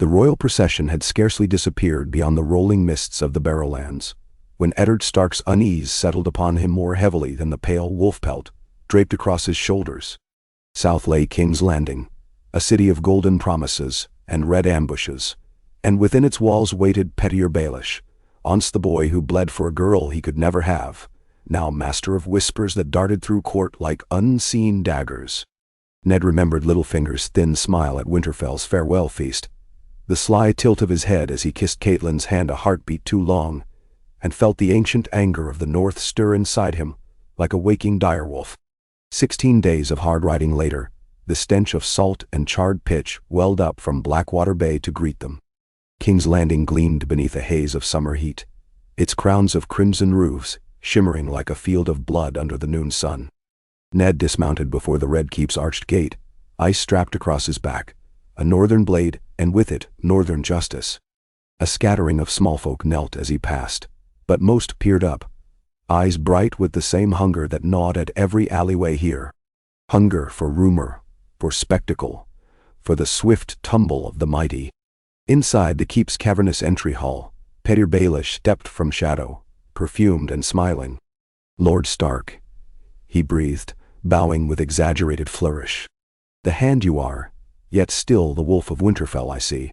The royal procession had scarcely disappeared beyond the rolling mists of the Barrowlands, when Eddard Stark's unease settled upon him more heavily than the pale wolf pelt draped across his shoulders. South lay King's Landing, a city of golden promises and red ambushes, and within its walls waited Pettier Baelish, once the boy who bled for a girl he could never have, now master of whispers that darted through court like unseen daggers. Ned remembered Littlefinger's thin smile at Winterfell's farewell feast, the sly tilt of his head as he kissed Catelyn's hand a heartbeat too long, and felt the ancient anger of the North stir inside him like a waking direwolf. 16 days of hard riding later, the stench of salt and charred pitch welled up from Blackwater Bay to greet them. King's Landing gleamed beneath a haze of summer heat, its crowns of crimson roofs shimmering like a field of blood under the noon sun. Ned dismounted before the Red Keep's arched gate, ice strapped across his back, a northern blade, and with it, northern justice. A scattering of small folk knelt as he passed, but most peered up, eyes bright with the same hunger that gnawed at every alleyway here. Hunger for rumor, for spectacle, for the swift tumble of the mighty. Inside the keep's cavernous entry hall, Pettier Baelish stepped from shadow, perfumed and smiling. "Lord Stark," he breathed, bowing with exaggerated flourish. "The hand you are, yet still the wolf of Winterfell I see.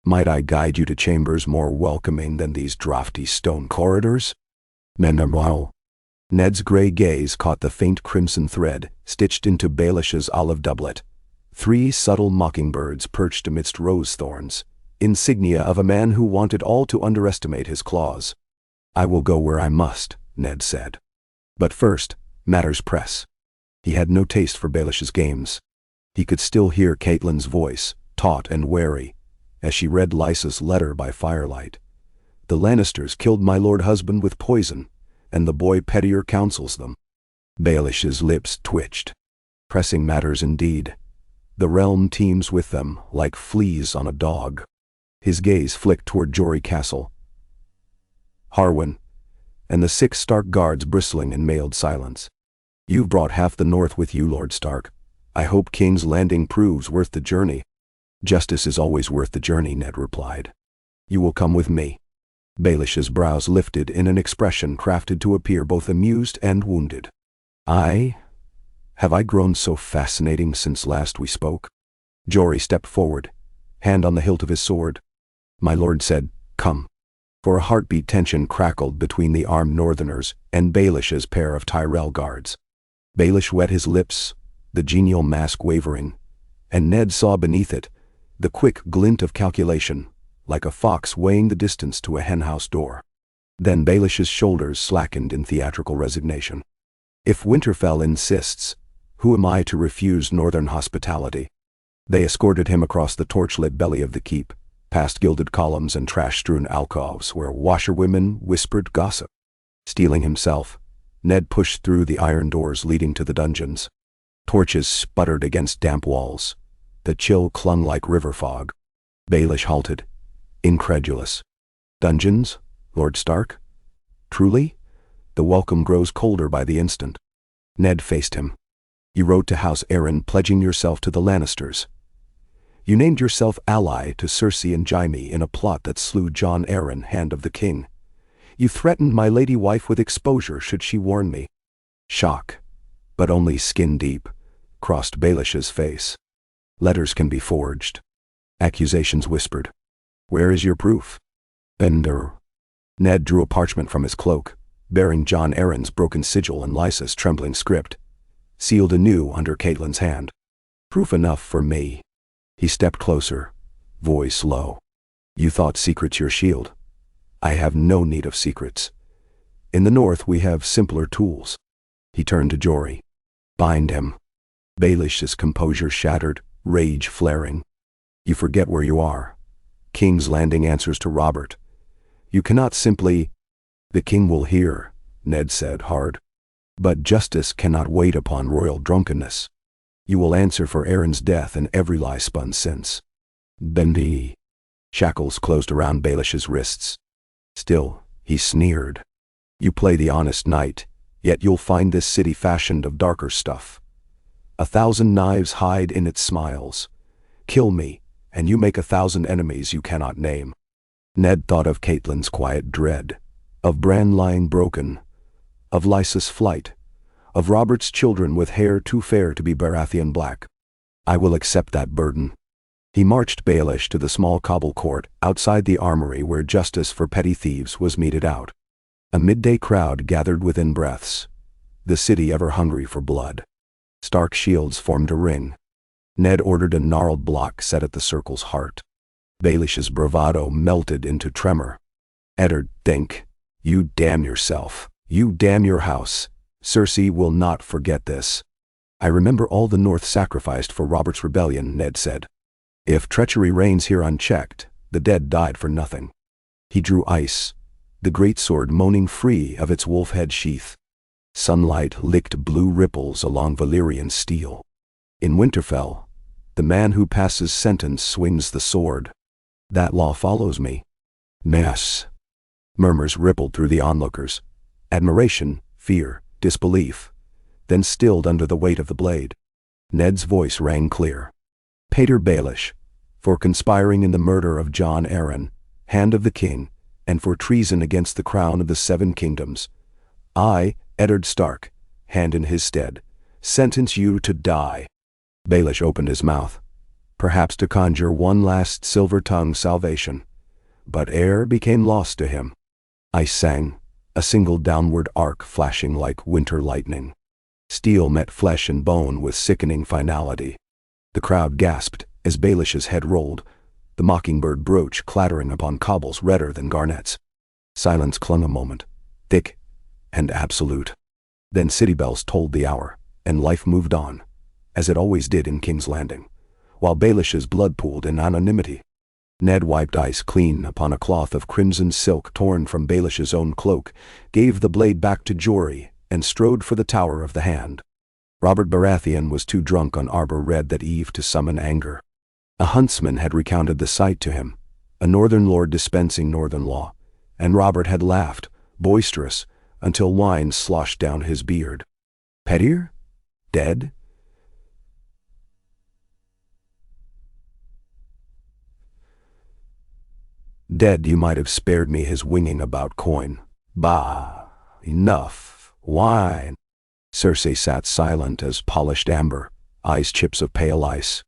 Might I guide you to chambers more welcoming than these draughty stone corridors?" Meanwhile, Ned's gray gaze caught the faint crimson thread stitched into Baelish's olive doublet. 3 subtle mockingbirds perched amidst rose thorns, insignia of a man who wanted all to underestimate his claws. "I will go where I must," Ned said. "But first, matters press." He had no taste for Baelish's games. He could still hear Catelyn's voice, taut and wary, as she read Lysa's letter by firelight. "The Lannisters killed my lord husband with poison, and the boy Pettier counsels them." Baelish's lips twitched. Pressing matters indeed. The realm teems with them, like fleas on a dog. His gaze flicked toward Jory Castle, Harwin, and the 6 Stark guards bristling in mailed silence. "You've brought half the North with you, Lord Stark. I hope King's Landing proves worth the journey." "Justice is always worth the journey," Ned replied. "You will come with me." Baelish's brows lifted in an expression crafted to appear both amused and wounded. Have I grown so fascinating since last we spoke?" Jory stepped forward, hand on the hilt of his sword. "My lord said, 'Come.'" For a heartbeat tension crackled between the armed northerners and Baelish's pair of Tyrell guards. Baelish wet his lips, the genial mask wavering, and Ned saw beneath it the quick glint of calculation, like a fox weighing the distance to a henhouse door. Then Baelish's shoulders slackened in theatrical resignation. "If Winterfell insists, who am I to refuse northern hospitality?" They escorted him across the torchlit belly of the keep, past gilded columns and trash-strewn alcoves where washerwomen whispered gossip. Steeling himself, Ned pushed through the iron doors leading to the dungeons. Torches sputtered against damp walls. The chill clung like river fog. Baelish halted, incredulous. "Dungeons, Lord Stark? Truly?" The welcome grows colder by the instant. Ned faced him. "You wrote to House Arryn pledging yourself to the Lannisters. You named yourself ally to Cersei and Jaime in a plot that slew Jon Arryn, Hand of the King. You threatened my lady wife with exposure should she warn me." Shock, but only skin deep, crossed Baelish's face. "Letters can be forged." Accusations whispered. "Where is your proof?" "Bender." Ned drew a parchment from his cloak, bearing Jon Arryn's broken sigil and Lysa's trembling script, sealed anew under Catelyn's hand. "Proof enough for me." He stepped closer, voice low. "You thought secrets your shield. I have no need of secrets. In the North we have simpler tools." He turned to Jory. "Bind him." Baelish's composure shattered, rage flaring. "You forget where you are. King's Landing answers to Robert. You cannot simply—" "The king will hear," Ned said, hard. "But justice cannot wait upon royal drunkenness. You will answer for Arryn's death and every lie spun since." Bendy. Shackles closed around Baelish's wrists. Still, he sneered. "You play the honest knight, yet you'll find this city fashioned of darker stuff. 1,000 knives hide in its smiles. Kill me, and you make 1,000 enemies you cannot name. Ned thought of Catelyn's quiet dread, of Bran lying broken, of Lysa's flight, of Robert's children with hair too fair to be Baratheon black. I will accept that burden. He marched Baelish to the small cobble court outside the armory where justice for petty thieves was meted out. A midday crowd gathered within breaths, the city ever hungry for blood. Stark shields formed a ring. Ned ordered a gnarled block set at the circle's heart. Baelish's bravado melted into tremor. Eddard, think. You damn yourself. You damn your house. Cersei will not forget this. I remember all the North sacrificed for Robert's rebellion, Ned said. If treachery reigns here unchecked, the dead died for nothing. He drew ice, the greatsword moaning free of its wolf-head sheath. Sunlight licked blue ripples along Valyrian steel. In Winterfell, the man who passes sentence swings the sword. That law follows me. Mess. Murmurs rippled through the onlookers. Admiration, fear, disbelief, then stilled under the weight of the blade. Ned's voice rang clear. Pater Baelish, for conspiring in the murder of Jon Arryn, Hand of the King, and for treason against the crown of the Seven Kingdoms, I, Eddard Stark, hand in his stead, sentence you to die. Baelish opened his mouth, perhaps to conjure one last silver-tongued salvation, but air became lost to him. Ice sang, a single downward arc flashing like winter lightning. Steel met flesh and bone with sickening finality. The crowd gasped as Baelish's head rolled, the mockingbird brooch clattering upon cobbles redder than garnets. Silence clung a moment, thick and absolute. Then city bells tolled the hour, and life moved on, as it always did in King's Landing, while Baelish's blood pooled in anonymity. Ned wiped ice clean upon a cloth of crimson silk torn from Baelish's own cloak, gave the blade back to Jory, and strode for the Tower of the Hand. Robert Baratheon was too drunk on Arbor Red that eve to summon anger. A huntsman had recounted the sight to him, a northern lord dispensing northern law, and Robert had laughed, boisterous, until wine sloshed down his beard. Pettier? Dead? Dead, you might have spared me his winging about coin. Bah, enough, wine. Cersei sat silent as polished amber, eyes chips of pale ice.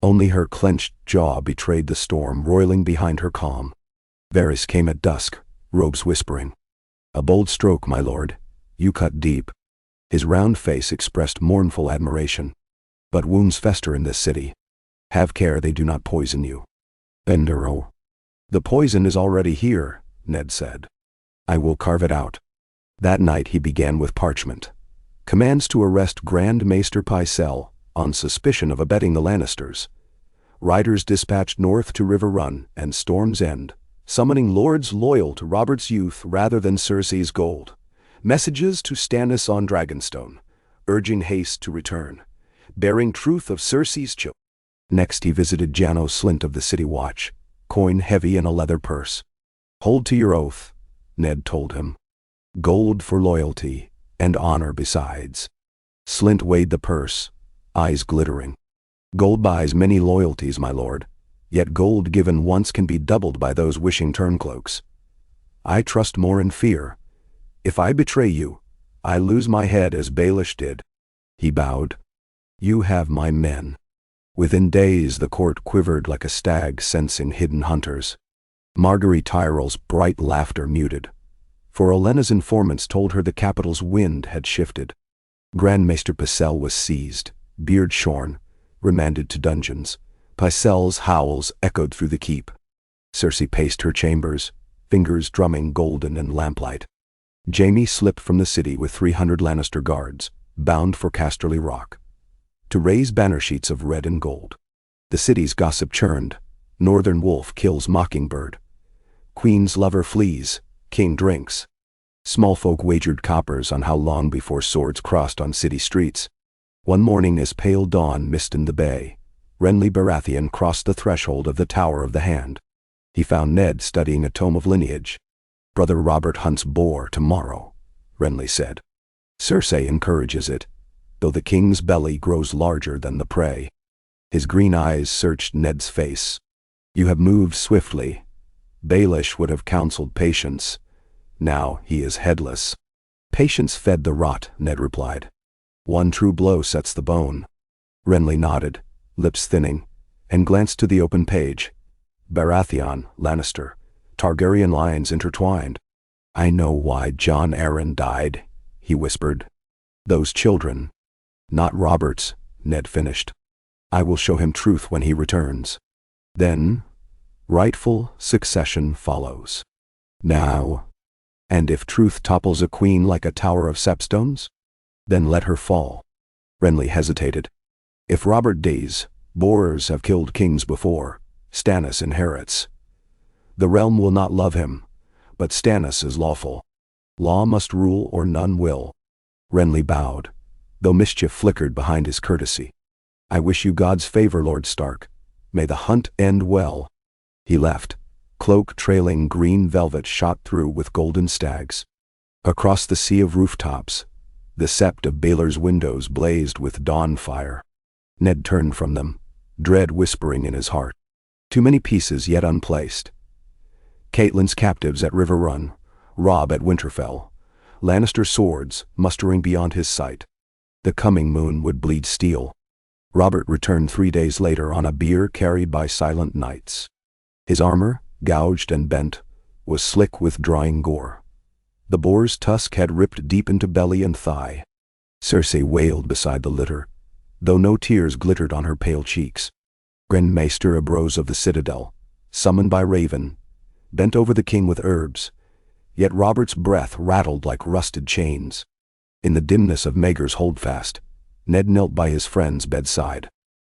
Only her clenched jaw betrayed the storm roiling behind her calm. Varys came at dusk, robes whispering. A bold stroke, my lord. You cut deep. His round face expressed mournful admiration. But wounds fester in this city. Have care they do not poison you. Bendero. The poison is already here, Ned said. I will carve it out. That night he began with parchment. Commands to arrest Grand Maester Pycelle on suspicion of abetting the Lannisters. Riders dispatched north to River Run and Storm's End, summoning lords loyal to Robert's youth rather than Cersei's gold. Messages to Stannis on Dragonstone, urging haste to return, bearing truth of Cersei's children. Next he visited Janos Slynt of the City Watch, coin heavy in a leather purse. Hold to your oath, Ned told him. Gold for loyalty, and honor besides. Slynt weighed the purse, eyes glittering. Gold buys many loyalties, my lord, yet gold given once can be doubled by those wishing turncloaks. I trust more in fear. If I betray you, I lose my head as Baelish did. He bowed. You have my men. Within days the court quivered like a stag sensing hidden hunters. Marguerite Tyrell's bright laughter muted, for Olenna's informants told her the capital's wind had shifted. Grand Maester Pycelle was seized, beard shorn, remanded to dungeons. Pycelle's howls echoed through the keep. Cersei paced her chambers, fingers drumming golden in lamplight. Jaime slipped from the city with 300 Lannister guards, bound for Casterly Rock, to raise banner sheets of red and gold. The city's gossip churned. Northern wolf kills mockingbird. Queen's lover flees. King drinks. Small folk wagered coppers on how long before swords crossed on city streets. One morning as pale dawn misted the bay, Renly Baratheon crossed the threshold of the Tower of the Hand. He found Ned studying a tome of lineage. Brother Robert hunts boar tomorrow, Renly said. Cersei encourages it, though the king's belly grows larger than the prey. His green eyes searched Ned's face, You have moved swiftly. Baelish would have counseled patience. Now he is headless. Patience fed the rot, Ned replied. One true blow sets the bone. Renly nodded, lips thinning, and glanced to the open page. Baratheon, Lannister, Targaryen lines intertwined. I know why Jon Arryn died, he whispered. Those children. Not Robert's, Ned finished. I will show him truth when he returns. Then, rightful succession follows. Now. And if truth topples a queen like a tower of sapstones? Then let her fall. Renly hesitated. If Robert dies, boars have killed kings before. Stannis inherits. The realm will not love him, but Stannis is lawful. Law must rule or none will. Renly bowed, though mischief flickered behind his courtesy. I wish you God's favor, Lord Stark. May the hunt end well. He left, cloak trailing green velvet shot through with golden stags. Across the sea of rooftops, the sept of Baelor's windows blazed with dawn fire. Ned turned from them, dread whispering in his heart. Too many pieces yet unplaced. Catelyn's captives at River Run, Robb at Winterfell, Lannister swords mustering beyond his sight. The coming moon would bleed steel. Robert returned 3 days later on a bier carried by silent knights. His armor, gouged and bent, was slick with drying gore. The boar's tusk had ripped deep into belly and thigh. Cersei wailed beside the litter, though no tears glittered on her pale cheeks. Grand Maester Abrose of the Citadel, summoned by Raven, bent over the king with herbs, yet Robert's breath rattled like rusted chains. In the dimness of Maegor's holdfast, Ned knelt by his friend's bedside.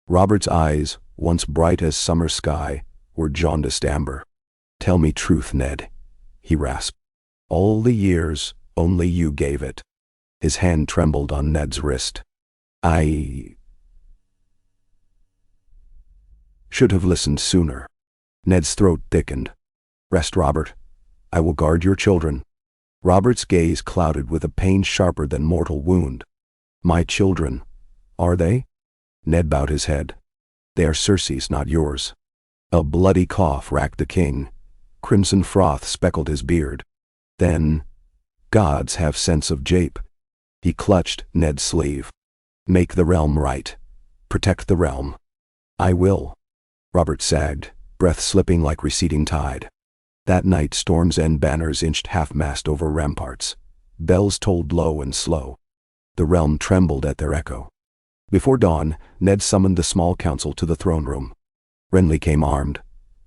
Robert's eyes, once bright as summer sky, were jaundiced amber. Tell me truth, Ned, he rasped. All the years, only you gave it. His hand trembled on Ned's wrist. I should have listened sooner. Ned's throat thickened. Rest, Robert. I will guard your children. Robert's gaze clouded with a pain sharper than mortal wound. My children, are they? Ned bowed his head. They are Cersei's, not yours. A bloody cough racked the king. Crimson froth speckled his beard. Then, gods have sense of jape. He clutched Ned's sleeve. Make the realm right. Protect the realm. I will. Robert sagged, breath slipping like receding tide. That night Storm's End banners inched half-mast over ramparts. Bells tolled low and slow. The realm trembled at their echo. Before dawn, Ned summoned the small council to the throne room. Renly came armed.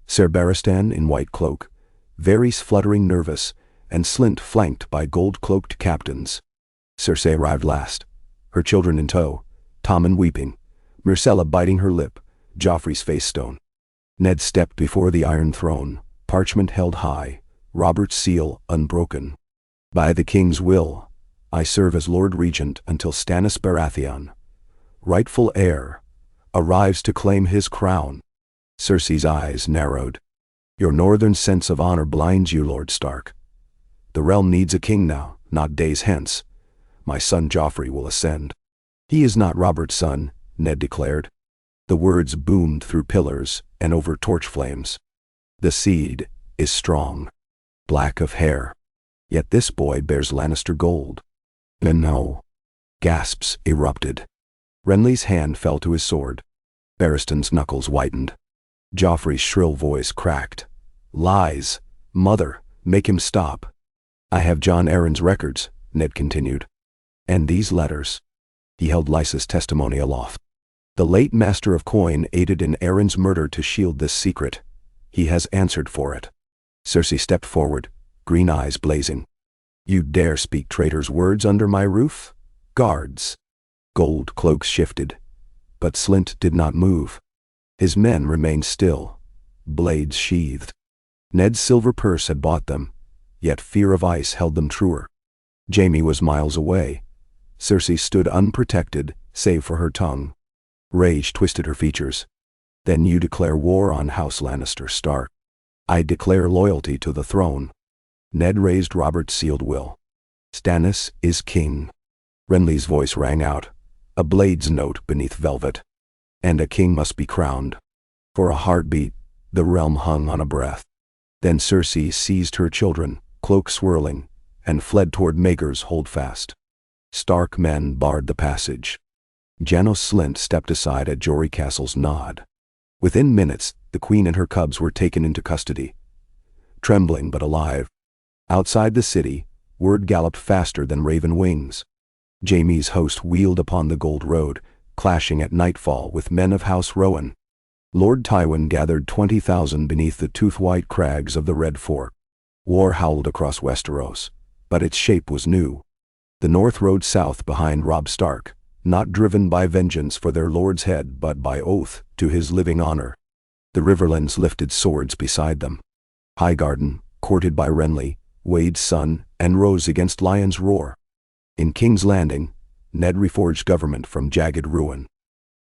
Ser Barristan in white cloak, Varys fluttering nervous, and Slynt flanked by gold-cloaked captains. Cersei arrived last, her children in tow, Tommen weeping, Myrcella biting her lip, Joffrey's face stone. Ned stepped before the Iron Throne, parchment held high, Robert's seal unbroken. By the king's will, I serve as Lord Regent until Stannis Baratheon, rightful heir, arrives to claim his crown. Cersei's eyes narrowed. Your northern sense of honor blinds you, Lord Stark. The realm needs a king now, not days hence. My son Joffrey will ascend. He is not Robert's son, Ned declared. The words boomed through pillars and over torch flames. The seed is strong, black of hair. Yet this boy bears Lannister gold. And no. Gasps erupted. Renly's hand fell to his sword. Barristan's knuckles whitened. Joffrey's shrill voice cracked. Lies. Mother, make him stop. I have Jon Arryn's records, Ned continued. And these letters. He held Lysa's testimony aloft. The late Master of Coin aided in Arryn's murder to shield this secret. He has answered for it. Cersei stepped forward, green eyes blazing. You dare speak traitor's words under my roof? Guards. Gold cloaks shifted, but Slynt did not move. His men remained still, blades sheathed. Ned's silver purse had bought them, yet fear of ice held them truer. Jaime was miles away. Cersei stood unprotected, save for her tongue. Rage twisted her features. Then you declare war on House Lannister Stark. I declare loyalty to the throne. Ned raised Robert's sealed will. Stannis is king. Renly's voice rang out, a blade's note beneath velvet. And a king must be crowned. For a heartbeat, The realm hung on a breath. Then Cersei seized her children, cloak swirling, and fled toward Maegor's holdfast. Stark men barred the passage. Janos Slynt stepped aside at Jory Castle's nod. Within minutes, the queen and her cubs were taken into custody. Trembling but alive. Outside the city, word galloped faster than raven wings. Jaime's host wheeled upon the Gold Road, clashing at nightfall with men of House Rowan. Lord Tywin gathered 20,000 beneath the tooth-white crags of the Red Fort. War howled across Westeros, but its shape was new. The North rode south behind Robb Stark, not driven by vengeance for their lord's head but by oath to his living honor. The Riverlands lifted swords beside them. Highgarden, courted by Renly, Wade's son, and rose against Lion's Roar. In King's Landing, Ned reforged government from jagged ruin.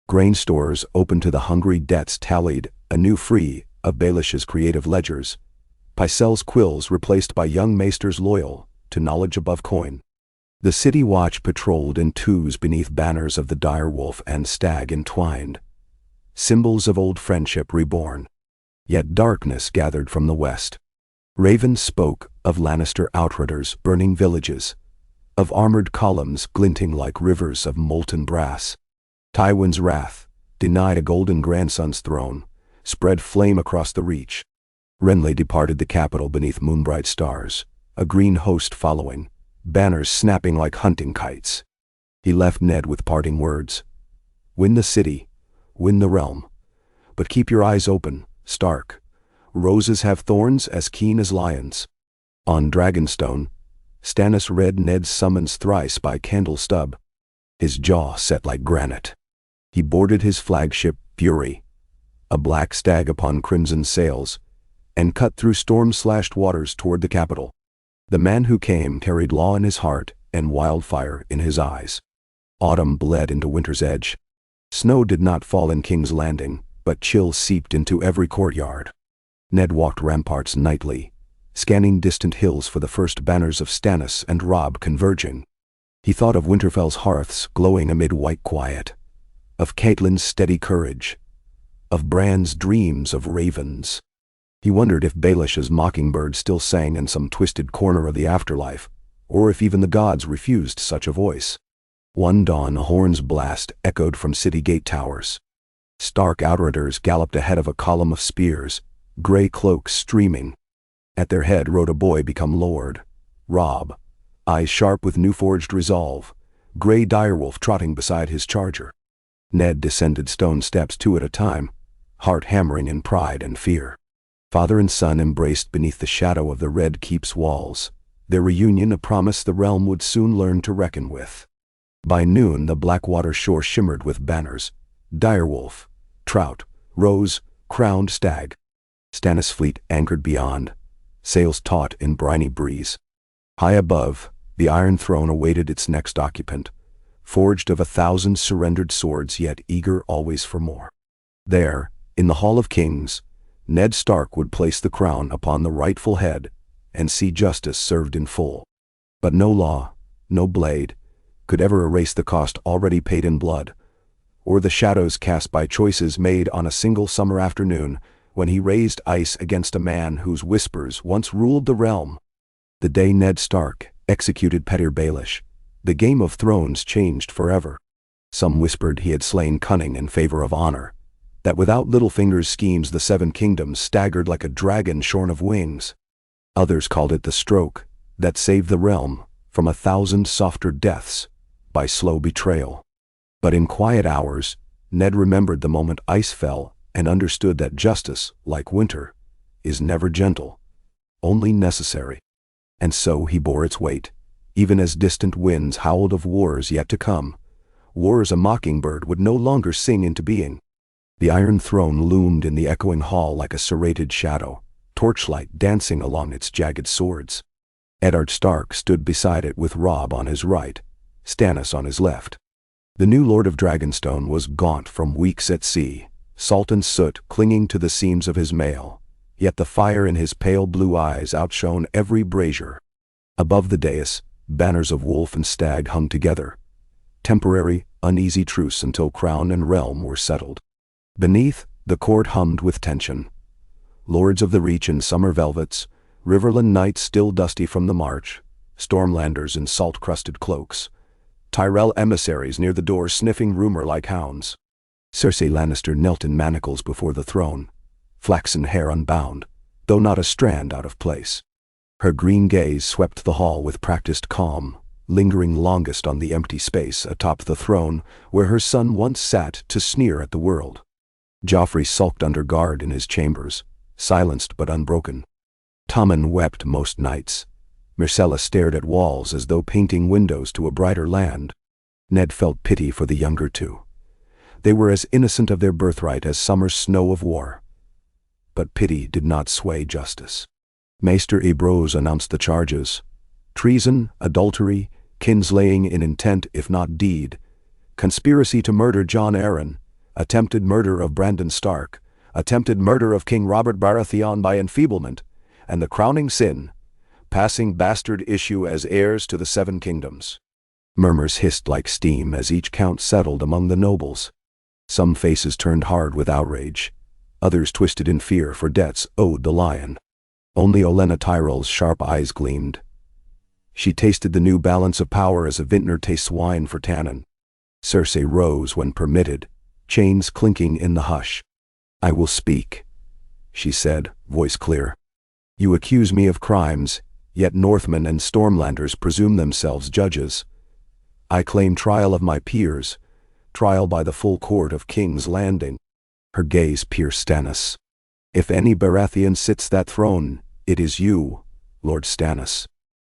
Grain stores open to the hungry debts tallied, anew free of Baelish's creative ledgers. Pycelle's quills replaced by young maesters loyal to knowledge above coin. The city watch patrolled in twos beneath banners of the direwolf and stag entwined. Symbols of old friendship reborn. Yet darkness gathered from the west. Ravens spoke of Lannister outridders burning villages, of armored columns glinting like rivers of molten brass. Tywin's wrath, denied a golden grandson's throne, spread flame across the reach. Renly departed the capital beneath moonbright stars, a green host following, banners snapping like hunting kites. He left Ned with parting words. Win the city, win the realm. But keep your eyes open, Stark. Roses have thorns as keen as lions. On Dragonstone, Stannis read Ned's summons thrice by candle stub. His jaw set like granite. He boarded his flagship, Fury, a black stag upon crimson sails, and cut through storm-slashed waters toward the capital. The man who came carried law in his heart and wildfire in his eyes. Autumn bled into winter's edge. Snow did not fall in King's Landing, but chill seeped into every courtyard. Ned walked ramparts nightly, scanning distant hills for the first banners of Stannis and Robb converging. He thought of Winterfell's hearths glowing amid white quiet, of Catelyn's steady courage, of Bran's dreams of ravens. He wondered if Baelish's mockingbird still sang in some twisted corner of the afterlife, or if even the gods refused such a voice. One dawn a horn's blast echoed from city gate towers. Stark outriders galloped ahead of a column of spears, gray cloaks streaming. At their head rode a boy become lord, Robb, eyes sharp with new-forged resolve, gray direwolf trotting beside his charger. Ned descended stone steps 2 at a time, heart hammering in pride and fear. Father and son embraced beneath the shadow of the Red Keep's walls, their reunion a promise the realm would soon learn to reckon with. By noon the Blackwater shore shimmered with banners, direwolf, trout, rose, crowned stag. Stannis' fleet anchored beyond, sails taut in briny breeze. High above, the Iron Throne awaited its next occupant, forged of 1,000 surrendered swords yet eager always for more. There, in the Hall of Kings, Ned Stark would place the crown upon the rightful head and see justice served in full. But no law, no blade, could ever erase the cost already paid in blood, or the shadows cast by choices made on a single summer afternoon when he raised ice against a man whose whispers once ruled the realm. The day Ned Stark executed Petyr Baelish, the Game of Thrones changed forever. Some whispered he had slain cunning in favor of honor, that without Littlefinger's schemes the Seven Kingdoms staggered like a dragon shorn of wings. Others called it the stroke that saved the realm from 1,000 softer deaths by slow betrayal. But in quiet hours, Ned remembered the moment ice fell and understood that justice, like winter, is never gentle, only necessary. And so he bore its weight, even as distant winds howled of wars yet to come, wars a mockingbird would no longer sing into being. The Iron Throne loomed in the echoing hall like a serrated shadow, torchlight dancing along its jagged swords. Eddard Stark stood beside it with Robb on his right, Stannis on his left. The new Lord of Dragonstone was gaunt from weeks at sea, salt and soot clinging to the seams of his mail, yet the fire in his pale blue eyes outshone every brazier. Above the dais, banners of wolf and stag hung together, temporary, uneasy truce until crown and realm were settled. Beneath, the court hummed with tension. Lords of the Reach in summer velvets, Riverland knights still dusty from the march, Stormlanders in salt-crusted cloaks, Tyrell emissaries near the door sniffing rumor like hounds. Cersei Lannister knelt in manacles before the throne, flaxen hair unbound, though not a strand out of place. Her green gaze swept the hall with practiced calm, lingering longest on the empty space atop the throne where her son once sat to sneer at the world. Joffrey sulked under guard in his chambers, silenced but unbroken. Tommen wept most nights. Myrcella stared at walls as though painting windows to a brighter land. Ned felt pity for the younger two. They were as innocent of their birthright as summer snow of war. But pity did not sway justice. Maester Ebrose announced the charges: treason, adultery, kinslaying in intent if not deed, conspiracy to murder Jon Arryn, attempted murder of Brandon Stark, attempted murder of King Robert Baratheon by enfeeblement, and the crowning sin, passing bastard issue as heirs to the Seven Kingdoms. Murmurs hissed like steam as each count settled among the nobles. Some faces turned hard with outrage, others twisted in fear for debts owed the Lion. Only Olenna Tyrell's sharp eyes gleamed. She tasted the new balance of power as a vintner tastes wine for tannin. Cersei rose when permitted, chains clinking in the hush. "I will speak," she said, voice clear. "You accuse me of crimes, yet Northmen and Stormlanders presume themselves judges. I claim trial of my peers, trial by the full court of King's Landing." Her gaze pierced Stannis. "If any Baratheon sits that throne, it is you, Lord Stannis.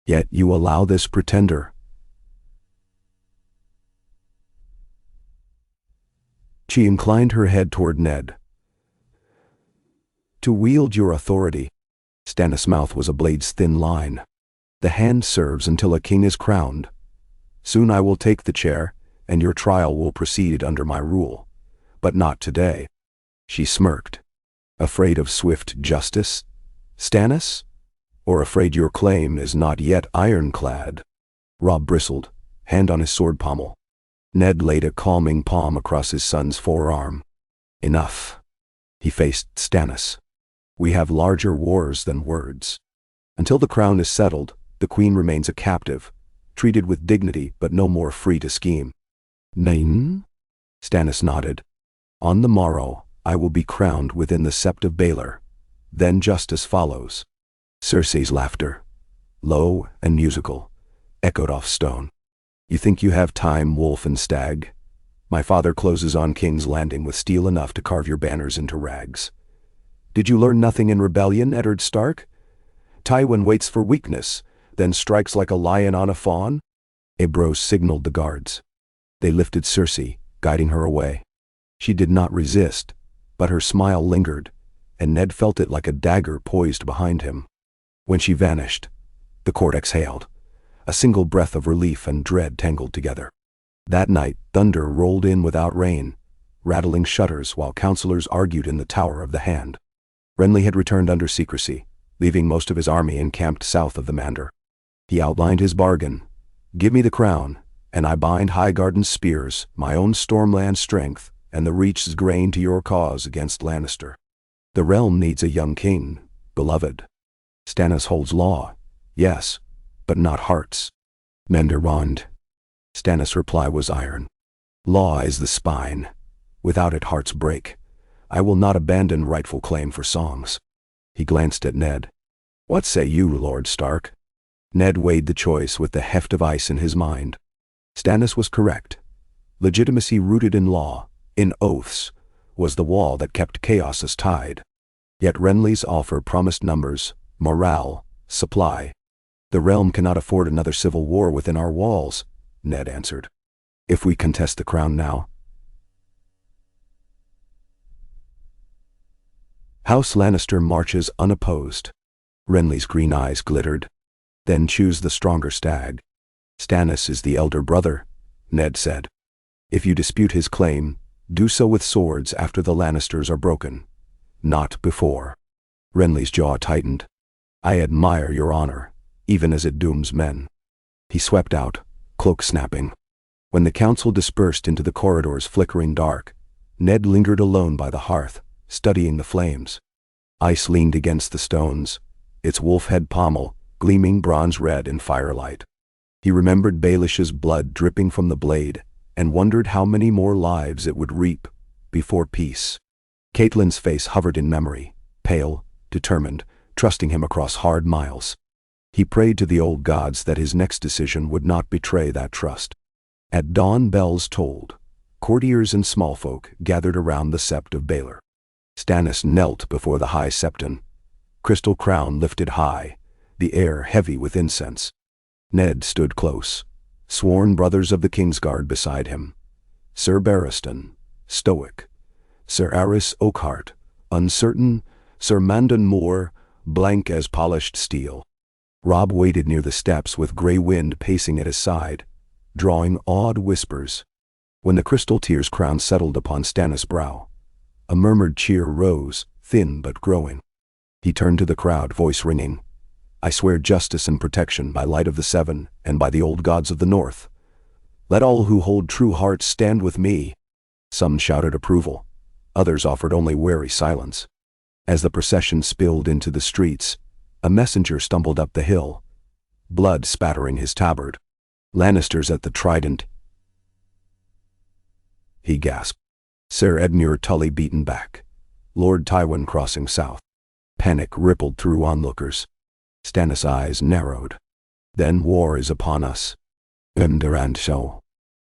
Yet you allow this pretender." She inclined her head toward Ned. "To wield your authority." Stannis' mouth was a blade's thin line. "The hand serves until a king is crowned. Soon I will take the chair, and your trial will proceed under my rule. But not today." She smirked. "Afraid of swift justice, Stannis? Or afraid your claim is not yet ironclad?" Robb bristled, hand on his sword pommel. Ned laid a calming palm across his son's forearm. "Enough." He faced Stannis. "We have larger wars than words. Until the crown is settled, the queen remains a captive, treated with dignity but no more free to scheme." "Nain?" Stannis nodded. "On the morrow, I will be crowned within the Sept of Baelor. Then justice follows." Cersei's laughter, low and musical, echoed off stone. "You think you have time, wolf and stag? My father closes on King's Landing with steel enough to carve your banners into rags. Did you learn nothing in rebellion, Eddard Stark? Tywin waits for weakness, then strikes like a lion on a fawn?" Ebrose signaled the guards. They lifted Cersei, guiding her away. She did not resist, but her smile lingered, and Ned felt it like a dagger poised behind him. When she vanished, the court exhaled, a single breath of relief and dread tangled together. That night, thunder rolled in without rain, rattling shutters while counselors argued in the Tower of the Hand. Renly had returned under secrecy, leaving most of his army encamped south of the Mander. He outlined his bargain: "Give me the crown, and I bind Highgarden's spears, my own Stormland strength, and the Reach's grain to your cause against Lannister. The realm needs a young king, beloved. Stannis holds law, yes, but not hearts." Mender yawned. Stannis' reply was iron. "Law is the spine. Without it hearts break. I will not abandon rightful claim for songs." He glanced at Ned. "What say you, Lord Stark?" Ned weighed the choice with the heft of ice in his mind. Stannis was correct. Legitimacy rooted in law, in oaths, was the wall that kept chaos's tide. Yet Renly's offer promised numbers, morale, supply. "The realm cannot afford another civil war within our walls," Ned answered. "If we contest the crown now." House Lannister marches unopposed. Renly's green eyes glittered. "Then choose the stronger stag." "Stannis is the elder brother," Ned said. "If you dispute his claim, do so with swords after the Lannisters are broken, not before." Renly's jaw tightened. "I admire your honor, even as it dooms men." He swept out, cloak snapping. When the council dispersed into the corridor's flickering dark, Ned lingered alone by the hearth, studying the flames. Ice leaned against the stones, its wolf-head pommel gleaming bronze red in firelight. He remembered Baelish's blood dripping from the blade, and wondered how many more lives it would reap before peace. Catelyn's face hovered in memory, pale, determined, trusting him across hard miles. He prayed to the old gods that his next decision would not betray that trust. At dawn, bells tolled. Courtiers and small folk gathered around the sept of Baelor. Stannis knelt before the high septon, crystal crown lifted high, the air heavy with incense. Ned stood close, sworn brothers of the Kingsguard beside him. Sir Barristan, stoic. Sir Aris Oakhart, uncertain. Sir Mandan Moore, blank as polished steel. Robb waited near the steps with Grey Wind pacing at his side, drawing awed whispers. When the crystal tears crown settled upon Stannis' brow, a murmured cheer rose, thin but growing. He turned to the crowd, voice ringing. "I swear justice and protection by Light of the Seven and by the old gods of the North. Let all who hold true hearts stand with me." Some shouted approval. Others offered only wary silence. As the procession spilled into the streets, a messenger stumbled up the hill, blood spattering his tabard. "Lannisters at the Trident," he gasped. Ser Edmure Tully beaten back. Lord Tywin crossing south. Panic rippled through onlookers. Stannis' eyes narrowed. "Then war is upon us." And so.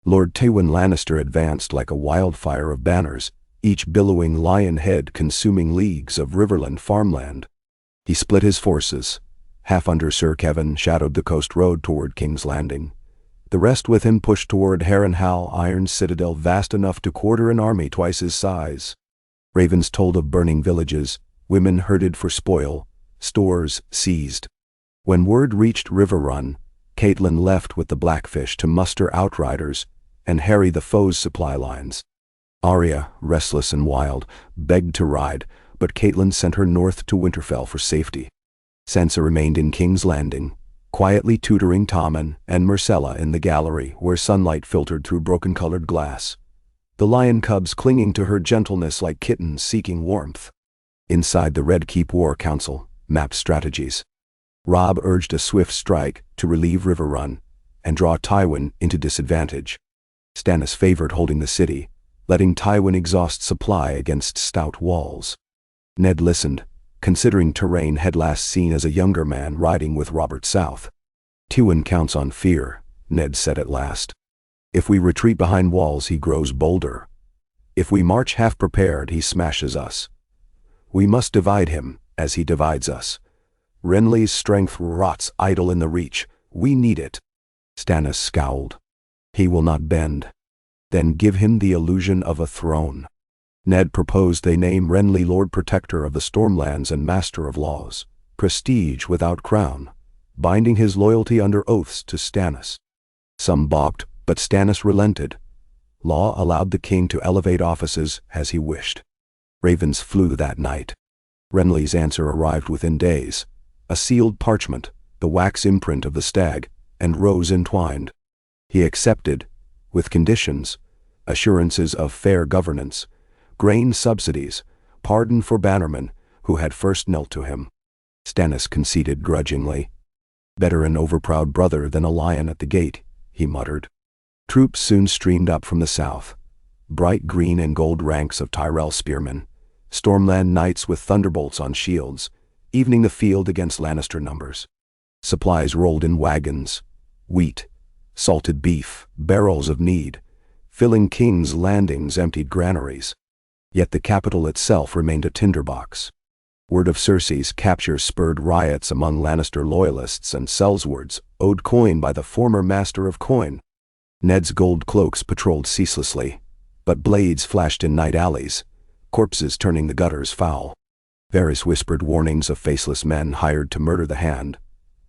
Lord Tywin Lannister advanced like a wildfire of banners, each billowing lion head consuming leagues of riverland farmland. He split his forces. Half under Sir Kevan shadowed the coast road toward King's Landing. The rest with him pushed toward Harrenhal Iron Citadel, vast enough to quarter an army twice his size. Ravens told of burning villages, women herded for spoil, stores seized. When word reached River Run, Catelyn left with the Blackfish to muster outriders and harry the foe's supply lines. Arya, restless and wild, begged to ride, but Catelyn sent her north to Winterfell for safety. Sansa remained in King's Landing, quietly tutoring Tommen and Myrcella in the gallery where sunlight filtered through broken-colored glass, the lion cubs clinging to her gentleness like kittens seeking warmth. Inside the Red Keep War Council mapped strategies. Robb urged a swift strike to relieve River Run and draw Tywin into disadvantage. Stannis favored holding the city, letting Tywin exhaust supply against stout walls. Ned listened, considering terrain had last seen as a younger man riding with Robert South. "Tywin counts on fear," Ned said at last. "If we retreat behind walls, he grows bolder. If we march half-prepared, he smashes us. We must divide him, as he divides us. Renly's strength rots idle in the reach. We need it." Stannis scowled. "He will not bend." "Then give him the illusion of a throne." Ned proposed they name Renly Lord Protector of the Stormlands and Master of Laws, prestige without crown, binding his loyalty under oaths to Stannis. Some balked, but Stannis relented. Law allowed the king to elevate offices as he wished. Ravens flew that night. Renly's answer arrived within days. A sealed parchment, the wax imprint of the stag, and rose entwined. He accepted, with conditions, assurances of fair governance, grain subsidies, pardon for bannermen who had first knelt to him. Stannis conceded grudgingly. "Better an overproud brother than a lion at the gate," he muttered. Troops soon streamed up from the south. Bright green and gold ranks of Tyrell spearmen, Stormland knights with thunderbolts on shields, evening the field against Lannister numbers. Supplies rolled in wagons, wheat, salted beef, barrels of mead, filling King's Landing's emptied granaries. Yet the capital itself remained a tinderbox. Word of Cersei's capture spurred riots among Lannister loyalists, and Sellswords owed coin by the former master of coin. Ned's gold cloaks patrolled ceaselessly, but blades flashed in night alleys, corpses turning the gutters foul. Varys whispered warnings of faceless men hired to murder the hand,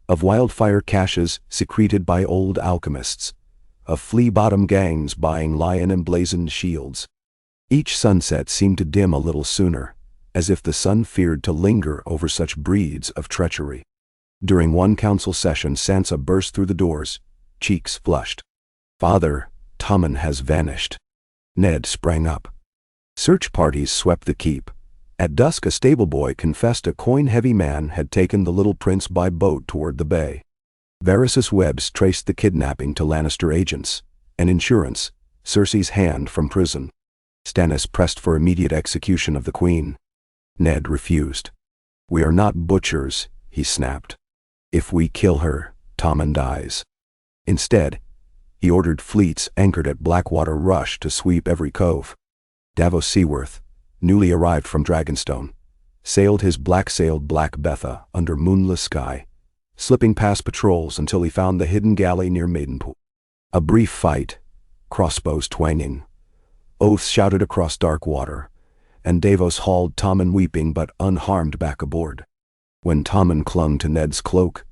of wildfire caches secreted by old alchemists, of flea-bottom gangs buying lion-emblazoned shields. Each sunset seemed to dim a little sooner, as if the sun feared to linger over such breeds of treachery. During one council session, Sansa burst through the doors, cheeks flushed. "Father, Tommen has vanished." Ned sprang up. Search parties swept the keep, At dusk a stableboy confessed a coin-heavy man had taken the little prince by boat toward the bay. Varys' webs traced the kidnapping to Lannister agents, and insurance, Cersei's hand from prison. Stannis pressed for immediate execution of the queen. Ned refused. "We are not butchers," he snapped. "If we kill her, Tommen dies." Instead, he ordered fleets anchored at Blackwater Rush to sweep every cove. Davos Seaworth, newly arrived from Dragonstone, sailed his black-sailed Black Betha under moonless sky, slipping past patrols until he found the hidden galley near Maidenpool. A brief fight, crossbows twanging, oaths shouted across dark water, and Davos hauled Tommen weeping but unharmed back aboard. When Tommen clung to Ned's cloak,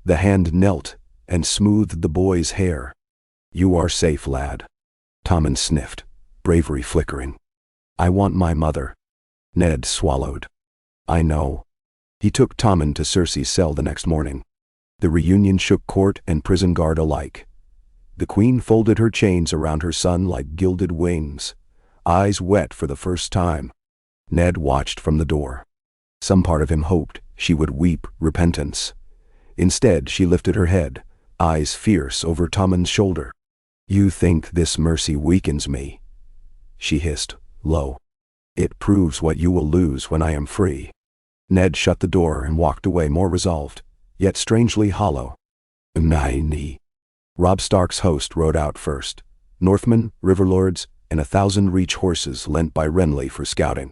the hand knelt and smoothed the boy's hair. "You are safe, lad." Tommen sniffed, bravery flickering. "I want my mother." Ned swallowed. "I know." He took Tommen to Cersei's cell the next morning. The reunion shook court and prison guard alike. The queen folded her chains around her son like gilded wings, eyes wet for the first time. Ned watched from the door. Some part of him hoped she would weep repentance. Instead, she lifted her head, eyes fierce over Tommen's shoulder. "You think this mercy weakens me?" she hissed, low. "It proves what you will lose when I am free." Ned shut the door and walked away more resolved, yet strangely hollow. "Naini." Robb Stark's host rode out first. Northmen, riverlords, and 1,000 reach horses lent by Renly for scouting.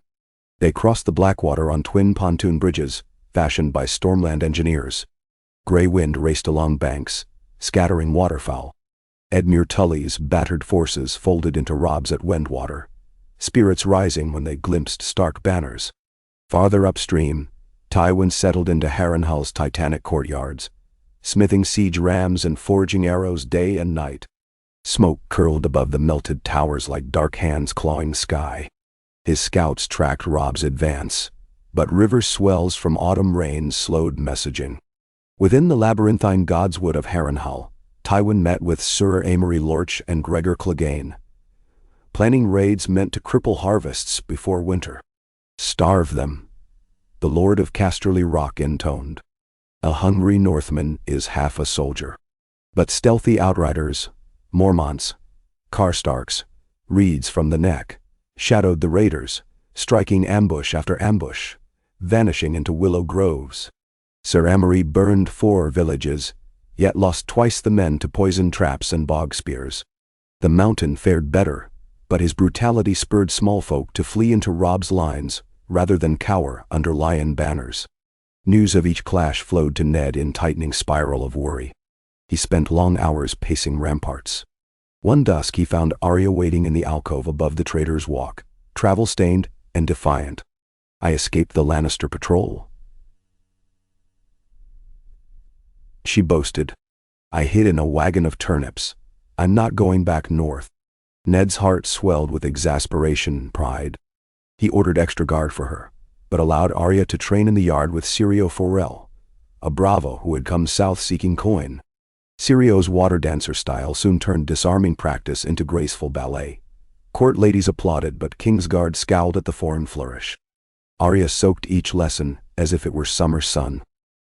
They crossed the Blackwater on twin pontoon bridges, fashioned by Stormland engineers. Grey wind raced along banks, scattering waterfowl. Edmure Tully's battered forces folded into Robb's at Wendwater, spirits rising when they glimpsed Stark banners. Farther upstream, Tywin settled into Harrenhal's titanic courtyards, smithing siege rams and forging arrows day and night. Smoke curled above the melted towers like dark hands clawing sky. His scouts tracked Robb's advance, but river swells from autumn rains slowed messaging. Within the labyrinthine godswood of Harrenhal, Tywin met with Sir Amory Lorch and Gregor Clegane, planning raids meant to cripple harvests before winter. "Starve them," the Lord of Casterly Rock intoned. "A hungry Northman is half a soldier." But stealthy outriders, Mormonts, Karstarks, reeds from the neck, shadowed the raiders, striking ambush after ambush, vanishing into willow groves. Sir Amory burned 4 villages, yet lost twice the men to poison traps and bog spears. The mountain fared better, but his brutality spurred small folk to flee into Robb's lines rather than cower under lion banners. News of each clash flowed to Ned in tightening spiral of worry. He spent long hours pacing ramparts. One dusk he found Arya waiting in the alcove above the Trader's Walk, travel-stained and defiant. "I escaped the Lannister patrol," she boasted. "I hid in a wagon of turnips. I'm not going back north." Ned's heart swelled with exasperation and pride. He ordered extra guard for her, but allowed Arya to train in the yard with Syrio Forel, a bravo who had come south seeking coin. Syrio's water dancer style soon turned disarming practice into graceful ballet. Court ladies applauded, but Kingsguard scowled at the foreign flourish. Arya soaked each lesson as if it were summer sun.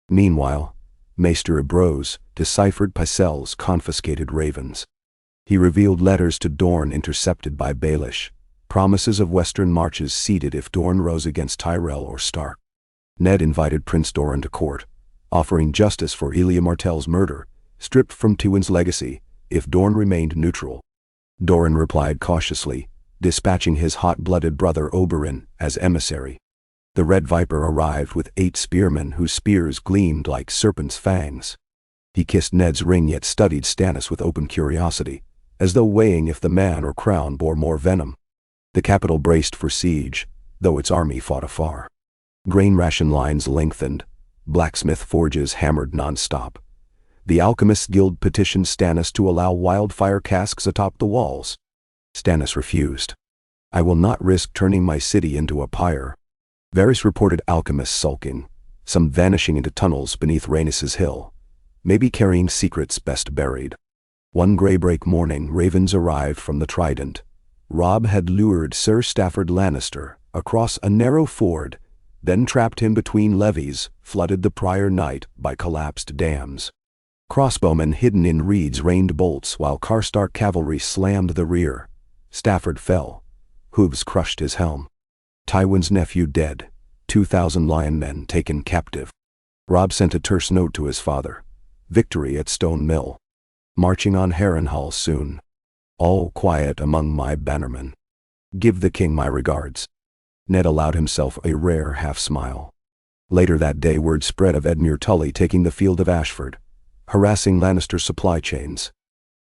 Meanwhile, Maester Ibroz deciphered Pycelle's confiscated ravens. He revealed letters to Dorne intercepted by Baelish, promises of western marches ceded if Dorne rose against Tyrell or Stark. Ned invited Prince Doran to court, offering justice for Elia Martell's murder, stripped from Tywin's legacy, if Dorne remained neutral. Doran replied cautiously, dispatching his hot-blooded brother Oberyn as emissary. The Red Viper arrived with 8 spearmen whose spears gleamed like serpents' fangs. He kissed Ned's ring yet studied Stannis with open curiosity, as though weighing if the man or crown bore more venom. The capital braced for siege, though its army fought afar. Grain ration lines lengthened, blacksmith forges hammered non-stop. The Alchemists' Guild petitioned Stannis to allow wildfire casks atop the walls. Stannis refused. "I will not risk turning my city into a pyre." Varys reported alchemists sulking, some vanishing into tunnels beneath Rhaenys' hill, maybe carrying secrets best buried. One gray-break morning ravens arrived from the Trident. Robb had lured Sir Stafford Lannister, across a narrow ford, then trapped him between levees flooded the prior night by collapsed dams. Crossbowmen hidden in reeds rained bolts while Karstark cavalry slammed the rear. Stafford fell. Hooves crushed his helm. Tywin's nephew dead. 2,000 lion men taken captive. Robb sent a terse note to his father. Victory at Stone Mill. Marching on Harrenhal soon. All quiet among my bannermen. Give the king my regards. Ned allowed himself a rare half-smile. Later that day word spread of Edmure Tully taking the field of Ashford, harassing Lannister's supply chains.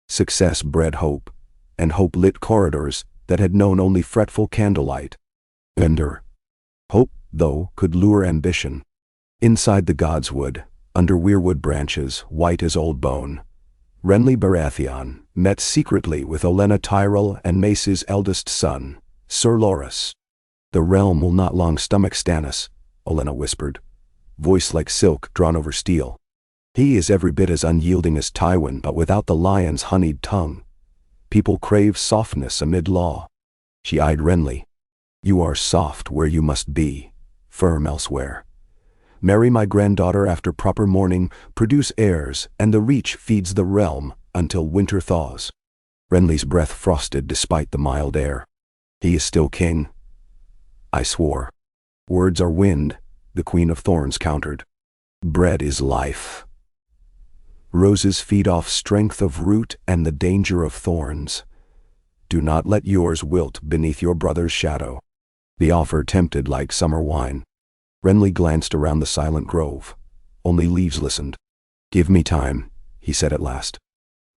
Success bred hope, and hope lit corridors that had known only fretful candlelight. Hope, though, could lure ambition. Inside the Godswood, under weirwood branches, white as old bone, Renly Baratheon met secretly with Olenna Tyrell and Mace's eldest son, Sir Loras. The realm will not long stomach Stannis, Olenna whispered, voice like silk drawn over steel. He is every bit as unyielding as Tywin, but without the lion's honeyed tongue. People crave softness amid law. She eyed Renly. You are soft where you must be, firm elsewhere. Marry my granddaughter after proper mourning, produce heirs, and the Reach feeds the realm until winter thaws. Renly's breath frosted despite the mild air. He is still king. I swore. Words are wind, the Queen of Thorns countered. Bread is life. Roses feed off strength of root and the danger of thorns. Do not let yours wilt beneath your brother's shadow. The offer tempted like summer wine. Renly glanced around the silent grove. Only leaves listened. Give me time, he said at last.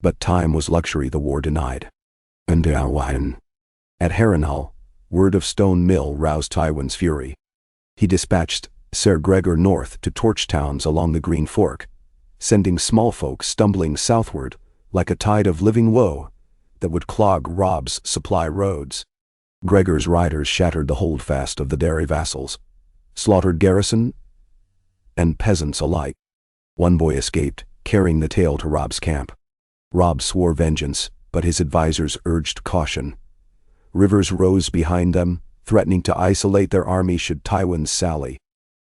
But time was luxury the war denied. And wine. At Harrenhal, word of Stone Mill roused Tywin's fury. He dispatched Ser Gregor north to torch towns along the Green Fork, sending small folk stumbling southward like a tide of living woe that would clog Robb's supply roads. Gregor's riders shattered the holdfast of the dairy vassals, slaughtered garrison and peasants alike. One boy escaped, carrying the tale to Robb's camp. Robb swore vengeance, but his advisors urged caution. Rivers rose behind them, threatening to isolate their army should Tywin sally.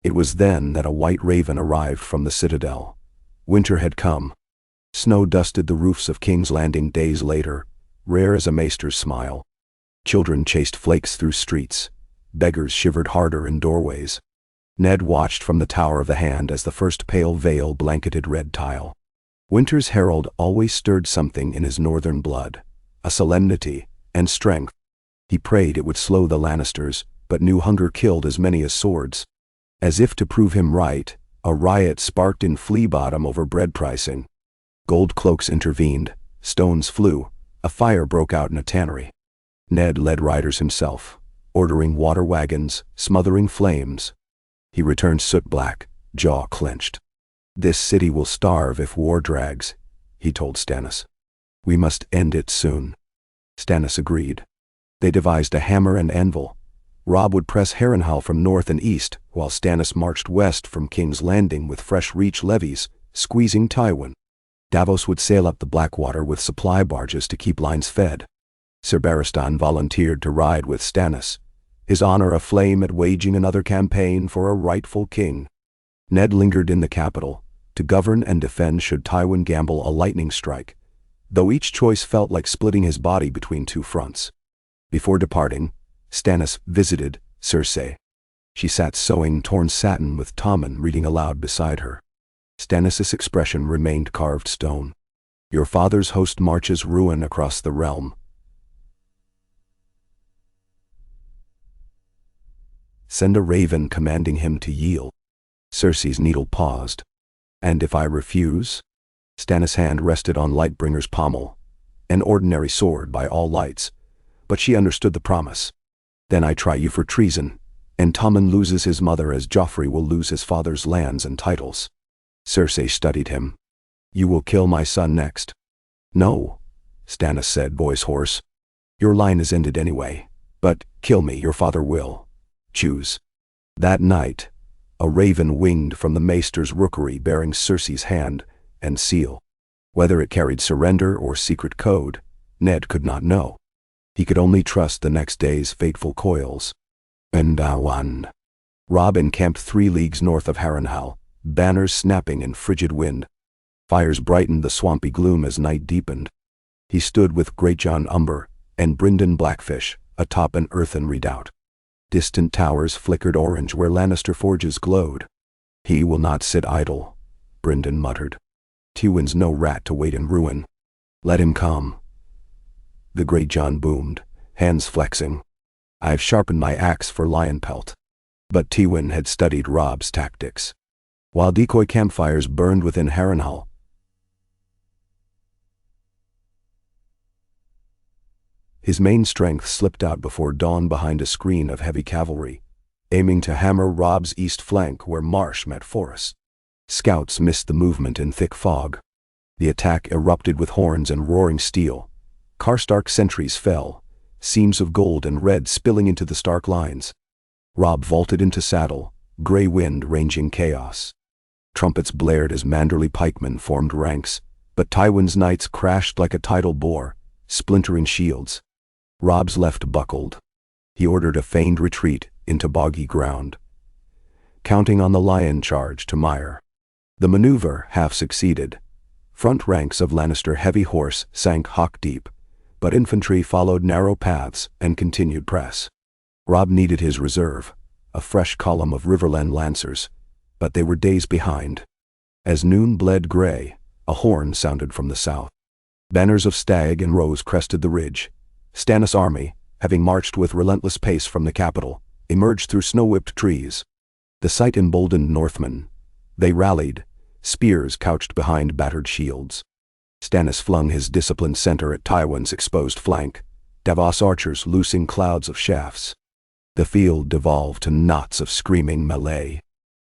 It was then that a white raven arrived from the citadel. Winter had come. Snow dusted the roofs of King's Landing days later, rare as a maester's smile. Children chased flakes through streets. Beggars shivered harder in doorways. Ned watched from the Tower of the Hand as the first pale veil blanketed red tile. Winter's herald always stirred something in his northern blood, a solemnity and strength. He prayed it would slow the Lannisters, but knew hunger killed as many as swords. As if to prove him right, a riot sparked in Fleabottom over bread pricing. Gold cloaks intervened, stones flew, a fire broke out in a tannery. Ned led riders himself, ordering water wagons, smothering flames. He returned soot-black, jaw clenched. This city will starve if war drags, he told Stannis. We must end it soon. Stannis agreed. They devised a hammer and anvil. Robb would press Harrenhal from north and east, while Stannis marched west from King's Landing with fresh Reach levies, squeezing Tywin. Davos would sail up the Blackwater with supply barges to keep lines fed. Ser Barristan volunteered to ride with Stannis, his honor aflame at waging another campaign for a rightful king. Ned lingered in the capital, to govern and defend should Tywin gamble a lightning strike, though each choice felt like splitting his body between two fronts. Before departing, Stannis visited Cersei. She sat sewing torn satin with Tommen reading aloud beside her. Stannis' expression remained carved stone. Your father's host marches ruin across the realm. Send a raven commanding him to yield. Cersei's needle paused. And if I refuse? Stannis' hand rested on Lightbringer's pommel, an ordinary sword by all lights, but she understood the promise. Then I try you for treason, and Tommen loses his mother as Joffrey will lose his father's lands and titles. Cersei studied him. You will kill my son next. No, Stannis said, voice hoarse. Your line is ended anyway, but kill me, your father will. Choose. That night, a raven winged from the maester's rookery bearing Cersei's hand and seal. Whether it carried surrender or secret code, Ned could not know. He could only trust the next day's fateful coils. And one. Robb encamped 3 leagues north of Harrenhal, banners snapping in frigid wind. Fires brightened the swampy gloom as night deepened. He stood with Greatjon Umber and Brynden Blackfish atop an earthen redoubt. Distant towers flickered orange where Lannister forges glowed. "He will not sit idle," Brynden muttered. "Tywin's no rat to wait in ruin. Let him come." The Greatjon boomed, hands flexing. "I've sharpened my axe for lion pelt." But Tywin had studied Robb's tactics. While decoy campfires burned within Harrenhal, his main strength slipped out before dawn behind a screen of heavy cavalry, aiming to hammer Robb's east flank where marsh met forest. Scouts missed the movement in thick fog. The attack erupted with horns and roaring steel. Karstark sentries fell, seams of gold and red spilling into the Stark lines. Robb vaulted into saddle, gray wind ranging chaos. Trumpets blared as Manderly pikemen formed ranks, but Tywin's knights crashed like a tidal bore, splintering shields. Robb's left buckled. He ordered a feigned retreat into boggy ground, counting on the lion charge to mire. The maneuver half succeeded. Front ranks of Lannister heavy horse sank hock-deep, but infantry followed narrow paths and continued press. Robb needed his reserve, a fresh column of Riverland Lancers, but they were days behind. As noon bled gray, a horn sounded from the south. Banners of stag and rose crested the ridge. Stannis' army, having marched with relentless pace from the capital, emerged through snow-whipped trees. The sight emboldened Northmen. They rallied, spears couched behind battered shields. Stannis flung his disciplined center at Tywin's exposed flank, Davos archers loosing clouds of shafts. The field devolved to knots of screaming melee.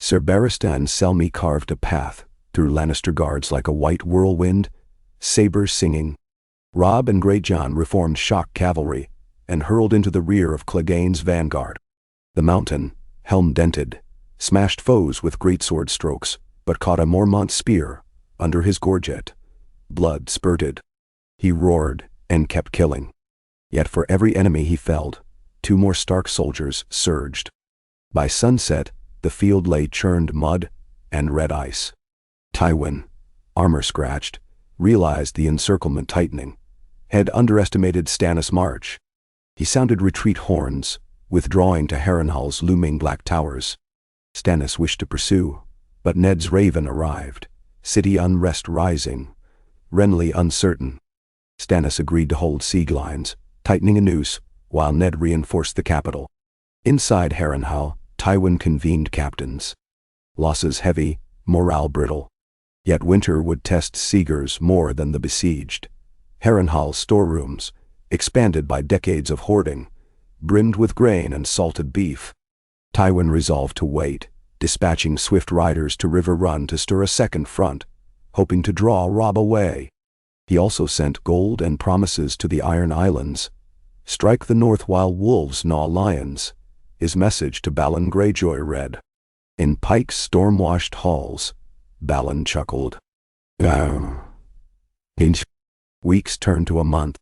Ser Barristan Selmy carved a path through Lannister guards like a white whirlwind, sabers singing. Robb and Greatjon reformed shock cavalry and hurled into the rear of Clegane's vanguard. The Mountain, helm-dented, smashed foes with greatsword strokes, but caught a Mormont spear under his gorget. Blood spurted. He roared and kept killing. Yet for every enemy he felled, 2 more Stark soldiers surged. By sunset, the field lay churned mud and red ice. Tywin, armor scratched, realized the encirclement tightening, had underestimated Stannis' march. He sounded retreat horns, withdrawing to Harrenhal's looming black towers. Stannis wished to pursue, but Ned's raven arrived, city unrest rising, Renly uncertain. Stannis agreed to hold siege lines, tightening a noose, while Ned reinforced the capital. Inside Harrenhal, Tywin convened captains. Losses heavy, morale brittle. Yet winter would test siegers more than the besieged. Harrenhal's storerooms, expanded by decades of hoarding, brimmed with grain and salted beef. Tywin resolved to wait, dispatching swift riders to River Run to stir a second front, hoping to draw Robb away. He also sent gold and promises to the Iron Islands. "Strike the north while wolves gnaw lions," his message to Balon Greyjoy read. In Pike's storm-washed halls, Balon chuckled. Weeks turned to a month.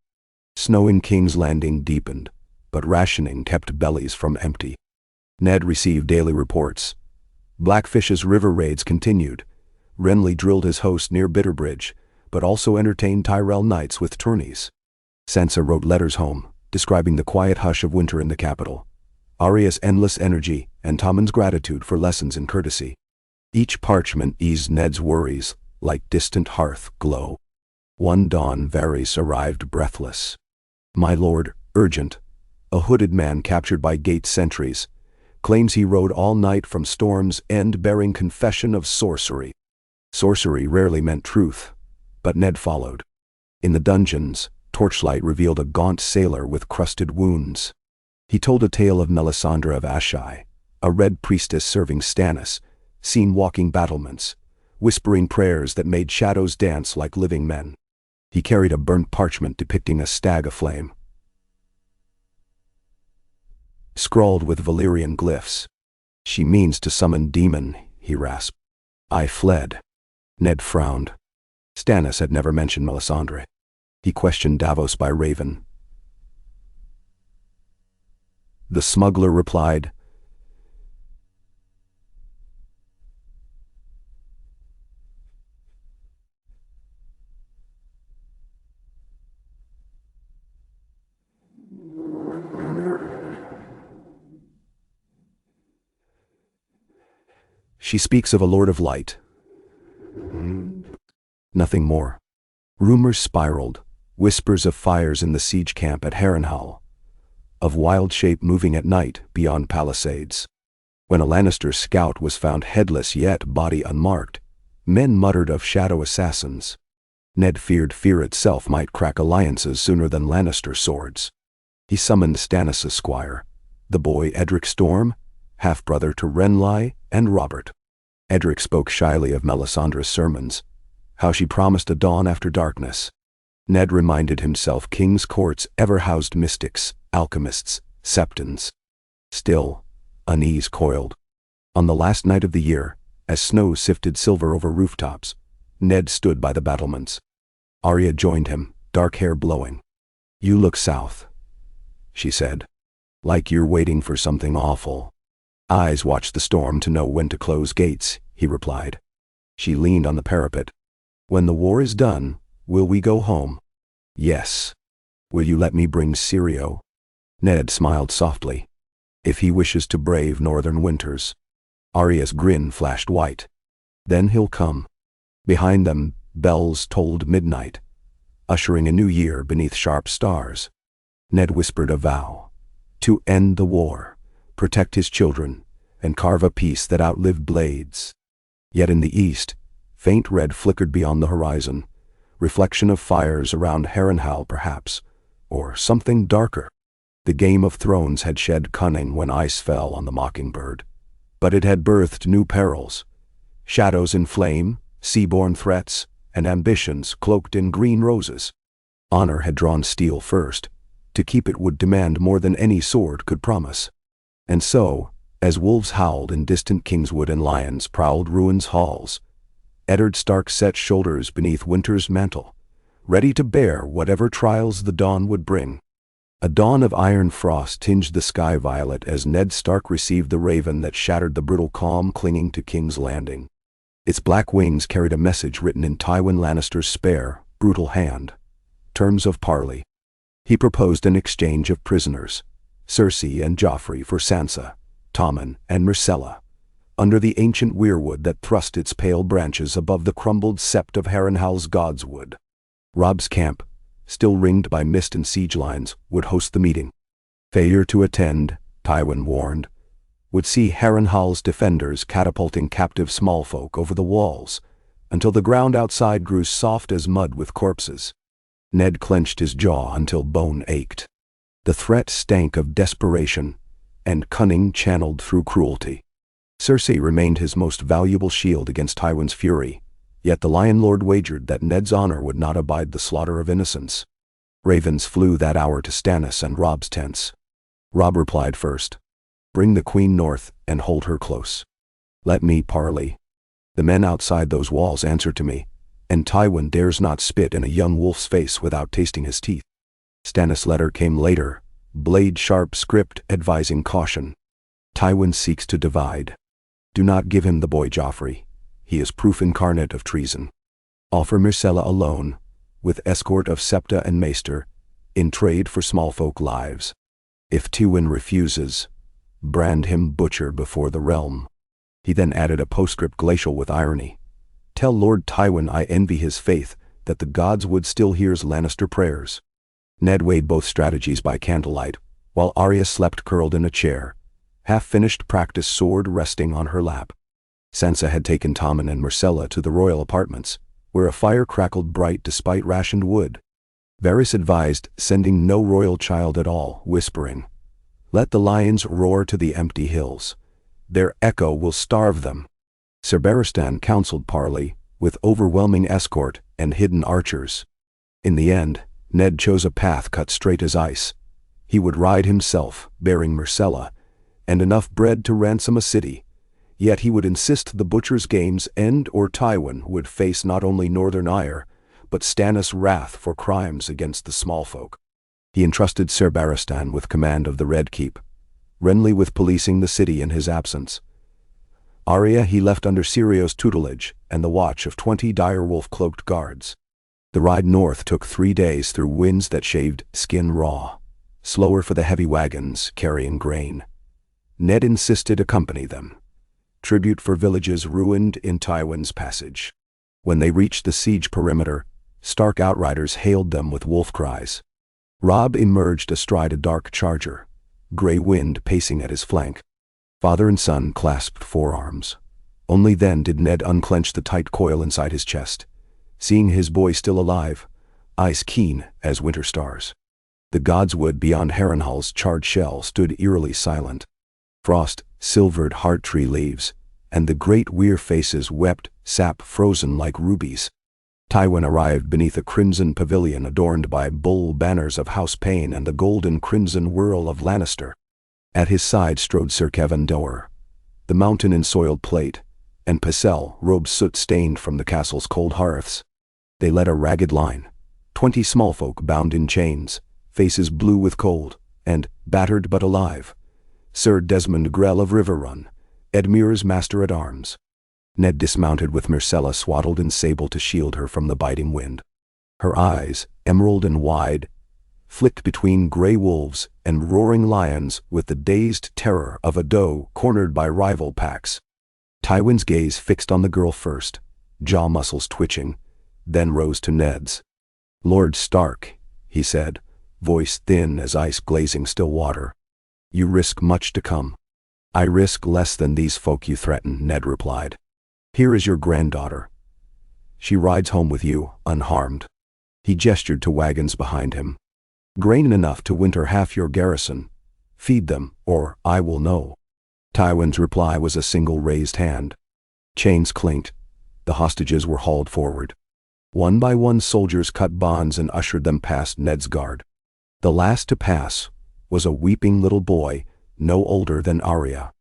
Snow in King's Landing deepened, but rationing kept bellies from empty. Ned received daily reports. Blackfish's river raids continued. Renly drilled his host near Bitterbridge, but also entertained Tyrell knights with tourneys. Sansa wrote letters home, describing the quiet hush of winter in the capital, Arya's endless energy, and Tommen's gratitude for lessons in courtesy. Each parchment eased Ned's worries, like distant hearth glow. One dawn Varys arrived breathless. "My lord, urgent. A hooded man captured by gate sentries. Claims he rode all night from Storm's End bearing confession of sorcery." Sorcery rarely meant truth, but Ned followed. In the dungeons, torchlight revealed a gaunt sailor with crusted wounds. He told a tale of Melisandre of Ashai, a red priestess serving Stannis, seen walking battlements, whispering prayers that made shadows dance like living men. He carried a burnt parchment depicting a stag aflame, scrawled with Valyrian glyphs. "She means to summon demon," he rasped. "I fled." Ned frowned. Stannis had never mentioned Melisandre. He questioned Davos by raven. The smuggler replied. She speaks of a Lord of Light. Nothing more. Rumors spiraled, whispers of fires in the siege camp at Harrenhal, of wild shape moving at night beyond palisades. When a Lannister scout was found headless yet body unmarked, men muttered of shadow assassins. Ned feared fear itself might crack alliances sooner than Lannister swords. He summoned Stannis Esquire, the boy Edric Storm, half-brother to Renly and Robert. Edric spoke shyly of Melisandre's sermons, how she promised a dawn after darkness. Ned reminded himself king's courts ever housed mystics, alchemists, septons. Still, unease coiled. On the last night of the year, as snow sifted silver over rooftops, Ned stood by the battlements. Arya joined him, dark hair blowing. "You look south," she said. "Like you're waiting for something awful." "Eyes watch the storm to know when to close gates," he replied. She leaned on the parapet. "When the war is done, will we go home?" "Yes." "Will you let me bring Syrio?" Ned smiled softly. "If he wishes to brave northern winters." Arya's grin flashed white. "Then he'll come." Behind them, bells tolled midnight, ushering a new year beneath sharp stars. Ned whispered a vow: to end the war, protect his children, and carve a peace that outlived blades. Yet in the east, faint red flickered beyond the horizon, reflection of fires around Harrenhal perhaps, or something darker. The Game of Thrones had shed cunning when ice fell on the Mockingbird, but it had birthed new perils, shadows in flame, sea-borne threats, and ambitions cloaked in green roses. Honor had drawn steel first. To keep it would demand more than any sword could promise. And so, as wolves howled in distant Kingswood and lions prowled ruins' halls, Eddard Stark set shoulders beneath winter's mantle, ready to bear whatever trials the dawn would bring. A dawn of iron frost tinged the sky violet as Ned Stark received the raven that shattered the brittle calm clinging to King's Landing. Its black wings carried a message written in Tywin Lannister's spare, brutal hand. Terms of parley. He proposed an exchange of prisoners, Cersei and Joffrey for Sansa, Tommen and Myrcella, under the ancient weirwood that thrust its pale branches above the crumbled sept of Harrenhal's godswood. Robb's camp, still ringed by mist and siege lines, would host the meeting. Failure to attend, Tywin warned, would see Harrenhal's defenders catapulting captive smallfolk over the walls, until the ground outside grew soft as mud with corpses. Ned clenched his jaw until bone ached. The threat stank of desperation, and cunning channeled through cruelty. Cersei remained his most valuable shield against Tywin's fury, yet the Lion Lord wagered that Ned's honor would not abide the slaughter of innocents. Ravens flew that hour to Stannis and Robb's tents. Robb replied first. "Bring the queen north and hold her close. Let me parley. The men outside those walls answer to me, and Tywin dares not spit in a young wolf's face without tasting his teeth." Stannis' letter came later, blade-sharp script advising caution. "Tywin seeks to divide. Do not give him the boy Joffrey. He is proof incarnate of treason. Offer Myrcella alone, with escort of septa and maester, in trade for smallfolk lives. If Tywin refuses, brand him butcher before the realm." He then added a postscript glacial with irony. "Tell Lord Tywin I envy his faith, that the gods would still hears Lannister prayers." Ned weighed both strategies by candlelight, while Arya slept curled in a chair, half-finished practice sword resting on her lap. Sansa had taken Tommen and Myrcella to the royal apartments, where a fire crackled bright despite rationed wood. Varys advised sending no royal child at all, whispering, "Let the lions roar to the empty hills. Their echo will starve them." Ser Barristan counseled parley, with overwhelming escort and hidden archers. In the end, Ned chose a path cut straight as ice. He would ride himself, bearing Myrcella, and enough bread to ransom a city. Yet he would insist the butcher's games end or Tywin would face not only northern ire, but Stannis' wrath for crimes against the smallfolk. He entrusted Ser Barristan with command of the Red Keep, Renly with policing the city in his absence. Arya he left under Sirio's tutelage and the watch of 20 direwolf-cloaked guards. The ride north took 3 days through winds that shaved skin raw, slower for the heavy wagons carrying grain. Ned insisted accompany them. Tribute for villages ruined in Tywin's passage. When they reached the siege perimeter, Stark outriders hailed them with wolf cries. Robb emerged astride a dark charger, Grey Wind pacing at his flank. Father and son clasped forearms. Only then did Ned unclench the tight coil inside his chest, seeing his boy still alive, eyes keen as winter stars. The godswood beyond Harrenhal's charred shell stood eerily silent. Frost silvered heart tree leaves, and the great weir faces wept, sap frozen like rubies. Tywin arrived beneath a crimson pavilion adorned by bull banners of House Payne and the golden crimson whirl of Lannister. At his side strode Sir Kevan Doer, the mountain in soiled plate, and Pycelle, robes soot-stained from the castle's cold hearths. They led a ragged line, 20 small folk bound in chains, faces blue with cold, and, battered but alive, Sir Desmond Grell of Riverrun, Edmure's master-at-arms. Ned dismounted with Myrcella swaddled in sable to shield her from the biting wind. Her eyes, emerald and wide, flicked between gray wolves and roaring lions with the dazed terror of a doe cornered by rival packs. Tywin's gaze fixed on the girl first, jaw muscles twitching, then rose to Ned's. "Lord Stark," he said, voice thin as ice glazing still water. "You risk much to come." "I risk less than these folk you threaten," Ned replied. "Here is your granddaughter. She rides home with you, unharmed." He gestured to wagons behind him. "Grain enough to winter half your garrison. Feed them, or I will know." Tywin's reply was a single raised hand. Chains clinked. The hostages were hauled forward. One by one soldiers cut bonds and ushered them past Ned's guard. The last to pass was a weeping little boy, no older than Arya.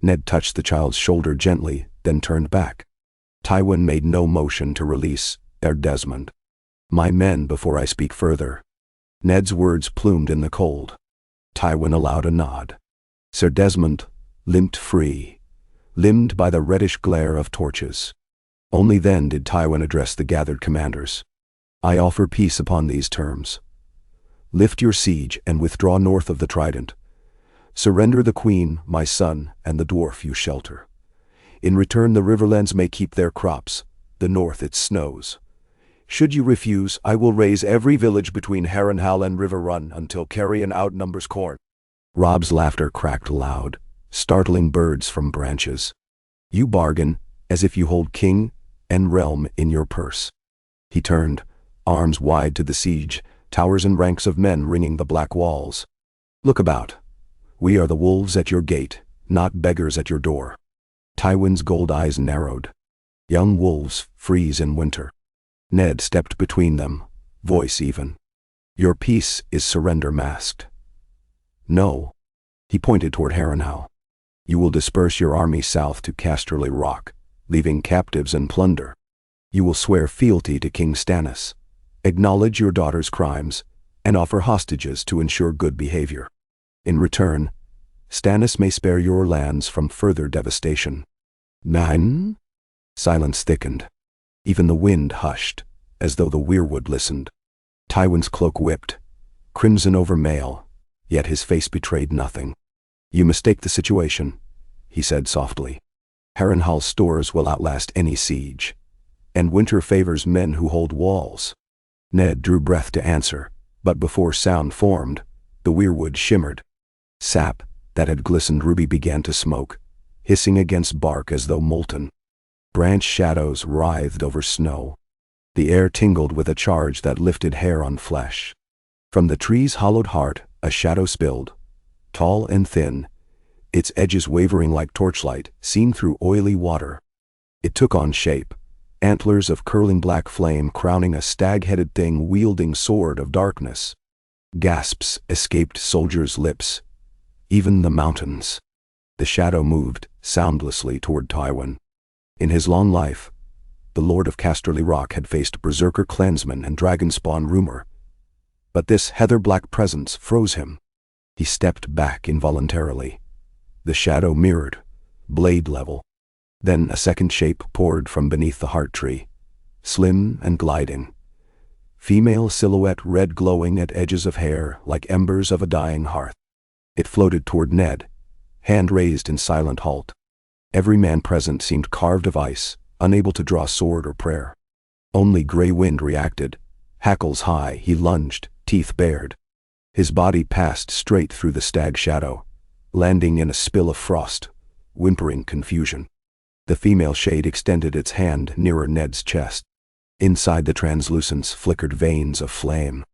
Ned touched the child's shoulder gently, then turned back. Tywin made no motion to release Desmond. "My men before I speak further." Ned's words plumed in the cold. Tywin allowed a nod. Sir Desmond limped free, limned by the reddish glare of torches. Only then did Tywin address the gathered commanders. "I offer peace upon these terms. Lift your siege and withdraw north of the Trident. Surrender the queen, my son, and the dwarf you shelter. In return the Riverlands may keep their crops, the north its snows. Should you refuse, I will raze every village between Harrenhal and Riverrun until carrion outnumbers corn." Robb's laughter cracked loud, startling birds from branches. "You bargain, as if you hold king and realm in your purse." He turned, arms wide to the siege, towers and ranks of men ringing the black walls. "Look about. We are the wolves at your gate, not beggars at your door." Tywin's gold eyes narrowed. Young wolves freeze in winter. Ned stepped between them, voice even. "Your peace is surrender masked." "No." He pointed toward Harrenhal. "You will disperse your army south to Casterly Rock, leaving captives and plunder. You will swear fealty to King Stannis, acknowledge your daughter's crimes, and offer hostages to ensure good behavior. In return, Stannis may spare your lands from further devastation." "Nine?" Silence thickened. Even the wind hushed, as though the weirwood listened. Tywin's cloak whipped, crimson over mail, yet his face betrayed nothing. "You mistake the situation," he said softly. "Harrenhal's stores will outlast any siege, and winter favors men who hold walls." Ned drew breath to answer, but before sound formed, the weirwood shimmered. Sap that had glistened ruby began to smoke, hissing against bark as though molten. Branch shadows writhed over snow. The air tingled with a charge that lifted hair on flesh. From the tree's hollowed heart a shadow spilled, tall and thin, its edges wavering like torchlight seen through oily water. It took on shape, antlers of curling black flame crowning a stag-headed thing wielding sword of darkness. Gasps escaped soldiers' lips, even the mountains. The shadow moved soundlessly toward Tywin. In his long life, the Lord of Casterly Rock had faced berserker clansmen and dragonspawn rumor, but this heather-black presence froze him. He stepped back involuntarily. The shadow mirrored, blade level. Then a second shape poured from beneath the heart tree, slim and gliding. Female silhouette, red glowing at edges of hair like embers of a dying hearth. It floated toward Ned, hand raised in silent halt. Every man present seemed carved of ice, unable to draw sword or prayer. Only Grey Wind reacted. Hackles high, he lunged, teeth bared. His body passed straight through the stag shadow, landing in a spill of frost, whimpering confusion. The female shade extended its hand nearer Ned's chest. Inside the translucence flickered veins of flame.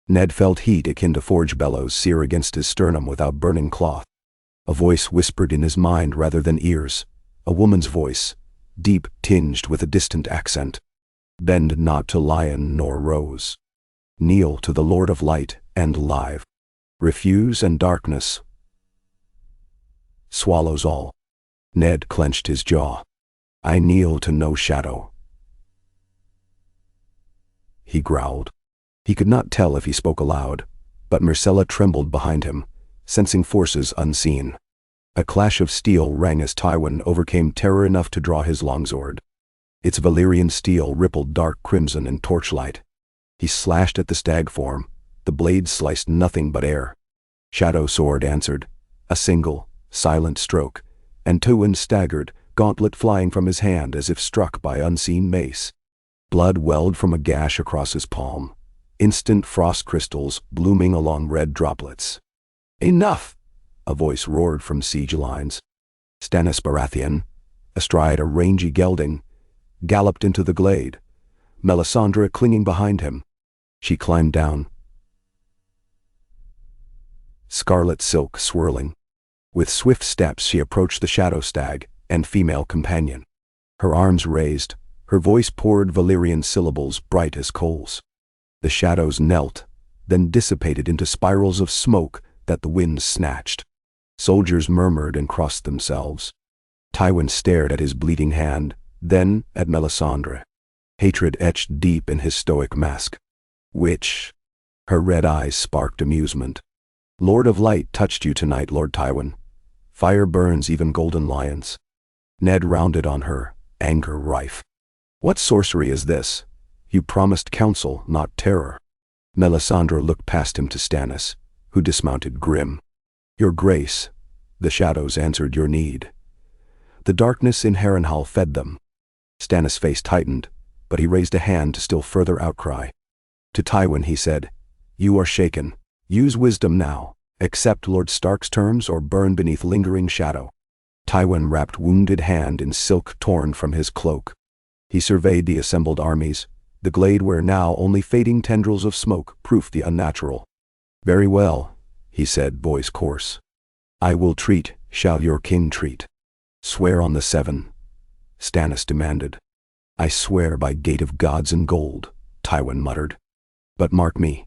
Ned felt heat akin to forge bellows sear against his sternum without burning cloth. A voice whispered in his mind rather than ears, a woman's voice, deep tinged with a distant accent. Bend not to lion nor rose. Kneel to the Lord of Light and Live. Refuse and darkness swallows all. Ned clenched his jaw. I kneel to no shadow, he growled. He could not tell if he spoke aloud, but Myrcella trembled behind him, sensing forces unseen. A clash of steel rang as Tywin overcame terror enough to draw his longsword. Its Valyrian steel rippled dark crimson in torchlight. He slashed at the stag form. The blade sliced nothing but air. Shadow Sword answered, a single, silent stroke, and Tywin staggered, gauntlet flying from his hand as if struck by unseen mace. Blood welled from a gash across his palm, instant frost crystals blooming along red droplets. Enough! A voice roared from siege lines. Stannis Baratheon, astride a rangy gelding, galloped into the glade, Melisandre clinging behind him. She climbed down, scarlet silk swirling. With swift steps she approached the shadow stag and female companion. Her arms raised, her voice poured Valyrian syllables bright as coals. The shadows knelt, then dissipated into spirals of smoke that the wind snatched. Soldiers murmured and crossed themselves. Tywin stared at his bleeding hand, then at Melisandre. Hatred etched deep in his stoic mask. Witch. Her red eyes sparked amusement. Lord of Light touched you tonight, Lord Tywin. Fire burns even golden lions. Ned rounded on her, anger rife. What sorcery is this? You promised counsel, not terror. Melisandre looked past him to Stannis, who dismounted grim. Your grace, the shadows answered your need. The darkness in Harrenhal fed them. Stannis' face tightened, but he raised a hand to still further outcry. To Tywin he said, you are shaken. Use wisdom now. Accept Lord Stark's terms or burn beneath lingering shadow. Tywin wrapped wounded hand in silk torn from his cloak. He surveyed the assembled armies, the glade where now only fading tendrils of smoke proofed the unnatural. Very well, he said, voice coarse. I will treat, shall your king treat. Swear on the seven, Stannis demanded. I swear by gate of gods and gold, Tywin muttered. But mark me,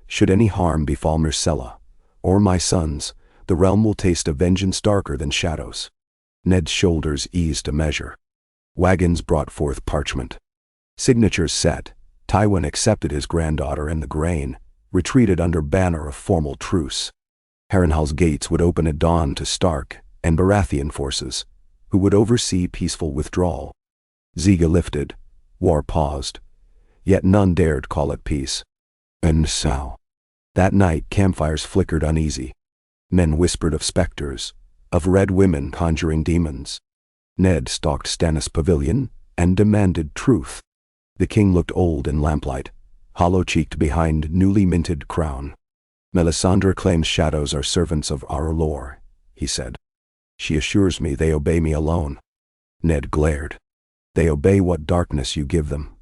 should any harm befall Myrcella, or my sons, the realm will taste a vengeance darker than shadows. Ned's shoulders eased a measure. Wagons brought forth parchment. Signatures set. Tywin accepted his granddaughter and the grain, retreated under banner of formal truce. Harrenhal's gates would open at dawn to Stark and Baratheon forces, who would oversee peaceful withdrawal. Ziga lifted. War paused. Yet none dared call it peace. And so, that night campfires flickered uneasy. Men whispered of specters, of red women conjuring demons. Ned stalked Stannis' pavilion and demanded truth. The king looked old in lamplight, hollow-cheeked behind newly minted crown. Melisandre claims shadows are servants of our lore, he said. She assures me they obey me alone. Ned glared. They obey what darkness you give them.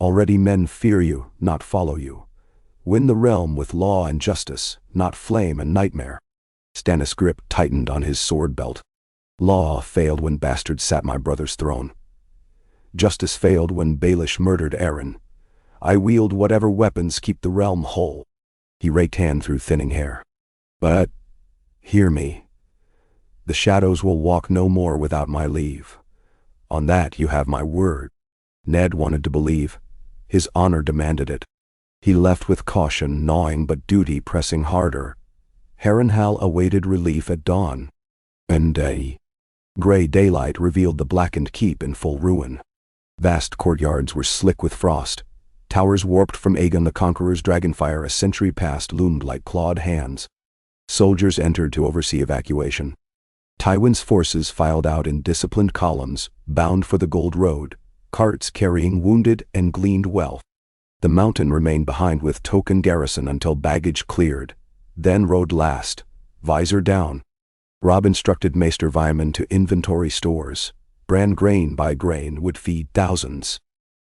Already men fear you, not follow you. Win the realm with law and justice, not flame and nightmare. Stannis' grip tightened on his sword belt. Law failed when bastards sat my brother's throne. Justice failed when Baelish murdered Aaron. I wield whatever weapons keep the realm whole. He raked hand through thinning hair. But, hear me. The shadows will walk no more without my leave. On that you have my word. Ned wanted to believe. His honor demanded it. He left with caution gnawing but duty pressing harder. Harrenhal awaited relief at dawn. And gray daylight revealed the blackened keep in full ruin. Vast courtyards were slick with frost. Towers warped from Aegon the Conqueror's dragonfire a century past loomed like clawed hands. Soldiers entered to oversee evacuation. Tywin's forces filed out in disciplined columns, bound for the Gold Road, carts carrying wounded and gleaned wealth. The mountain remained behind with token garrison until baggage cleared, then rode last, visor down. Robb instructed Maester Vyman to inventory stores. Bran grain by grain would feed thousands.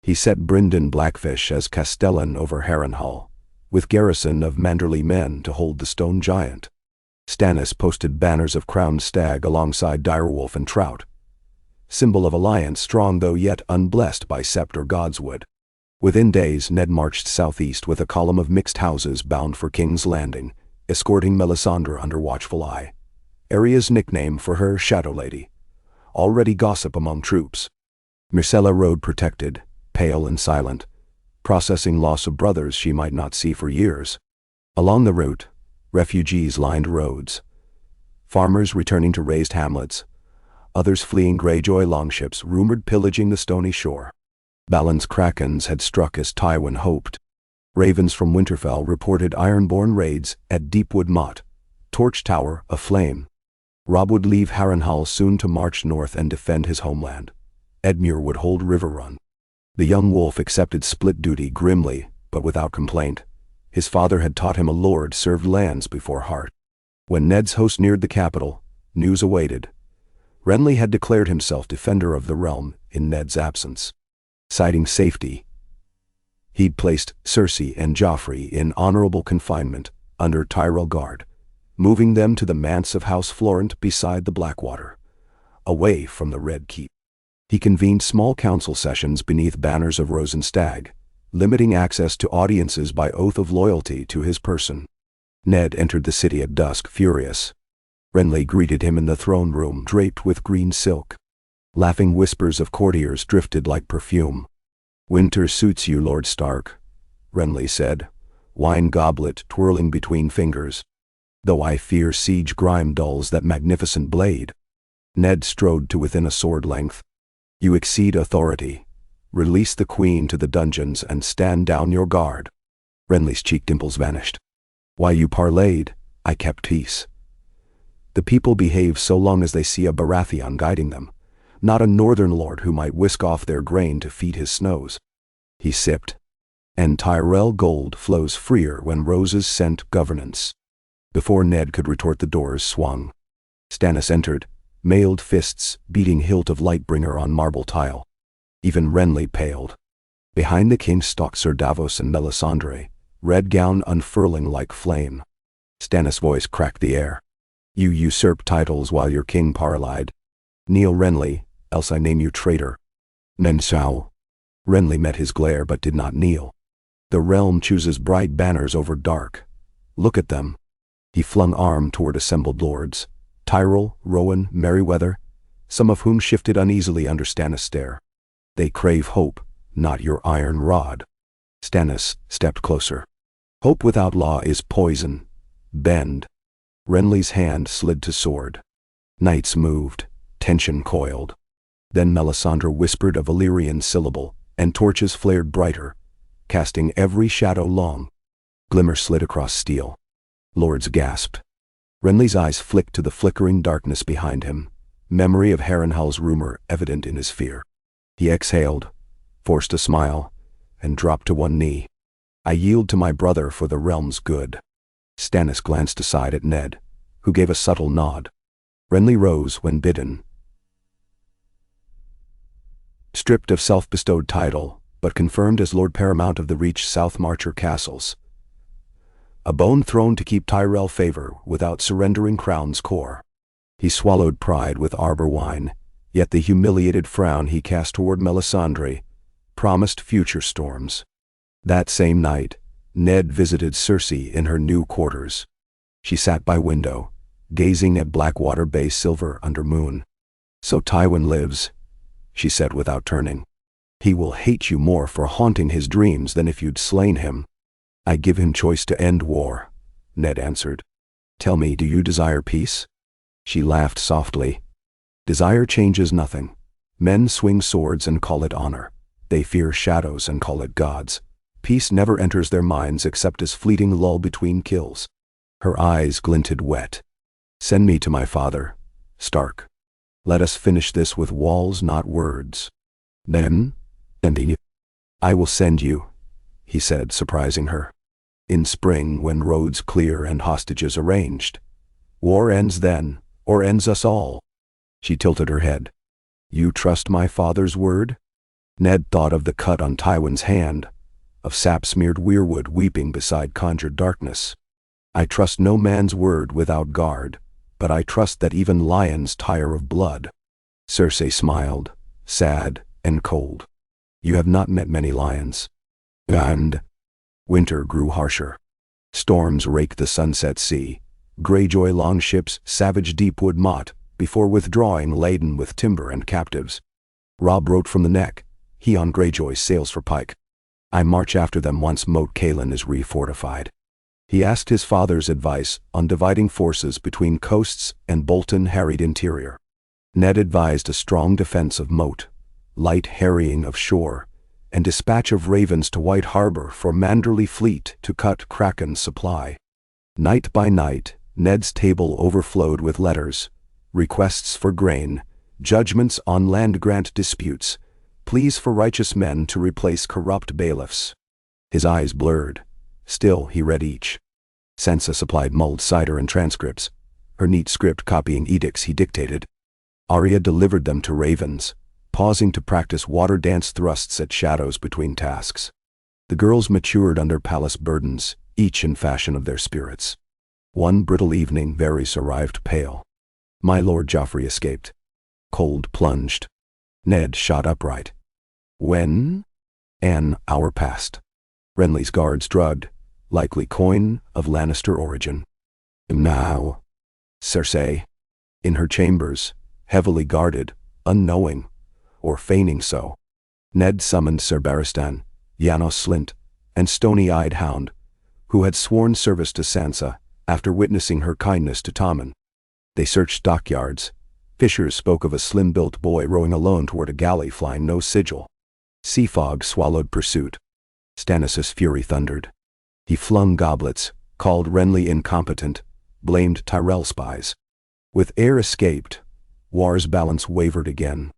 He set Brynden Blackfish as castellan over Harrenhal, with garrison of Manderly men to hold the stone giant. Stannis posted banners of crowned stag alongside direwolf and trout, symbol of alliance strong though yet unblessed by sept or godswood. Within days Ned marched southeast with a column of mixed houses bound for King's Landing, escorting Melisandre under watchful eye. Arya's nickname for her Shadow Lady. Already gossip among troops. Myrcella rode protected, pale and silent, processing loss of brothers she might not see for years. Along the route, refugees lined roads. Farmers returning to raised hamlets, others fleeing Greyjoy longships rumored pillaging the stony shore. Balon's krakens had struck as Tywin hoped. Ravens from Winterfell reported ironborn raids at Deepwood Motte, Torch Tower aflame. Robb would leave Harrenhal soon to march north and defend his homeland. Edmure would hold Riverrun. The young wolf accepted split duty grimly, but without complaint. His father had taught him a lord served lands before heart. When Ned's host neared the capital, news awaited. Renly had declared himself defender of the realm in Ned's absence. Citing safety, he'd placed Cersei and Joffrey in honorable confinement under Tyrell guard, moving them to the manse of House Florent beside the Blackwater, away from the Red Keep. He convened small council sessions beneath banners of Rose and Stag, limiting access to audiences by oath of loyalty to his person. Ned entered the city at dusk, furious. Renly greeted him in the throne room draped with green silk. Laughing whispers of courtiers drifted like perfume. "Winter suits you, Lord Stark," Renly said, wine goblet twirling between fingers. "Though I fear siege grime dulls that magnificent blade." Ned strode to within a sword length. "You exceed authority. Release the queen to the dungeons and stand down your guard." Renly's cheek dimples vanished. "While you parleyed, I kept peace. The people behave so long as they see a Baratheon guiding them, not a northern lord who might whisk off their grain to feed his snows." He sipped. "And Tyrell gold flows freer when roses scent governance." Before Ned could retort, the doors swung. Stannis entered, mailed fists beating hilt of Lightbringer on marble tile. Even Renly paled. Behind the king stalked Sir Davos and Melisandre, red gown unfurling like flame. Stannis' voice cracked the air. "You usurp titles while your king parleyed. Kneel, Renly, else I name you traitor." "Men shall." Renly met his glare but did not kneel. "The realm chooses bright banners over dark. Look at them." He flung arm toward assembled lords. Tyrell, Rowan, Merryweather, some of whom shifted uneasily under Stannis' stare. "They crave hope, not your iron rod." Stannis stepped closer. "Hope without law is poison. Bend." Renly's hand slid to sword. Knights moved, tension coiled. Then Melisandre whispered a Valyrian syllable, and torches flared brighter, casting every shadow long. Glimmer slid across steel. Lords gasped. Renly's eyes flicked to the flickering darkness behind him, memory of Harrenhal's rumor evident in his fear. He exhaled, forced a smile, and dropped to one knee. "I yield to my brother for the realm's good." Stannis glanced aside at Ned, who gave a subtle nod. Renly rose when bidden. Stripped of self-bestowed title, but confirmed as Lord Paramount of the Reach South Marcher castles. A bone thrown to keep Tyrell favor without surrendering crown's core. He swallowed pride with arbor wine, yet the humiliated frown he cast toward Melisandre promised future storms. That same night, Ned visited Cersei in her new quarters. She sat by window, gazing at Blackwater Bay silver under moon. "So Tywin lives," she said without turning. "He will hate you more for haunting his dreams than if you'd slain him." "I give him choice to end war," Ned answered. Tell me, do you desire peace? She laughed softly. Desire changes nothing. Men swing swords and call it honor. They fear shadows and call it gods. Peace never enters their minds except as fleeting lull between kills. Her eyes glinted wet. Send me to my father, Stark. Let us finish this with walls, not words. Then, I will send you, he said, surprising her. In spring, when roads clear and hostages arranged. War ends then, or ends us all. She tilted her head. You trust my father's word? Ned thought of the cut on Tywin's hand, of sap-smeared weirwood weeping beside conjured darkness. I trust no man's word without guard, but I trust that even lions tire of blood. Cersei smiled, sad and cold. You have not met many lions. And winter grew harsher. Storms raked the sunset sea. Greyjoy longships savaged Deepwood Motte before withdrawing laden with timber and captives. Robb wrote from the Neck. He on Greyjoy sails for Pike. I march after them once Moat Cailin is refortified. He asked his father's advice on dividing forces between coasts and Bolton-harried interior. Ned advised a strong defense of Moat, light harrying of shore, and dispatch of ravens to White Harbor for Manderley fleet to cut Kraken's supply. Night by night, Ned's table overflowed with letters, requests for grain, judgments on land grant disputes, pleas for righteous men to replace corrupt bailiffs. His eyes blurred. Still, he read each. Sansa supplied mulled cider and transcripts, her neat script copying edicts he dictated. Arya delivered them to ravens, pausing to practice water dance thrusts at shadows between tasks. The girls matured under palace burdens, each in fashion of their spirits. One brittle evening, Varys arrived pale. My Lord Joffrey escaped. Cold plunged. Ned shot upright. When? An hour passed. Renly's guards drugged, likely coin of Lannister origin. Now, Cersei, in her chambers, heavily guarded, unknowing, or feigning so. Ned summoned Ser Barristan, Janos Slynt, and stony-eyed Hound, who had sworn service to Sansa after witnessing her kindness to Tommen. They searched dockyards. Fishers spoke of a slim-built boy rowing alone toward a galley flying no sigil. Sea fog swallowed pursuit. Stannis' fury thundered. He flung goblets, called Renly incompetent, blamed Tyrell spies. With heir escaped, war's balance wavered again.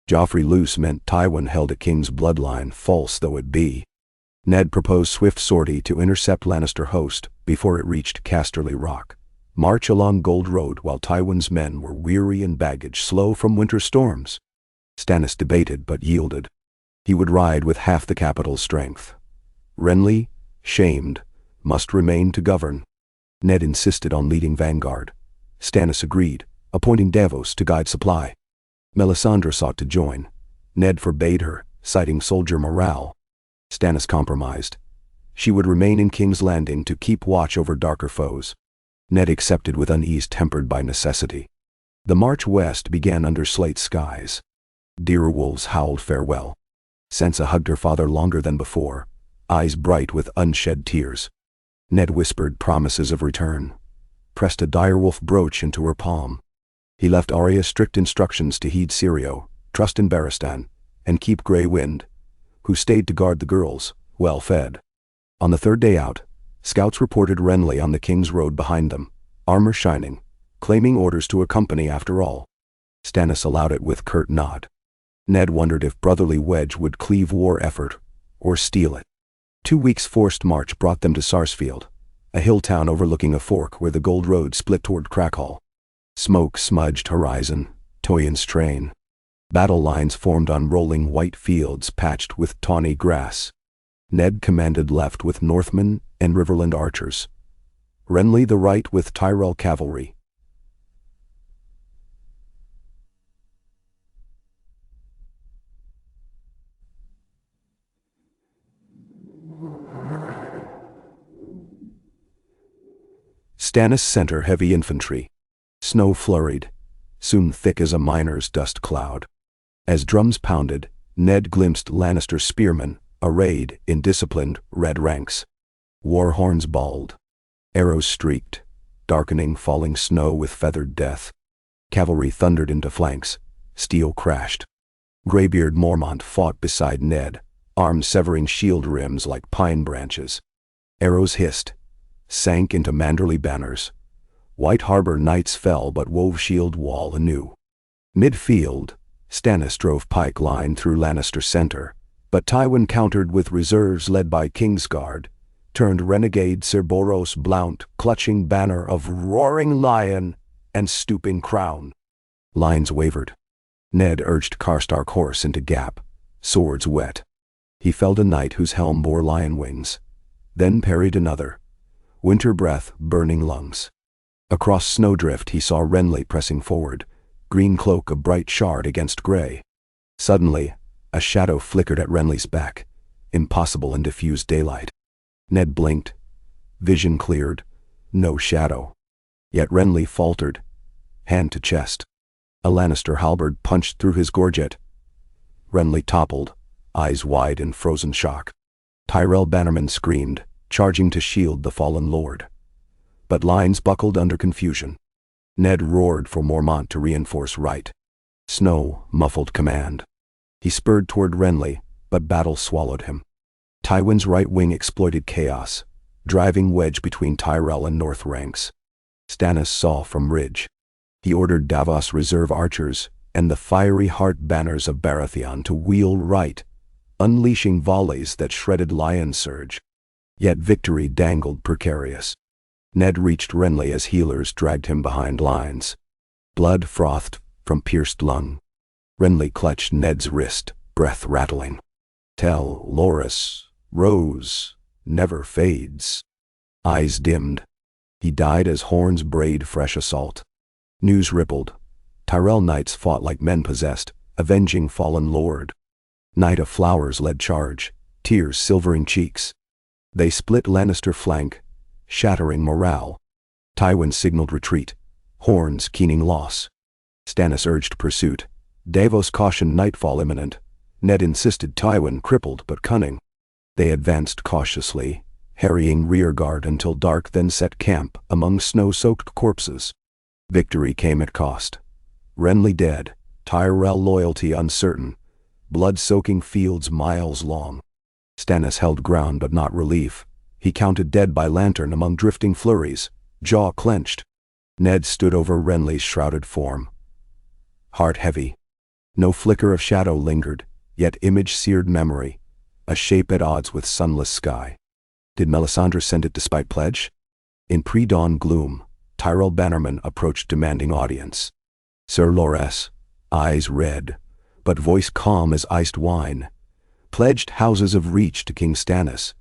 Joffrey loose meant Tywin held a king's bloodline, false though it be. Ned proposed swift sortie to intercept Lannister host before it reached Casterly Rock. March along Gold Road while Tywin's men were weary and baggage slow from winter storms. Stannis debated but yielded. He would ride with half the capital's strength. Renly, shamed, must remain to govern. Ned insisted on leading vanguard. Stannis agreed, appointing Davos to guide supply. Melisandre sought to join. Ned forbade her, citing soldier morale. Stannis compromised. She would remain in King's Landing to keep watch over darker foes. Ned accepted with unease tempered by necessity. The march west began under slate skies. Deer wolves howled farewell. Sansa hugged her father longer than before, eyes bright with unshed tears. Ned whispered promises of return, pressed a direwolf brooch into her palm. He left Arya strict instructions to heed Syrio, trust in Barristan, and keep Grey Wind, who stayed to guard the girls, well fed. On the third day out, scouts reported Renly on the King's Road behind them, armor shining, claiming orders to accompany after all. Stannis allowed it with curt nod. Ned wondered if brotherly wedge would cleave war effort, or steal it. 2 weeks' forced march brought them to Sarsfield, a hill town overlooking a fork where the Gold Road split toward Crackhall. Smoke smudged horizon, Tywin's train. Battle lines formed on rolling white fields patched with tawny grass. Ned commanded left with Northmen and Riverland archers. Renly the right with Tyrell cavalry. Stannis center heavy infantry. Snow flurried, soon thick as a miner's dust cloud. As drums pounded, Ned glimpsed Lannister spearmen, arrayed in disciplined red ranks. War horns bawled. Arrows streaked. darkening falling snow with feathered death. Cavalry thundered into flanks. Steel crashed. Greybeard Mormont fought beside Ned, arms severing shield rims like pine branches. Arrows hissed, sank into Manderley banners. White Harbor knights fell but wove shield wall anew. Midfield, Stannis drove pike line through Lannister center, but Tywin countered with reserves led by Kingsguard, turned renegade Sir Boros Blount clutching banner of roaring lion and stooping crown. Lines wavered. Ned urged Karstark horse into gap, swords wet. He felled a knight whose helm bore lion wings, then parried another. Winter breath, burning lungs. Across snowdrift he saw Renly pressing forward, green cloak a bright shard against gray. Suddenly, a shadow flickered at Renly's back, impossible in diffused daylight. Ned blinked. Vision cleared. No shadow. Yet Renly faltered, hand to chest. A Lannister halberd punched through his gorget. Renly toppled, eyes wide in frozen shock. Tyrell Bannerman screamed, charging to shield the fallen lord. But lines buckled under confusion. Ned roared for Mormont to reinforce right. Snow muffled command. He spurred toward Renly, but battle swallowed him. Tywin's right wing exploited chaos, driving wedge between Tyrell and north ranks. Stannis saw from ridge. He ordered Davos reserve archers and the fiery heart banners of Baratheon to wheel right, unleashing volleys that shredded lion surge. Yet victory dangled precarious. Ned reached Renly as healers dragged him behind lines. Blood frothed from pierced lung. Renly clutched Ned's wrist, breath rattling. Tell Loras, Rose, never fades. Eyes dimmed. He died as horns brayed fresh assault. News rippled. Tyrell knights fought like men possessed, avenging fallen lord. Knight of Flowers led charge, tears silvering cheeks. They split Lannister flank, shattering morale. Tywin signaled retreat, horns keening loss. Stannis urged pursuit. Davos cautioned nightfall imminent. Ned insisted Tywin crippled but cunning. They advanced cautiously, harrying rearguard until dark, then set camp among snow-soaked corpses. Victory came at cost. Renly dead, Tyrell loyalty uncertain, blood-soaking fields miles long. Stannis held ground but not relief. He counted dead by lantern among drifting flurries, jaw clenched. Ned stood over Renly's shrouded form. Heart heavy. No flicker of shadow lingered, yet image seared memory, a shape at odds with sunless sky. Did Melisandre send it despite pledge? In pre-dawn gloom, Tyrell Bannerman approached demanding audience. Sir Loras, eyes red, but voice calm as iced wine, pledged houses of reach to King Stannis,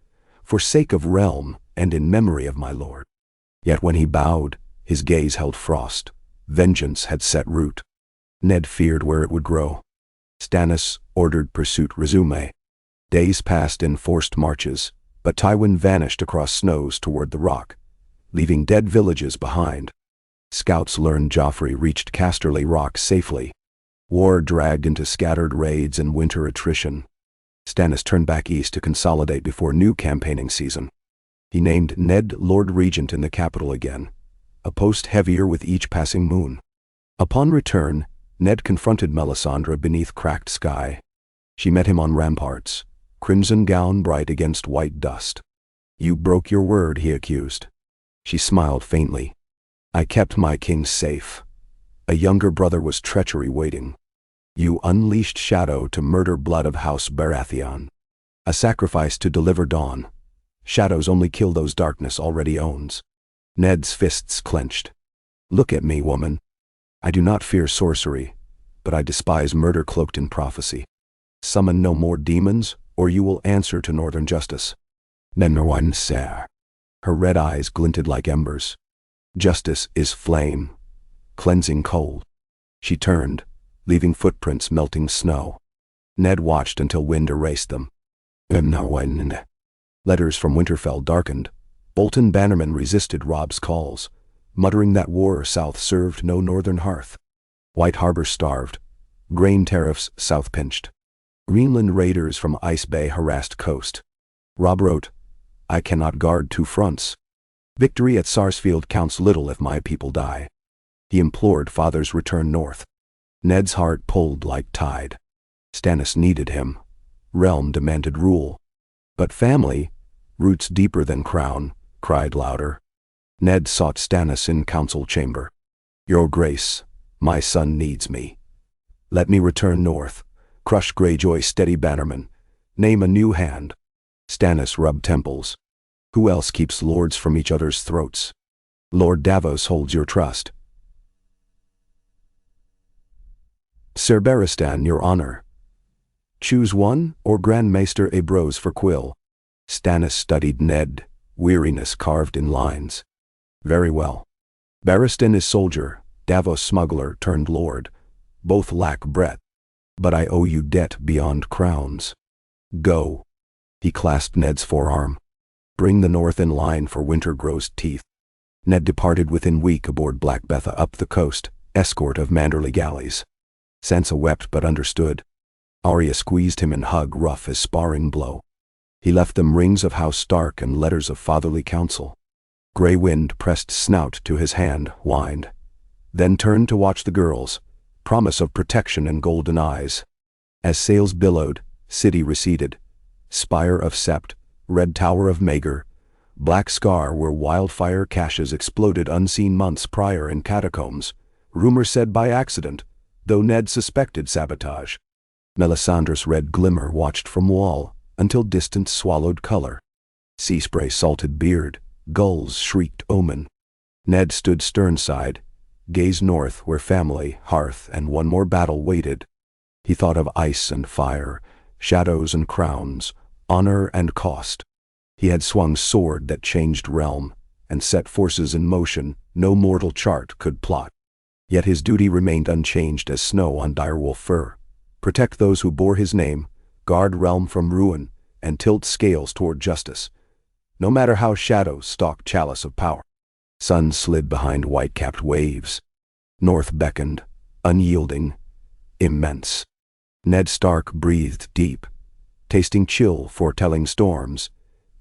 for sake of realm and in memory of my lord. Yet when he bowed, his gaze held frost. Vengeance had set root. Ned feared where it would grow. Stannis ordered pursuit resume. Days passed in forced marches, but Tywin vanished across snows toward the rock, leaving dead villages behind. Scouts learned Joffrey reached Casterly Rock safely. War dragged into scattered raids and winter attrition. Stannis turned back east to consolidate before new campaigning season. He named Ned Lord Regent in the capital again, a post heavier with each passing moon. Upon return, Ned confronted Melisandre beneath cracked sky. She met him on ramparts, crimson gown bright against white dust. "You broke your word," he accused. She smiled faintly. "I kept my king safe. A younger brother was treachery waiting. You unleashed shadow to murder blood of House Baratheon. A sacrifice to deliver dawn. Shadows only kill those darkness already owns." Ned's fists clenched. "Look at me, woman. I do not fear sorcery, but I despise murder cloaked in prophecy. Summon no more demons, or you will answer to northern justice." Nemnorwine Ser. Her red eyes glinted like embers. "Justice is flame, cleansing cold." She turned, leaving footprints melting snow. Ned watched until wind erased them. Nemnorwine. Letters from Winterfell darkened. Bolton Bannerman resisted Robb's calls, muttering that war south served no northern hearth. White Harbor starved. Grain tariffs south pinched. Greenland raiders from Ice Bay harassed coast. Robb wrote, "I cannot guard two fronts." Victory at Sarsfield counts little if my people die. He implored father's return north. Ned's heart pulled like tide. Stannis needed him. Realm demanded rule. But family, roots deeper than crown, cried louder. Ned sought Stannis in council chamber. Your Grace, my son needs me. Let me return north, crush Greyjoy's steady bannerman, name a new hand. Stannis rubbed temples. Who else keeps lords from each other's throats? Lord Davos holds your trust. Ser Barristan, your honor. Choose one, or Grand Maester Abrose for Quill. Stannis studied Ned, weariness carved in lines. Very well. Barristan is soldier, Davos smuggler turned lord. Both lack breadth. But I owe you debt beyond crowns. Go. He clasped Ned's forearm. Bring the north in line for winter grows teeth. Ned departed within week aboard Black Betha up the coast, escort of Manderley galleys. Sansa wept but understood. Arya squeezed him in hug rough as sparring blow. He left them rings of House Stark and letters of fatherly counsel. Grey Wind pressed snout to his hand, whined. Then turned to watch the girls, promise of protection and golden eyes. As sails billowed, city receded. Spire of Sept, red tower of Maegor, black scar where wildfire caches exploded unseen months prior in catacombs, rumor said by accident, though Ned suspected sabotage. Melisandre's red glimmer watched from wall, until distance swallowed color. Sea spray salted beard, gulls shrieked omen. Ned stood sternside, gazed north where family, hearth, and one more battle waited. He thought of ice and fire, shadows and crowns, honor and cost. He had swung sword that changed realm, and set forces in motion no mortal chart could plot. Yet his duty remained unchanged as snow on direwolf fur. Protect those who bore his name, guard realm from ruin, and tilt scales toward justice. No matter how shadows stalked chalice of power. Sun slid behind white-capped waves. North beckoned, unyielding, immense. Ned Stark breathed deep, tasting chill foretelling storms,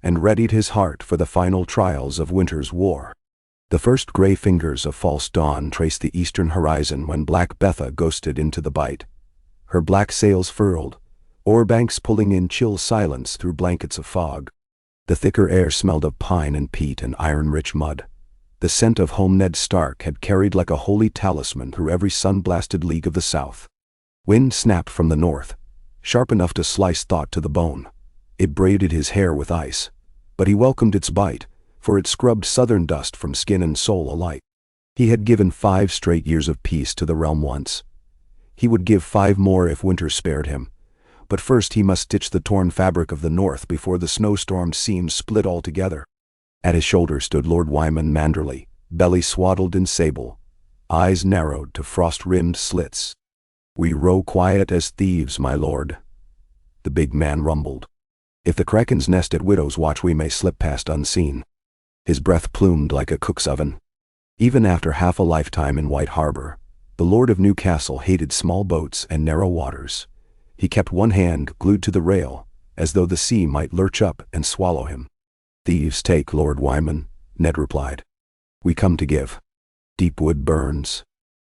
and readied his heart for the final trials of winter's war. The first gray fingers of false dawn traced the eastern horizon when Black Betha ghosted into the bight. Her black sails furled, oar banks pulling in chill silence through blankets of fog. The thicker air smelled of pine and peat and iron-rich mud. The scent of home Ned Stark had carried like a holy talisman through every sun-blasted league of the south. Wind snapped from the north, sharp enough to slice thought to the bone. It braided his hair with ice, but he welcomed its bite, for it scrubbed southern dust from skin and soul alike. He had given 5 straight years of peace to the realm once. He would give 5 more if winter spared him. But first he must stitch the torn fabric of the north before the snowstormed seams split altogether. At his shoulder stood Lord Wyman Manderley, belly swaddled in sable, eyes narrowed to frost-rimmed slits. "We row quiet as thieves, my lord," the big man rumbled. "If the Kraken's nest at Widow's Watch we may slip past unseen." His breath plumed like a cook's oven. Even after half a lifetime in White Harbor, the Lord of Newcastle hated small boats and narrow waters. He kept one hand glued to the rail, as though the sea might lurch up and swallow him. "Thieves take, Lord Wyman," Ned replied. "We come to give. Deepwood burns.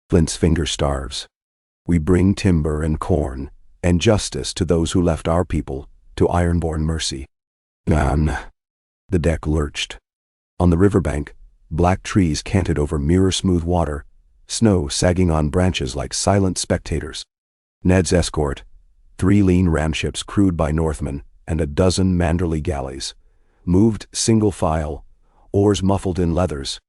Flint's finger starves. We bring timber and corn, and justice to those who left our people, to ironborn mercy." The deck lurched. On the riverbank, black trees canted over mirror-smooth water, snow sagging on branches like silent spectators. Ned's escort, 3 lean ramships crewed by Northmen and a dozen Manderley galleys, moved single file, oars muffled in leathers.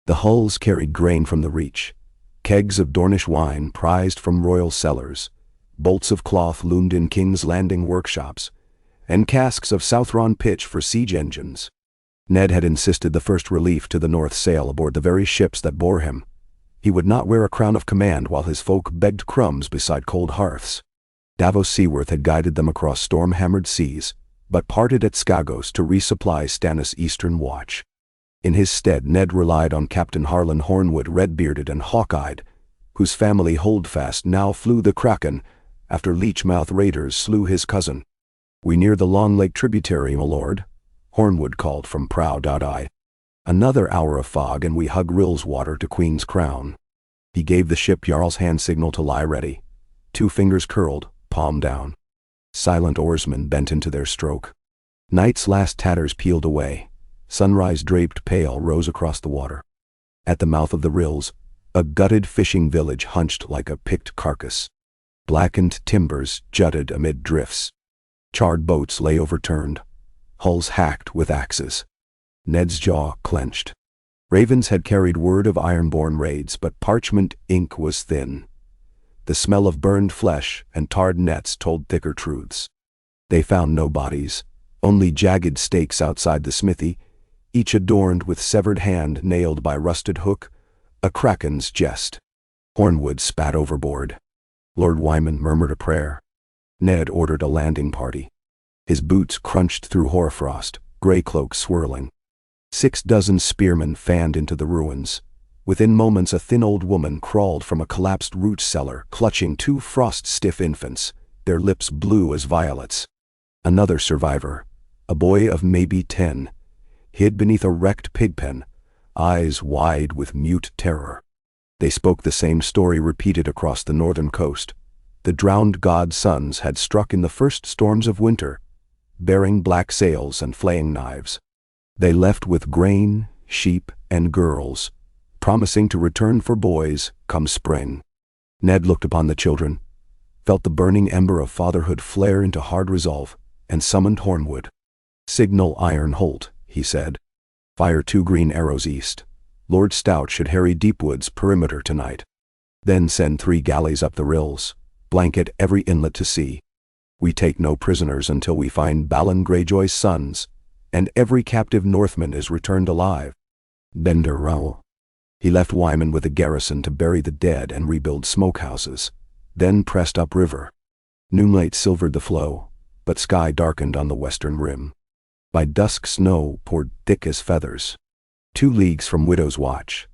The hulls carried grain from the reach, kegs of Dornish wine prized from royal cellars, bolts of cloth loomed in King's Landing workshops, and casks of Southron pitch for siege engines. Ned had insisted the first relief to the north sail aboard the very ships that bore him. He would not wear a crown of command while his folk begged crumbs beside cold hearths. Davos Seaworth had guided them across storm-hammered seas, but parted at Skagos to resupply Stannis' eastern watch. In his stead Ned relied on Captain Harlan Hornwood, red-bearded and hawk-eyed, whose family holdfast now flew the Kraken after Leechmouth raiders slew his cousin. "We near the Long Lake tributary, my lord," Hornwood called from prow.eye. Another hour of fog and we hug Rill's water to Queen's Crown. He gave the ship Jarl's hand signal to lie ready. 2 fingers curled, palm down. Silent oarsmen bent into their stroke. Night's last tatters peeled away. Sunrise draped pale rose across the water. At the mouth of the rills, a gutted fishing village hunched like a picked carcass. Blackened timbers jutted amid drifts. Charred boats lay overturned, hulls hacked with axes. Ned's jaw clenched. Ravens had carried word of ironborn raids, but parchment ink was thin. The smell of burned flesh and tarred nets told thicker truths. They found no bodies, only jagged stakes outside the smithy, each adorned with severed hand nailed by rusted hook, a kraken's jest. Hornwood spat overboard. Lord Wyman murmured a prayer. Ned ordered a landing party. His boots crunched through hoarfrost, gray cloaks swirling. 6 dozen spearmen fanned into the ruins. Within moments a thin old woman crawled from a collapsed root cellar, clutching 2 frost-stiff infants, their lips blue as violets. Another survivor, a boy of maybe 10, hid beneath a wrecked pigpen, eyes wide with mute terror. They spoke the same story repeated across the northern coast. The drowned god's sons had struck in the first storms of winter, bearing black sails and flaying knives. They left with grain, sheep, and girls, promising to return for boys come spring. Ned looked upon the children, felt the burning ember of fatherhood flare into hard resolve, and summoned Hornwood. "Signal Iron Holt," he said. "Fire 2 green arrows east. Lord Stout should harry Deepwood's perimeter tonight. Then send 3 galleys up the rills, blanket every inlet to sea. We take no prisoners until we find Balin Greyjoy's sons, and every captive Northman is returned alive." Bender Rowell. He left Wyman with a garrison to bury the dead and rebuild smokehouses, then pressed upriver. Noonlight silvered the flow, but sky darkened on the western rim. By dusk snow poured thick as feathers. 2 leagues from Widow's Watch,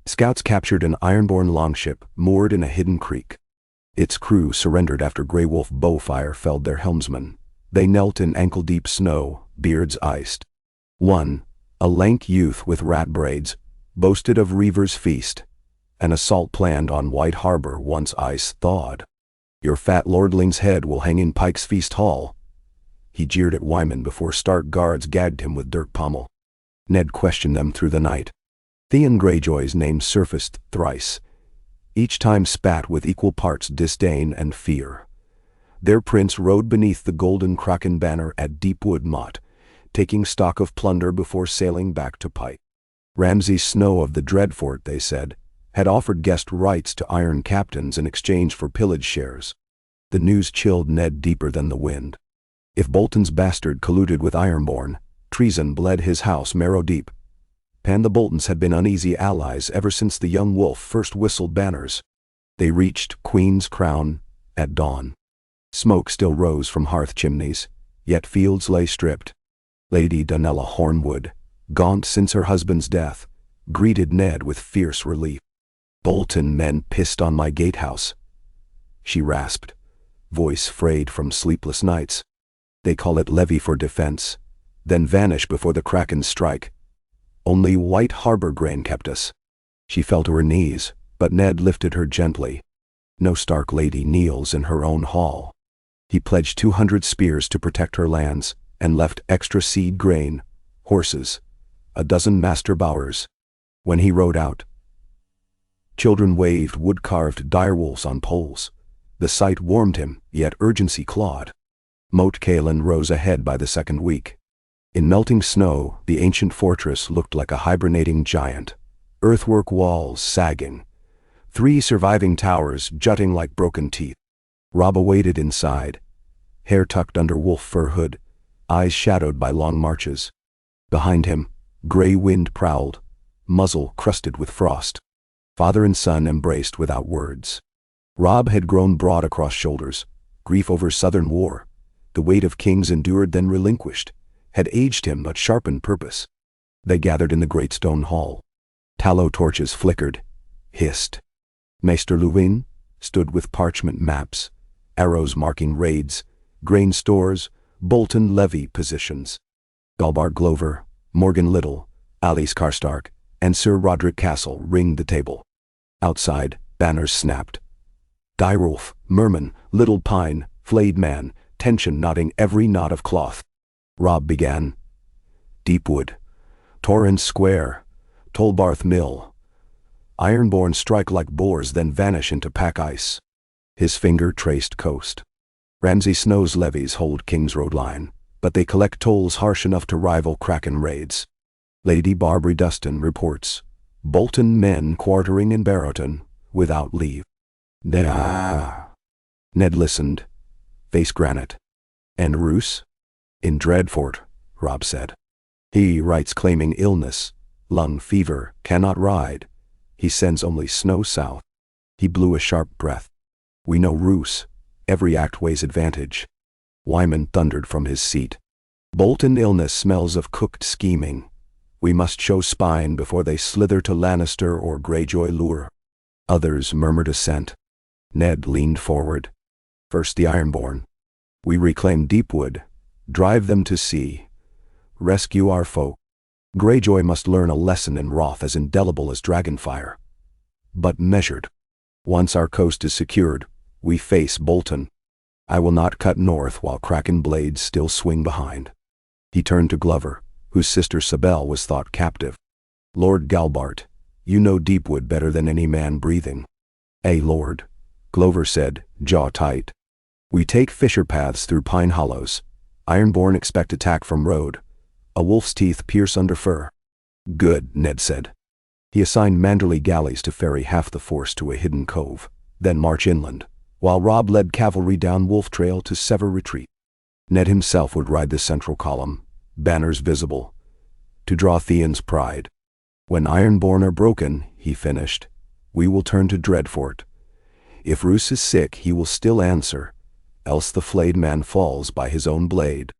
scouts captured an ironborn longship moored in a hidden creek. Its crew surrendered after Grey Wolf bow fire felled their helmsman. They knelt in ankle-deep snow, beards iced. One, a lank youth with rat braids, boasted of Reaver's feast, an assault planned on White Harbor once ice thawed. "Your fat lordling's head will hang in Pike's Feast Hall." He jeered at Wyman before stark guards gagged him with dirk pommel. Ned questioned them through the night. Theon Greyjoy's name surfaced thrice, each time spat with equal parts disdain and fear. Their prince rode beneath the golden kraken banner at Deepwood Motte, taking stock of plunder before sailing back to Pike. Ramsay Snow of the Dreadfort, they said, had offered guest rights to iron captains in exchange for pillage shares. The news chilled Ned deeper than the wind. If Bolton's bastard colluded with Ironborn, treason bled his house marrow deep. Pan the Boltons had been uneasy allies ever since the young wolf first whistled banners. They reached Queen's Crown at dawn. Smoke still rose from hearth chimneys, yet fields lay stripped. Lady Donella Hornwood, gaunt since her husband's death, greeted Ned with fierce relief. "Bolton men pissed on my gatehouse," she rasped, voice frayed from sleepless nights. "They call it levy for defense, then vanish before the Kraken's strike. Only White Harbor grain kept us." She fell to her knees, but Ned lifted her gently. No Stark lady kneels in her own hall. He pledged 200 spears to protect her lands, and left extra seed grain, horses, a dozen master bowers. When he rode out, children waved wood-carved direwolves on poles. The sight warmed him, yet urgency clawed. Moat Caelan rose ahead by the second week. In melting snow, the ancient fortress looked like a hibernating giant, earthwork walls sagging, 3 surviving towers jutting like broken teeth. Robb awaited inside, hair tucked under wolf fur hood, eyes shadowed by long marches. Behind him, gray wind prowled, muzzle crusted with frost. Father and son embraced without words. Robb had grown broad across shoulders. Grief over Southern war, the weight of kings endured then relinquished, had aged him but sharpened purpose. They gathered in the great stone hall. Tallow torches flickered, hissed. Maester Luwin stood with parchment maps, arrows marking raids, grain stores, Bolton levy positions. Galbart Glover, Morgan Little, Alice Karstark, and Sir Roderick Castle ringed the table. Outside, banners snapped. Direwolf, Merman, Little Pine, Flayed Man, tension knotting every knot of cloth. Robb began. Deepwood, Torrance Square, Tolbarth Mill. Ironborn strike like boars, then vanish into pack ice. His finger traced coast. Ramsay Snow's levies hold King's Road line, but they collect tolls harsh enough to rival Kraken raids. Lady Barbary Dustin reports Bolton men quartering in Barrowton without leave. Ned listened, face granite. And Roose? In Dreadfort, Robb said. He writes claiming illness, lung fever, cannot ride. He sends only snow south. He blew a sharp breath. We know Roose. Every act weighs advantage. Wyman thundered from his seat. Bolton illness smells of cooked scheming. We must show spine before they slither to Lannister or Greyjoy lure. Others murmured assent. Ned leaned forward. First the Ironborn. We reclaim Deepwood, drive them to sea, rescue our folk. Greyjoy must learn a lesson in wrath as indelible as dragonfire. But measured. Once our coast is secured, we face Bolton. I will not cut north while Kraken blades still swing behind. He turned to Glover, whose sister Sabelle was thought captive. Lord Galbart, you know Deepwood better than any man breathing. Lord, Glover said, jaw tight. We take fisher paths through pine hollows. Ironborn expect attack from road. A wolf's teeth pierce under fur. Good, Ned said. He assigned Manderley galleys to ferry half the force to a hidden cove, then march inland, while Robb led cavalry down Wolf Trail to sever retreat. Ned himself would ride the central column, banners visible, to draw Theon's pride. When Ironborn are broken, he finished, we will turn to Dreadfort. If Roose is sick, he will still answer, else the flayed man falls by his own blade.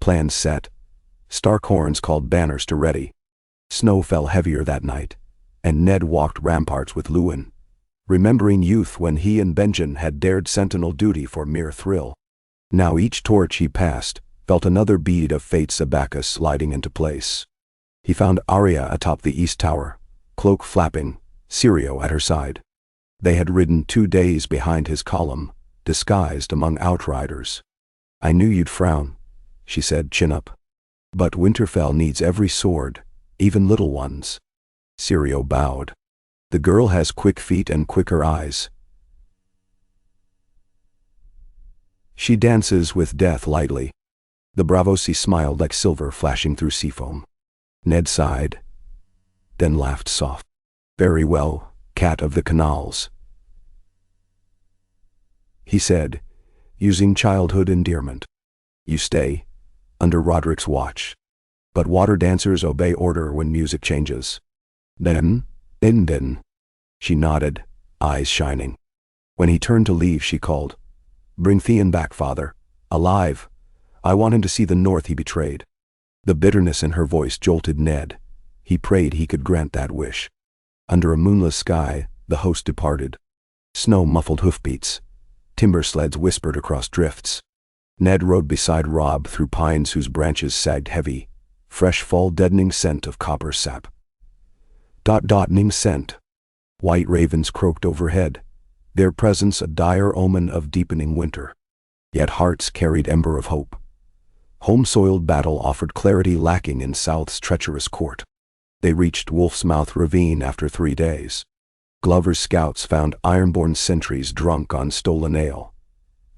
Plan set. Stark horns called banners to ready. Snow fell heavier that night, and Ned walked ramparts with Lewin, remembering youth when he and Benjen had dared sentinel duty for mere thrill. Now each torch he passed felt another bead of fate's abacus sliding into place. He found Arya atop the east tower, cloak flapping, Sirio at her side. They had ridden 2 days behind his column, disguised among outriders. I knew you'd frown, she said, chin up. But Winterfell needs every sword, even little ones. Sirio bowed. The girl has quick feet and quicker eyes. She dances with death lightly. The Braavosi smiled like silver flashing through seafoam. Ned sighed, then laughed soft. Very well, cat of the canals, he said, using childhood endearment. You stay, under Roderick's watch. But water dancers obey order when music changes. Then. She nodded, eyes shining. When he turned to leave, she called, Bring Theon back, father. Alive. I want him to see the north he betrayed. The bitterness in her voice jolted Ned. He prayed he could grant that wish. Under a moonless sky, the host departed. Snow muffled hoofbeats. Timber sleds whispered across drifts. Ned rode beside Robb through pines whose branches sagged heavy, fresh fall deadening scent of copper sap. Ning scent. White ravens croaked overhead, their presence a dire omen of deepening winter. Yet hearts carried ember of hope. Home-soiled battle offered clarity lacking in South's treacherous court. They reached Wolf's Mouth Ravine after 3 days. Glover's scouts found Ironborn sentries drunk on stolen ale.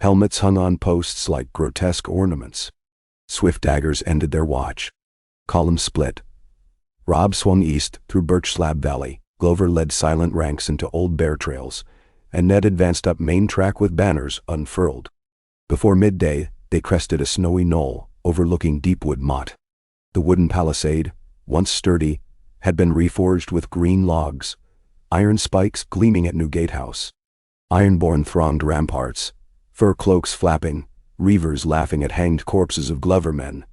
Helmets hung on posts like grotesque ornaments. Swift daggers ended their watch. Columns split. Robb swung east through Birch Slab Valley. Glover led silent ranks into old bear trails, and Ned advanced up main track with banners unfurled. Before midday, they crested a snowy knoll overlooking Deepwood Motte. The wooden palisade, once sturdy, had been reforged with green logs, iron spikes gleaming at new gatehouse. Ironborn thronged ramparts, fur cloaks flapping, reavers laughing at hanged corpses of Glover men,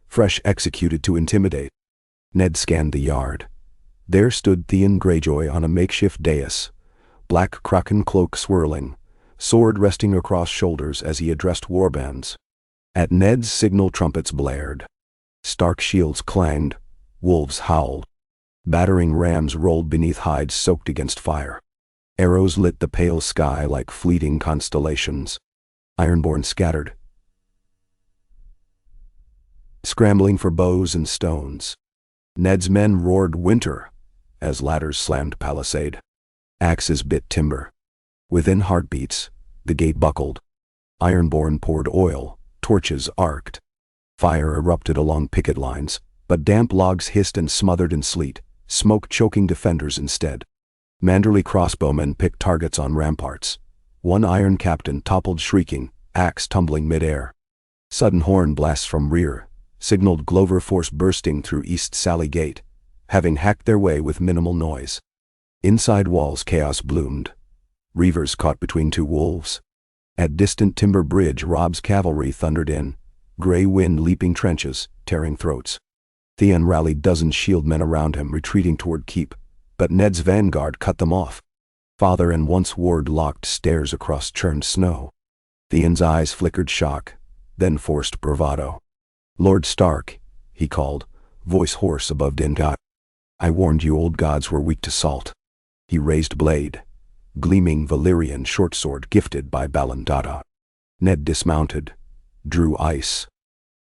fresh executed to intimidate. Ned scanned the yard. There stood Theon Greyjoy on a makeshift dais, black Kraken cloak swirling, sword resting across shoulders as he addressed warbands. At Ned's signal trumpets blared. Stark shields clanged, wolves howled. Battering rams rolled beneath hides soaked against fire. Arrows lit the pale sky like fleeting constellations. Ironborn scattered, scrambling for bows and stones. Ned's men roared winter as ladders slammed palisade. Axes bit timber. Within heartbeats, the gate buckled. Ironborn poured oil, torches arced. Fire erupted along picket lines, but damp logs hissed and smothered in sleet, smoke choking defenders instead. Manderly crossbowmen picked targets on ramparts. One iron captain toppled shrieking, axe tumbling midair. Sudden horn blasts from rear signaled Glover force bursting through East Sally Gate, having hacked their way with minimal noise. Inside walls chaos bloomed. Reavers caught between two wolves. At distant Timber Bridge Robb's cavalry thundered in, gray wind leaping trenches, tearing throats. Theon rallied dozens shield men around him retreating toward Keep, but Ned's vanguard cut them off. Father and once ward locked stares across churned snow. Theon's eyes flickered shock, then forced bravado. "Lord Stark," he called, voice hoarse above din. "I warned you old gods were weak to salt." He raised blade, gleaming Valyrian shortsword gifted by Balon Dada. Ned dismounted, drew ice.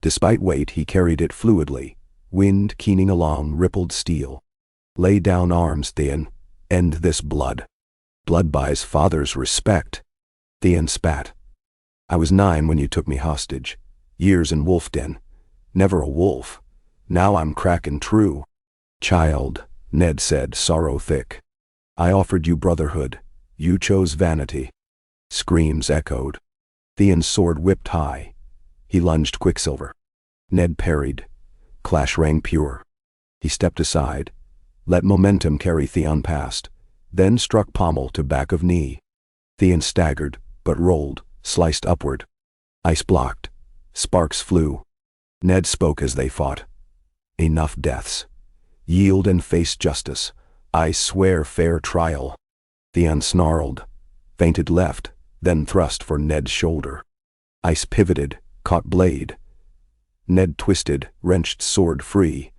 Despite weight he carried it fluidly, wind keening along rippled steel. "Lay down arms, Theon. End this blood. Blood buys father's respect." Theon spat. "I was 9 when you took me hostage. Years in wolf den. Never a wolf. Now I'm Kraken true." "Child," Ned said, sorrow thick. "I offered you brotherhood. You chose vanity." Screams echoed. Theon's sword whipped high. He lunged Quicksilver. Ned parried. Clash rang pure. He stepped aside, let momentum carry Theon past, then struck pommel to back of knee. Theon staggered, but rolled, sliced upward. Ice blocked. Sparks flew. Ned spoke as they fought. "Enough deaths. Yield and face justice. I swear fair trial." Theon snarled, feinted left, then thrust for Ned's shoulder. Ice pivoted, caught blade. Ned twisted, wrenched sword free,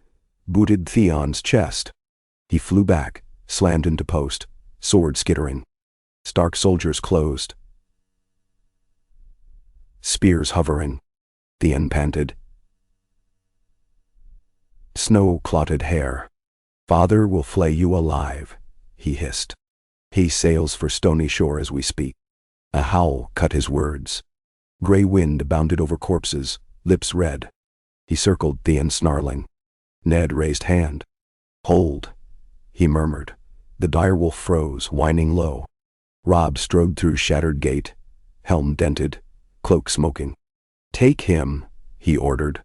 booted Theon's chest. He flew back, slammed into post, sword skittering. Stark soldiers closed. Spears hovering. Theon panted. Snow-clotted hair. "Father will flay you alive," he hissed. "He sails for stony shore as we speak." A howl cut his words. Gray wind bounded over corpses, lips red. He circled Theon snarling. Ned raised hand. "Hold," he murmured. The direwolf froze, whining low. Robb strode through shattered gate, helm dented, cloak smoking. "Take him," he ordered.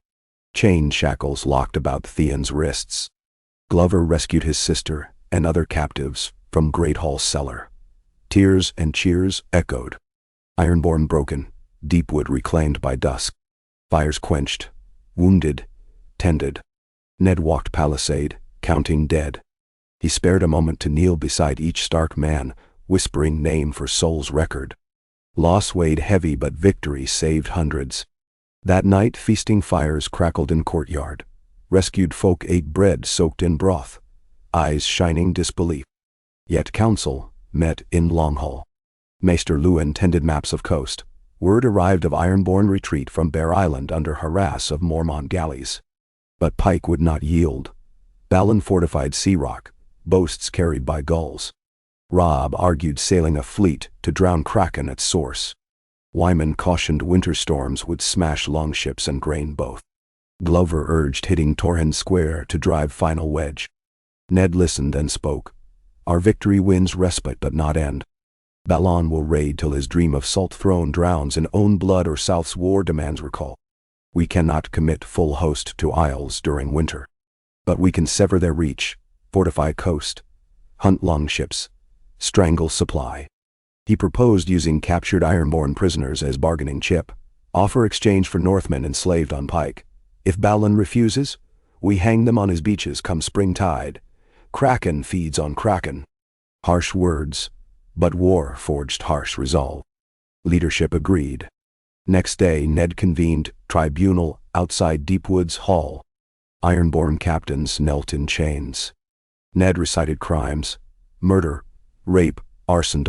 Chain shackles locked about Theon's wrists. Glover rescued his sister and other captives from Great Hall's cellar. Tears and cheers echoed. Ironborn broken, Deepwood reclaimed by dusk. Fires quenched, wounded, tended. Ned walked palisade, counting dead. He spared a moment to kneel beside each Stark man, whispering name for soul's record. Loss weighed heavy, but victory saved hundreds. That night feasting fires crackled in courtyard. Rescued folk ate bread soaked in broth, eyes shining disbelief. Yet council met in Longhall. Maester Lewin tended maps of coast. Word arrived of Ironborn retreat from Bear Island under harass of Mormont galleys. But Pike would not yield. Balon fortified Sea Rock, boasts carried by gulls. Robb argued sailing a fleet to drown Kraken at source. Wyman cautioned winter storms would smash longships and grain both. Glover urged hitting Torrhen Square to drive final wedge. Ned listened and spoke. "Our victory wins respite but not end. Balon will raid till his dream of salt throne drowns in own blood or South's war demands recall. We cannot commit full host to isles during winter. But we can sever their reach, fortify coast, hunt longships, strangle supply." He proposed using captured Ironborn prisoners as bargaining chip, offer exchange for Northmen enslaved on Pike. If Balon refuses, we hang them on his beaches come spring tide. Kraken feeds on Kraken. Harsh words, but war forged harsh resolve. Leadership agreed. Next day Ned convened tribunal outside Deepwood's hall. Ironborn captains knelt in chains. Ned recited crimes: murder, rape, arson.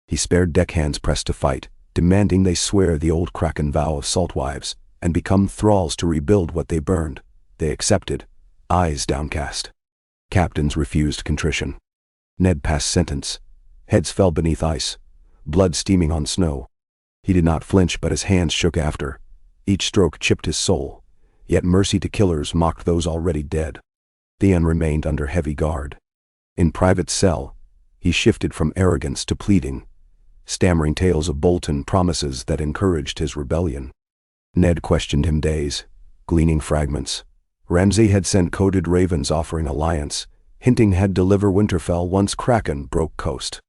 He spared deckhands pressed to fight, demanding they swear the old Kraken vow of saltwives, and become thralls to rebuild what they burned. They accepted, eyes downcast. Captains refused contrition. Ned passed sentence. Heads fell beneath ice, blood steaming on snow. He did not flinch, but his hands shook after. Each stroke chipped his soul, yet mercy to killers mocked those already dead. Theon remained under heavy guard. In private cell, he shifted from arrogance to pleading, stammering tales of Bolton promises that encouraged his rebellion. Ned questioned him days, gleaning fragments. Ramsay had sent coded ravens offering alliance, hinting he'd deliver Winterfell once Kraken broke coast.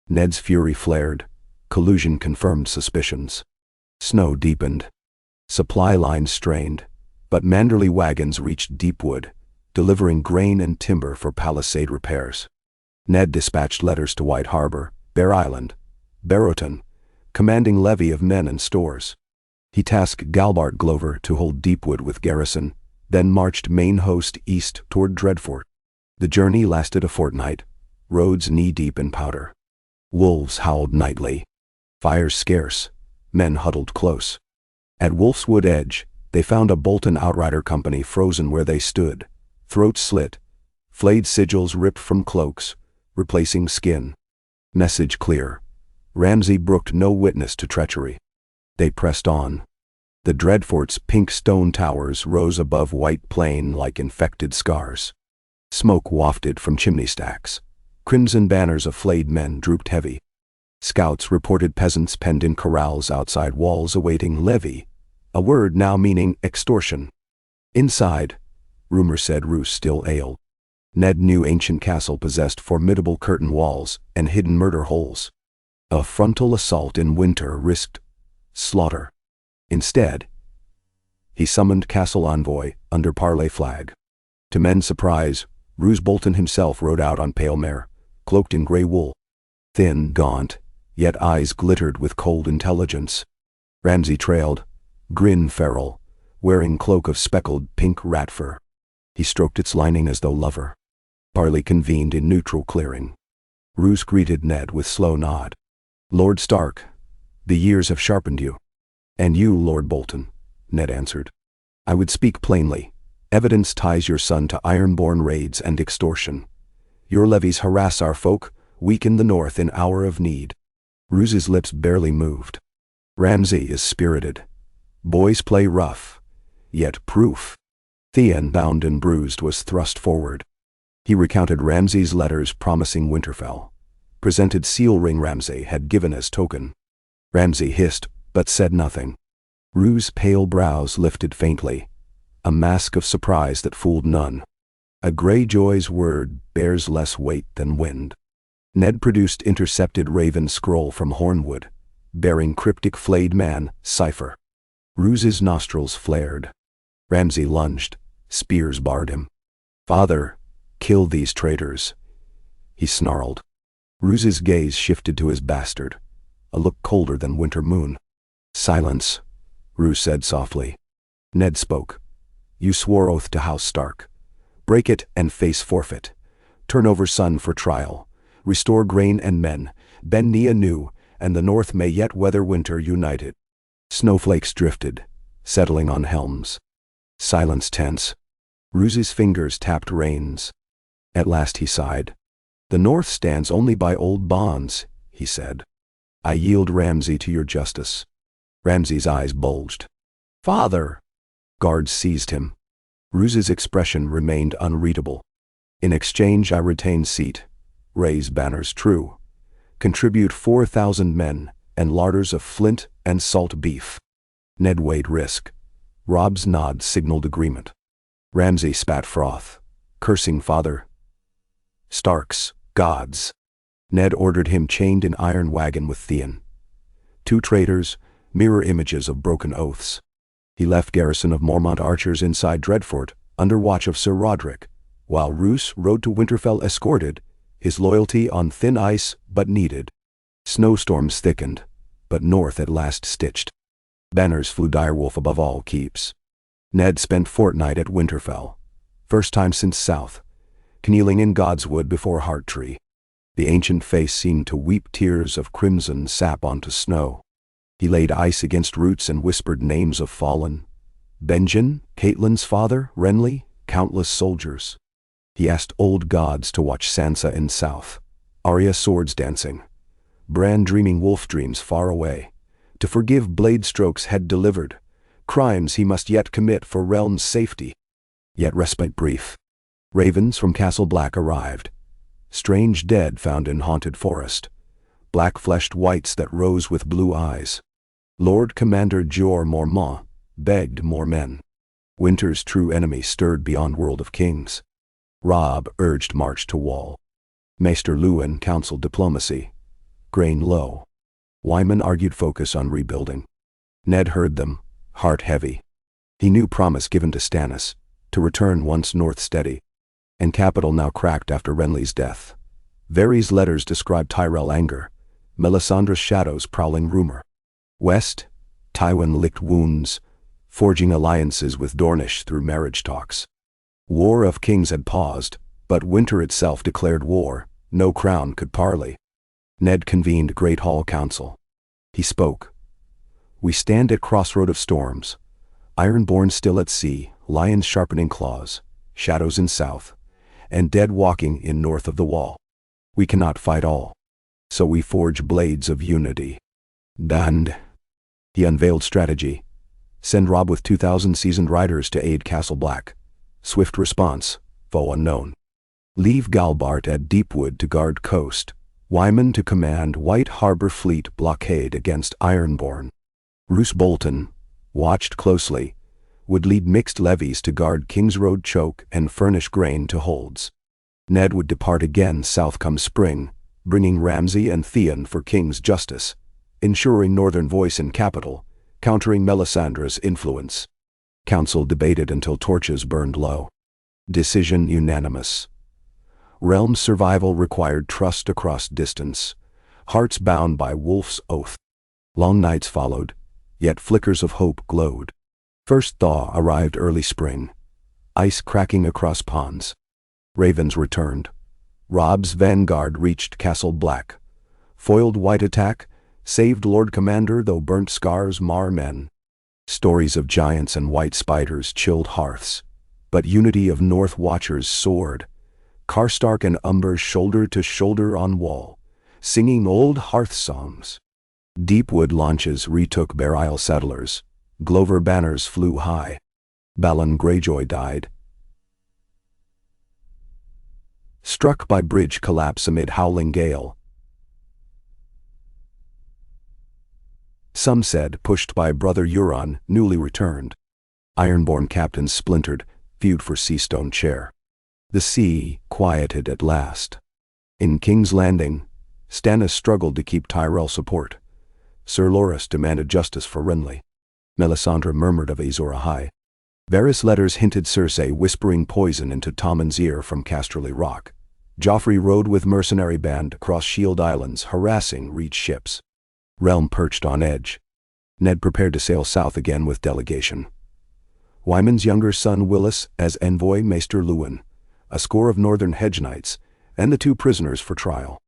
Ned's fury flared. Collusion confirmed suspicions. Snow deepened. Supply lines strained, but Manderley wagons reached Deepwood, delivering grain and timber for palisade repairs. Ned dispatched letters to White Harbor, Bear Island, Barrowton, commanding levy of men and stores. He tasked Galbart Glover to hold Deepwood with garrison, then marched main host east toward Dreadfort. The journey lasted a fortnight, roads knee-deep in powder. Wolves howled nightly. Fires scarce, men huddled close. At Wolfswood Edge, they found a Bolton outrider company frozen where they stood, throats slit, flayed sigils ripped from cloaks, replacing skin. Message clear: Ramsay brooked no witness to treachery. They pressed on. The Dreadfort's pink stone towers rose above white plain like infected scars. Smoke wafted from chimney stacks. Crimson banners of flayed men drooped heavy. Scouts reported peasants penned in corrals outside walls awaiting levy, a word now meaning extortion. Inside, rumor said Roose still ailed. Ned knew ancient castle possessed formidable curtain walls and hidden murder holes. A frontal assault in winter risked slaughter. Instead, he summoned castle envoy under Parley flag. To men's surprise, Roose Bolton himself rode out on pale mare, cloaked in grey wool. Thin, gaunt, yet eyes glittered with cold intelligence. Ramsay trailed, grin feral, wearing cloak of speckled pink rat fur. He stroked its lining as though lover. Parley convened in neutral clearing. Roose greeted Ned with slow nod. "Lord Stark, the years have sharpened you." "And you, Lord Bolton," Ned answered. "I would speak plainly. Evidence ties your son to ironborn raids and extortion. Your levies harass our folk, weaken the north in hour of need." Roose's lips barely moved. "Ramsay is spirited. Boys play rough, yet proof." Theon, bound and bruised, was thrust forward. He recounted Ramsay's letters promising Winterfell, presented seal ring Ramsay had given as token. Ramsay hissed, but said nothing. Roose's pale brows lifted faintly, a mask of surprise that fooled none. A Greyjoy's word bears less weight than wind. Ned produced intercepted raven scroll from Hornwood, bearing cryptic flayed man cipher. Roose's nostrils flared. Ramsay lunged, spears barred him. "Father, kill these traitors," he snarled. Roose's gaze shifted to his bastard, a look colder than winter moon. "Silence," Roose said softly. Ned spoke. "You swore oath to House Stark. Break it and face forfeit. Turn over son for trial. Restore grain and men. Bend knee anew, and the north may yet weather winter united." Snowflakes drifted, settling on helms. Silence tense. Roose's fingers tapped reins. At last he sighed. "The north stands only by old bonds," he said. "I yield Ramsay to your justice." Ramsay's eyes bulged. "Father!" Guards seized him. Roose's expression remained unreadable. "In exchange I retain seat, raise banners true, contribute 4,000 men, and larders of flint and salt beef." Ned weighed risk. Rob's nod signaled agreement. Ramsay spat froth, cursing Father Stark's gods. Ned ordered him chained in iron wagon with Theon. 2 traitors, mirror images of broken oaths. He left garrison of Mormont archers inside Dreadfort, under watch of Sir Roderick, while Roose rode to Winterfell escorted, his loyalty on thin ice but needed. Snowstorms thickened, but north at last stitched. Banners flew direwolf above all keeps. Ned spent fortnight at Winterfell, first time since South, kneeling in Godswood before Hearttree. The ancient face seemed to weep tears of crimson sap onto snow. He laid ice against roots and whispered names of fallen. Benjen, Catelyn's father, Renly, countless soldiers. He asked old gods to watch Sansa in South, Arya swords dancing, Bran dreaming wolf dreams far away, to forgive blade strokes had delivered, crimes he must yet commit for realm's safety. Yet respite brief. Ravens from Castle Black arrived, strange dead found in haunted forest, black-fleshed whites that rose with blue eyes. Lord Commander Jorah Mormont begged more men. Winter's true enemy stirred beyond World of Kings. Robb urged march to Wall. Maester Luwin counseled diplomacy. Grain low. Wyman argued focus on rebuilding. Ned heard them, heart heavy. He knew promise given to Stannis, to return once north steady. And capital now cracked after Renly's death. Varys' letters described Tyrell anger, Melisandre's shadows prowling rumor. West, Tywin licked wounds, forging alliances with Dornish through marriage talks. War of Kings had paused, but winter itself declared war. No crown could parley. Ned convened Great Hall Council. He spoke. We stand at crossroad of storms, Ironborn still at sea, lions sharpening claws, shadows in south, and dead walking in north of the wall. We cannot fight all, so we forge blades of unity. And he unveiled strategy. Send Robb with 2,000 seasoned riders to aid Castle Black. Swift response, foe unknown. Leave Galbart at Deepwood to guard coast. Wyman to command White Harbor Fleet blockade against Ironborn. Roose Bolton, watched closely, would lead mixed levies to guard King's Road choke and furnish grain to holds. Ned would depart again south come spring, bringing Ramsay and Theon for King's justice, ensuring northern voice in capital, countering Melisandre's influence. Council debated until torches burned low. Decision unanimous. Realm's survival required trust across distance, hearts bound by Wolf's oath. Long nights followed, yet flickers of hope glowed. First thaw arrived early spring, ice cracking across ponds. Ravens returned. Robb's vanguard reached Castle Black, foiled White attack, saved Lord Commander though burnt scars mar men. Stories of giants and white spiders chilled hearths, but unity of North Watchers soared. Karstark and Umber shoulder to shoulder on wall, singing old hearth songs. Deepwood launches retook Bear Isle settlers. Glover banners flew high. Balon Greyjoy died. Struck by bridge collapse amid howling gale. Some said pushed by brother Euron, newly returned. Ironborn captains splintered, feud for Seastone chair. The sea quieted at last. In King's Landing, Stannis struggled to keep Tyrell support. Sir Loras demanded justice for Renly. Melisandre murmured of Azor Ahai. Varys' letters hinted Cersei whispering poison into Tommen's ear from Casterly Rock. Joffrey rode with mercenary band across Shield Islands, harassing Reach ships. Realm perched on edge. Ned prepared to sail south again with delegation. Wyman's younger son Willis as envoy Maester Luwin, a score of northern hedge knights, and the 2 prisoners for trial.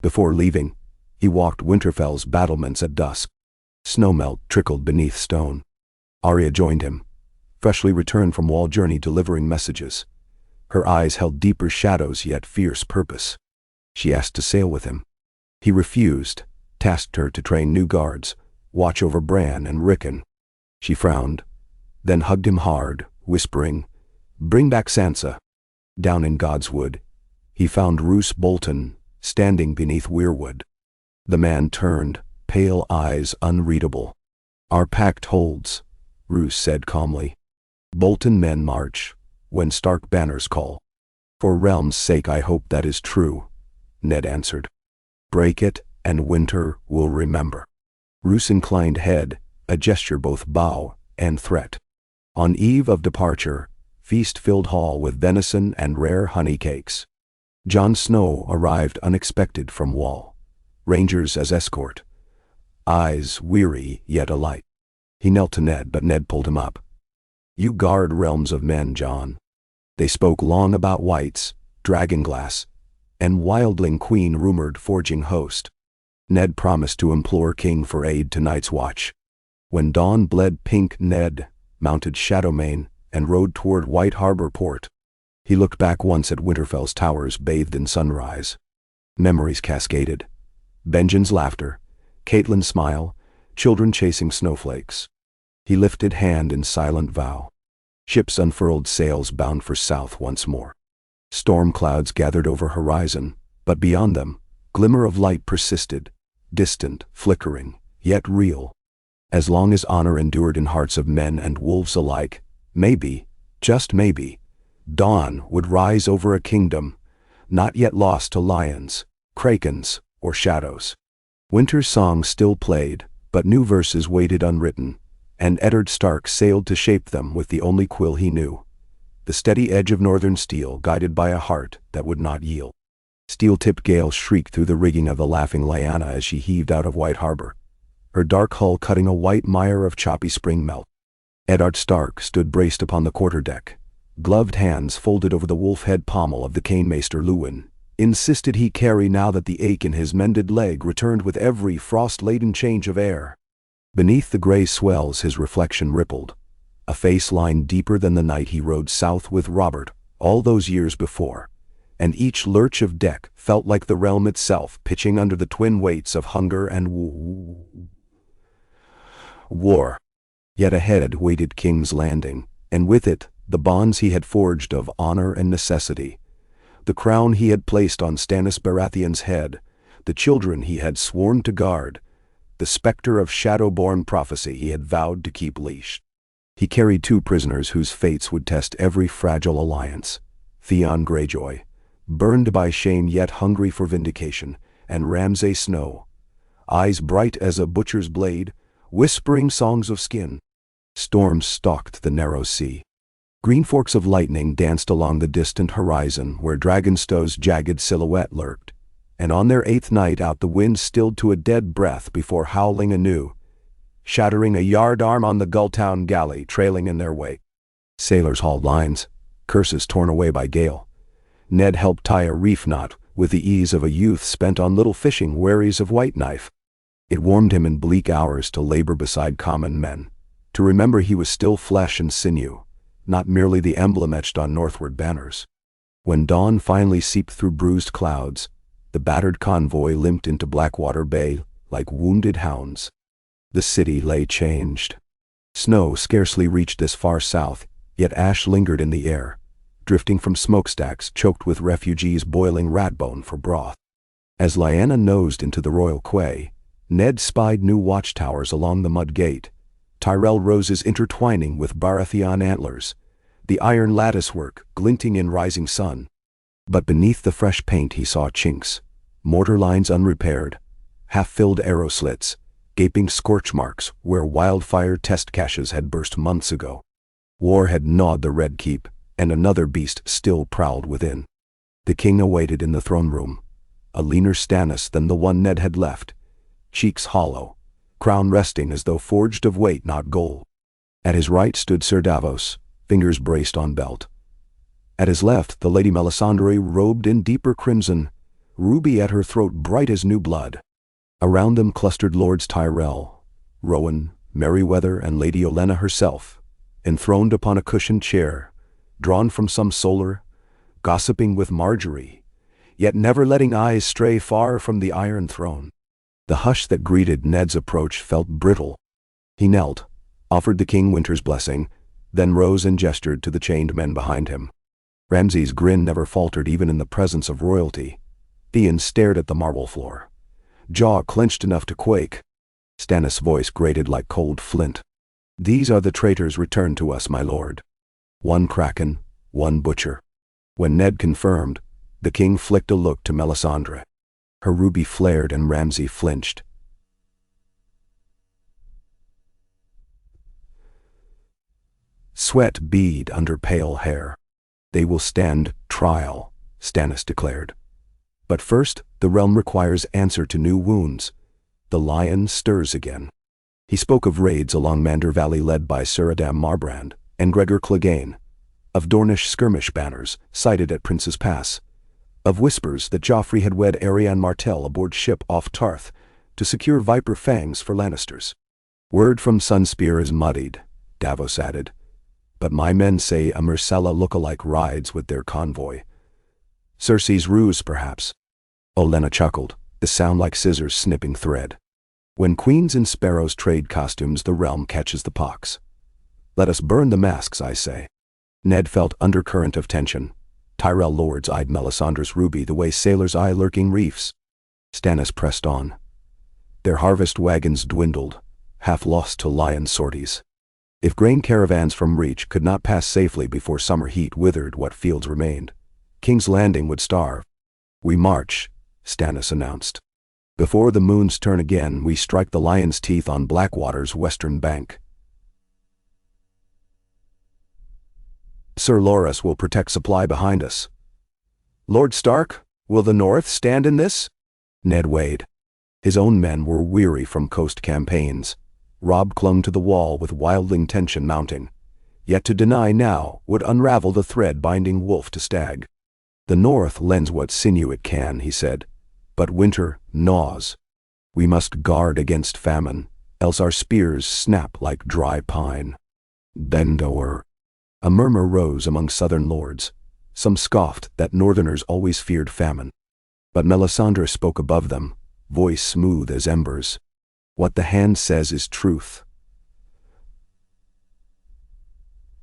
Before leaving, he walked Winterfell's battlements at dusk. Snowmelt trickled beneath stone. Arya joined him, freshly returned from Wall journey delivering messages. Her eyes held deeper shadows yet fierce purpose. She asked to sail with him. He refused, tasked her to train new guards, watch over Bran and Rickon. She frowned, then hugged him hard, whispering, "Bring back Sansa." Down in Godswood, he found Roose Bolton, standing beneath Weirwood. The man turned, pale eyes unreadable. "Our pact holds," Roose said calmly. "Bolton men march, when Stark banners call." "For realm's sake I hope that is true," Ned answered. "Break it, and Winter will remember." Roose inclined head, a gesture both bow and threat. On eve of departure, feast filled hall with venison and rare honey cakes. Jon Snow arrived unexpected from Wall, rangers as escort, eyes weary yet alight. He knelt to Ned, but Ned pulled him up. "You guard realms of men, Jon." They spoke long about whites, dragonglass, and wildling queen rumored forging host. Ned promised to implore king for aid to night's watch. When dawn bled pink, Ned mounted Shadowmane and rode toward White Harbor port. He looked back once at Winterfell's towers bathed in sunrise. Memories cascaded. Benjen's laughter, Catelyn's smile, children chasing snowflakes. He lifted hand in silent vow. Ships unfurled sails bound for south once more. Storm clouds gathered over horizon, but beyond them, glimmer of light persisted, distant, flickering, yet real. As long as honor endured in hearts of men and wolves alike, maybe, just maybe, dawn would rise over a kingdom, not yet lost to lions, krakens, or shadows. Winter's song still played, but new verses waited unwritten, and Eddard Stark sailed to shape them with the only quill he knew, the steady edge of northern steel guided by a heart that would not yield. Steel-tipped gales shrieked through the rigging of the Laughing Lyanna as she heaved out of White Harbor, her dark hull cutting a white mire of choppy spring melt. Eddard Stark stood braced upon the quarterdeck, gloved hands folded over the wolf-head pommel of the Canemaster Luwin, insisted he carry now that the ache in his mended leg returned with every frost-laden change of air. Beneath the gray swells his reflection rippled, a face line deeper than the night he rode south with Robert all those years before, and each lurch of deck felt like the realm itself pitching under the twin weights of hunger and war. Yet ahead waited King's Landing, and with it the bonds he had forged of honor and necessity, the crown he had placed on Stannis Baratheon's head, the children he had sworn to guard, the specter of shadow-born prophecy he had vowed to keep leashed. He carried 2 prisoners whose fates would test every fragile alliance: Theon Greyjoy, burned by shame yet hungry for vindication, and Ramsay Snow, eyes bright as a butcher's blade, whispering songs of skin. Storms stalked the narrow sea. Green forks of lightning danced along the distant horizon where Dragonstow's jagged silhouette lurked, and on their 8th night out the wind stilled to a dead breath before howling anew, shattering a yardarm on the Gulltown galley trailing in their wake. Sailors hauled lines, curses torn away by gale. Ned helped tie a reef knot with the ease of a youth spent on little fishing wherries of White Knife. It warmed him in bleak hours to labor beside common men, to remember he was still flesh and sinew, not merely the emblem etched on northward banners. When dawn finally seeped through bruised clouds, the battered convoy limped into Blackwater Bay like wounded hounds. The city lay changed. Snow scarcely reached this far south, yet ash lingered in the air, drifting from smokestacks choked with refugees boiling ratbone for broth. As Lyanna nosed into the royal quay, Ned spied new watchtowers along the mud gate, Tyrell roses intertwining with Baratheon antlers, the iron latticework glinting in rising sun. But beneath the fresh paint he saw chinks, mortar lines unrepaired, half-filled arrow slits, gaping scorch marks where wildfire test caches had burst months ago. War had gnawed the Red Keep, and another beast still prowled within. The king awaited in the throne room, a leaner Stannis than the one Ned had left, cheeks hollow, crown resting as though forged of weight not gold. At his right stood Sir Davos, fingers braced on belt. At his left the Lady Melisandre robed in deeper crimson, ruby at her throat bright as new blood. Around them clustered Lords Tyrell, Rowan, Merryweather, and Lady Olenna herself, enthroned upon a cushioned chair, drawn from some solar, gossiping with Marjorie, yet never letting eyes stray far from the Iron Throne. The hush that greeted Ned's approach felt brittle. He knelt, offered the king Winter's blessing, then rose and gestured to the chained men behind him. Ramsay's grin never faltered even in the presence of royalty. Theon stared at the marble floor, jaw clenched enough to quake. Stannis' voice grated like cold flint. "These are the traitors returned to us, my lord. One kraken, one butcher." When Ned confirmed, the king flicked a look to Melisandre. Her ruby flared and Ramsay flinched. Sweat bead under pale hair. "They will stand trial," Stannis declared. "But first, the realm requires answer to new wounds. The lion stirs again." He spoke of raids along Mander Valley led by Sir Adam Marbrand and Gregor Clegane, of Dornish skirmish banners sighted at Prince's Pass, of whispers that Joffrey had wed Arianne Martell aboard ship off Tarth to secure Viper fangs for Lannisters. Word from Sunspear is muddied, Davos added, but my men say a Myrcella look-alike rides with their convoy. Cersei's ruse, perhaps. Olenna chuckled, the sound like scissors snipping thread. When queens and sparrows trade costumes, the realm catches the pox. Let us burn the masks, I say. Ned felt undercurrent of tension. Tyrell lords eyed Melisandre's ruby the way sailors eye lurking reefs. Stannis pressed on. Their harvest wagons dwindled, half lost to lion sorties. If grain caravans from Reach could not pass safely before summer heat withered what fields remained, King's Landing would starve. We march, Stannis announced. Before the moon's turn again, we strike the lion's teeth on Blackwater's western bank. Sir Loras will protect supply behind us. Lord Stark, will the North stand in this? Ned weighed. His own men were weary from coast campaigns. Robb clung to the wall with wildling tension mounting. Yet to deny now would unravel the thread binding wolf to stag. The North lends what sinew it can, he said, but winter gnaws. We must guard against famine, else our spears snap like dry pine. Bendoer. A murmur rose among southern lords. Some scoffed that northerners always feared famine. But Melisandre spoke above them, voice smooth as embers. What the hand says is truth.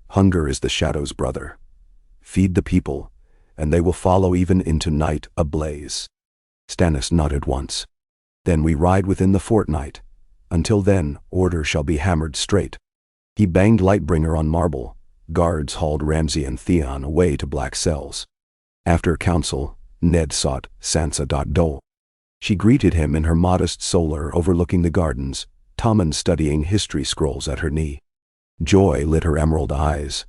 Hunger is the shadow's brother. Feed the people, and they will follow even into night ablaze. Stannis nodded once. Then we ride within the fortnight. Until then, order shall be hammered straight. He banged Lightbringer on marble. Guards hauled Ramsay and Theon away to black cells. After council, Ned sought Sansa Dole. She greeted him in her modest solar overlooking the gardens, Tommen studying history scrolls at her knee. Joy lit her emerald eyes.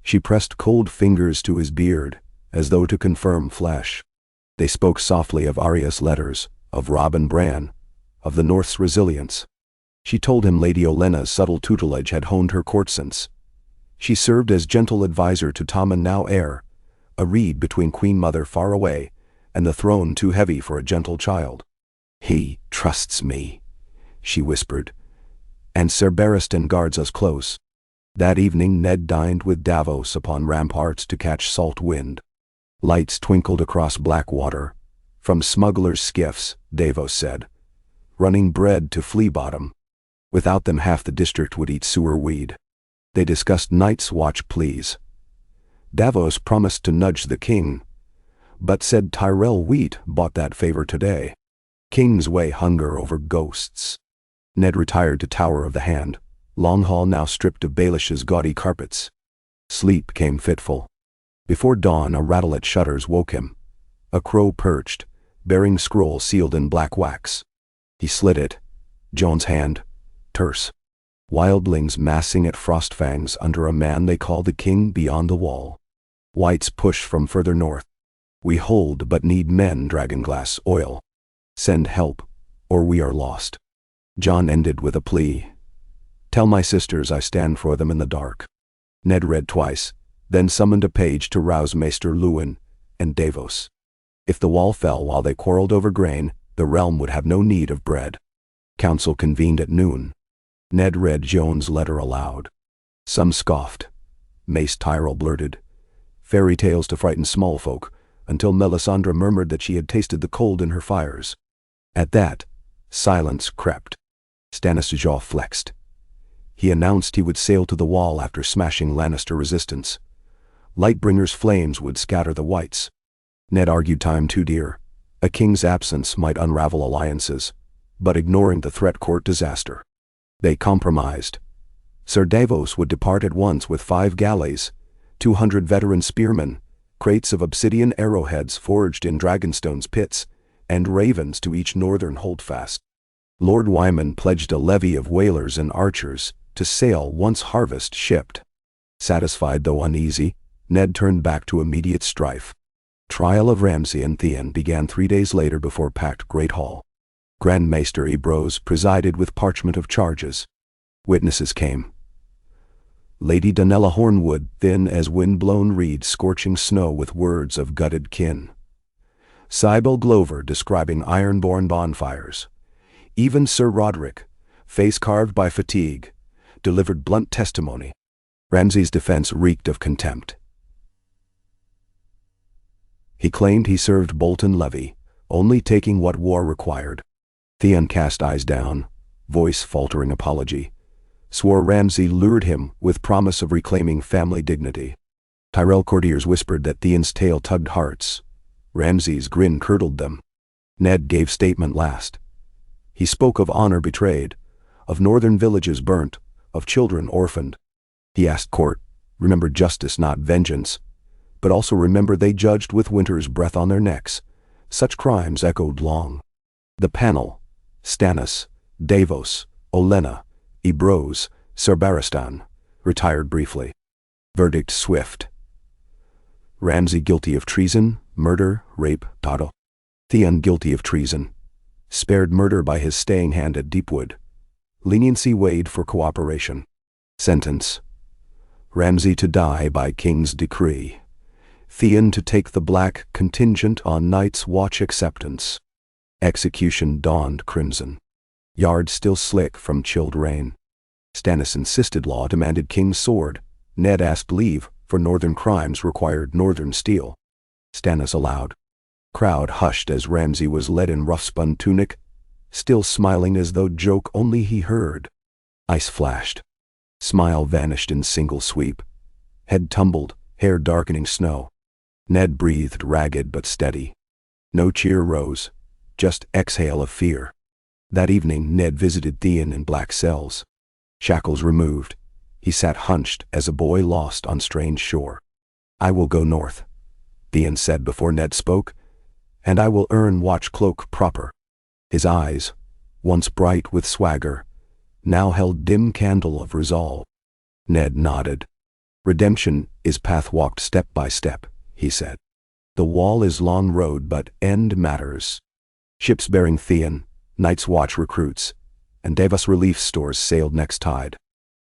She pressed cold fingers to his beard, as though to confirm flesh. They spoke softly of Arya's letters, of Robb and Bran, of the North's resilience. She told him Lady Olenna's subtle tutelage had honed her court sense. She served as gentle advisor to Tommen now heir, a reed between Queen Mother far away and the throne too heavy for a gentle child. He trusts me, she whispered, and Ser Barristan guards us close. That evening Ned dined with Davos upon ramparts to catch salt wind. Lights twinkled across Blackwater, from smugglers' skiffs, Davos said, running bread to Flea Bottom. Without them half the district would eat sewer weed. They discussed Night's Watch pleas. Davos promised to nudge the king, but said Tyrell Wheat bought that favor today. Kings weigh hunger over ghosts. Ned retired to Tower of the Hand, Long Hall now stripped of Baelish's gaudy carpets. Sleep came fitful. Before dawn a rattle at shutters woke him. A crow perched, bearing scroll sealed in black wax. He slid it. Joan's hand, terse. Wildlings massing at Frostfangs under a man they call the king beyond the wall. Whites push from further north. We hold but need men, Dragonglass oil. Send help, or we are lost. Jon ended with a plea. Tell my sisters I stand for them in the dark. Ned read twice, then summoned a page to rouse Maester Luwin and Davos. If the wall fell while they quarreled over grain, the realm would have no need of bread. Council convened at noon. Ned read Joan's letter aloud. Some scoffed. Mace Tyrell blurted, fairy tales to frighten small folk, until Melisandre murmured that she had tasted the cold in her fires. At that, silence crept. Stannis' jaw flexed. He announced he would sail to the wall after smashing Lannister resistance. Lightbringer's flames would scatter the whites. Ned argued time too dear. A king's absence might unravel alliances, but ignoring the threat court disaster. They compromised. Sir Davos would depart at once with 5 galleys, 200 veteran spearmen, crates of obsidian arrowheads forged in Dragonstone's pits, and ravens to each northern holdfast. Lord Wyman pledged a levy of whalers and archers to sail once harvest shipped. Satisfied though uneasy, Ned turned back to immediate strife. Trial of Ramsay and Theon began 3 days later before packed Great Hall. Grand Maester Ebrose presided with parchment of charges. Witnesses came. Lady Donella Hornwood, thin as wind-blown reed scorching snow with words of gutted kin. Cybele Glover describing iron-born bonfires. Even Sir Roderick, face carved by fatigue, delivered blunt testimony. Ramsay's defense reeked of contempt. He claimed he served Bolton Levy, only taking what war required. Theon cast eyes down, voice faltering apology. Swore Ramsay lured him with promise of reclaiming family dignity. Tyrell courtiers whispered that Theon's tale tugged hearts. Ramsay's grin curdled them. Ned gave statement last. He spoke of honor betrayed, of northern villages burnt, of children orphaned. He asked court, remember justice not vengeance, but also remember they judged with winter's breath on their necks. Such crimes echoed long. The panel, Stannis, Davos, Olenna, Ebrose, Sir Barristan, retired briefly. Verdict swift. Ramsay guilty of treason, murder, rape, Totto. Theon guilty of treason. Spared murder by his staying hand at Deepwood. Leniency weighed for cooperation. Sentence. Ramsay to die by King's decree. Theon to take the black contingent on Night's Watch acceptance. Execution dawned crimson. Yard still slick from chilled rain. Stannis insisted law demanded King's sword. Ned asked leave, for northern crimes required northern steel. Stannis allowed. Crowd hushed as Ramsay was led in rough-spun tunic, still smiling as though joke only he heard. Ice flashed. Smile vanished in single sweep. Head tumbled, hair darkening snow. Ned breathed ragged but steady. No cheer rose, just exhale of fear. That evening Ned visited Theon in black cells. Shackles removed, he sat hunched as a boy lost on strange shore. I will go north, Theon said before Ned spoke, and I will earn watch cloak proper. His eyes, once bright with swagger, now held dim candle of resolve. Ned nodded. Redemption is path walked step by step, he said. The wall is long road but end matters. Ships bearing Theon, Night's Watch recruits, and Davos relief stores sailed next tide.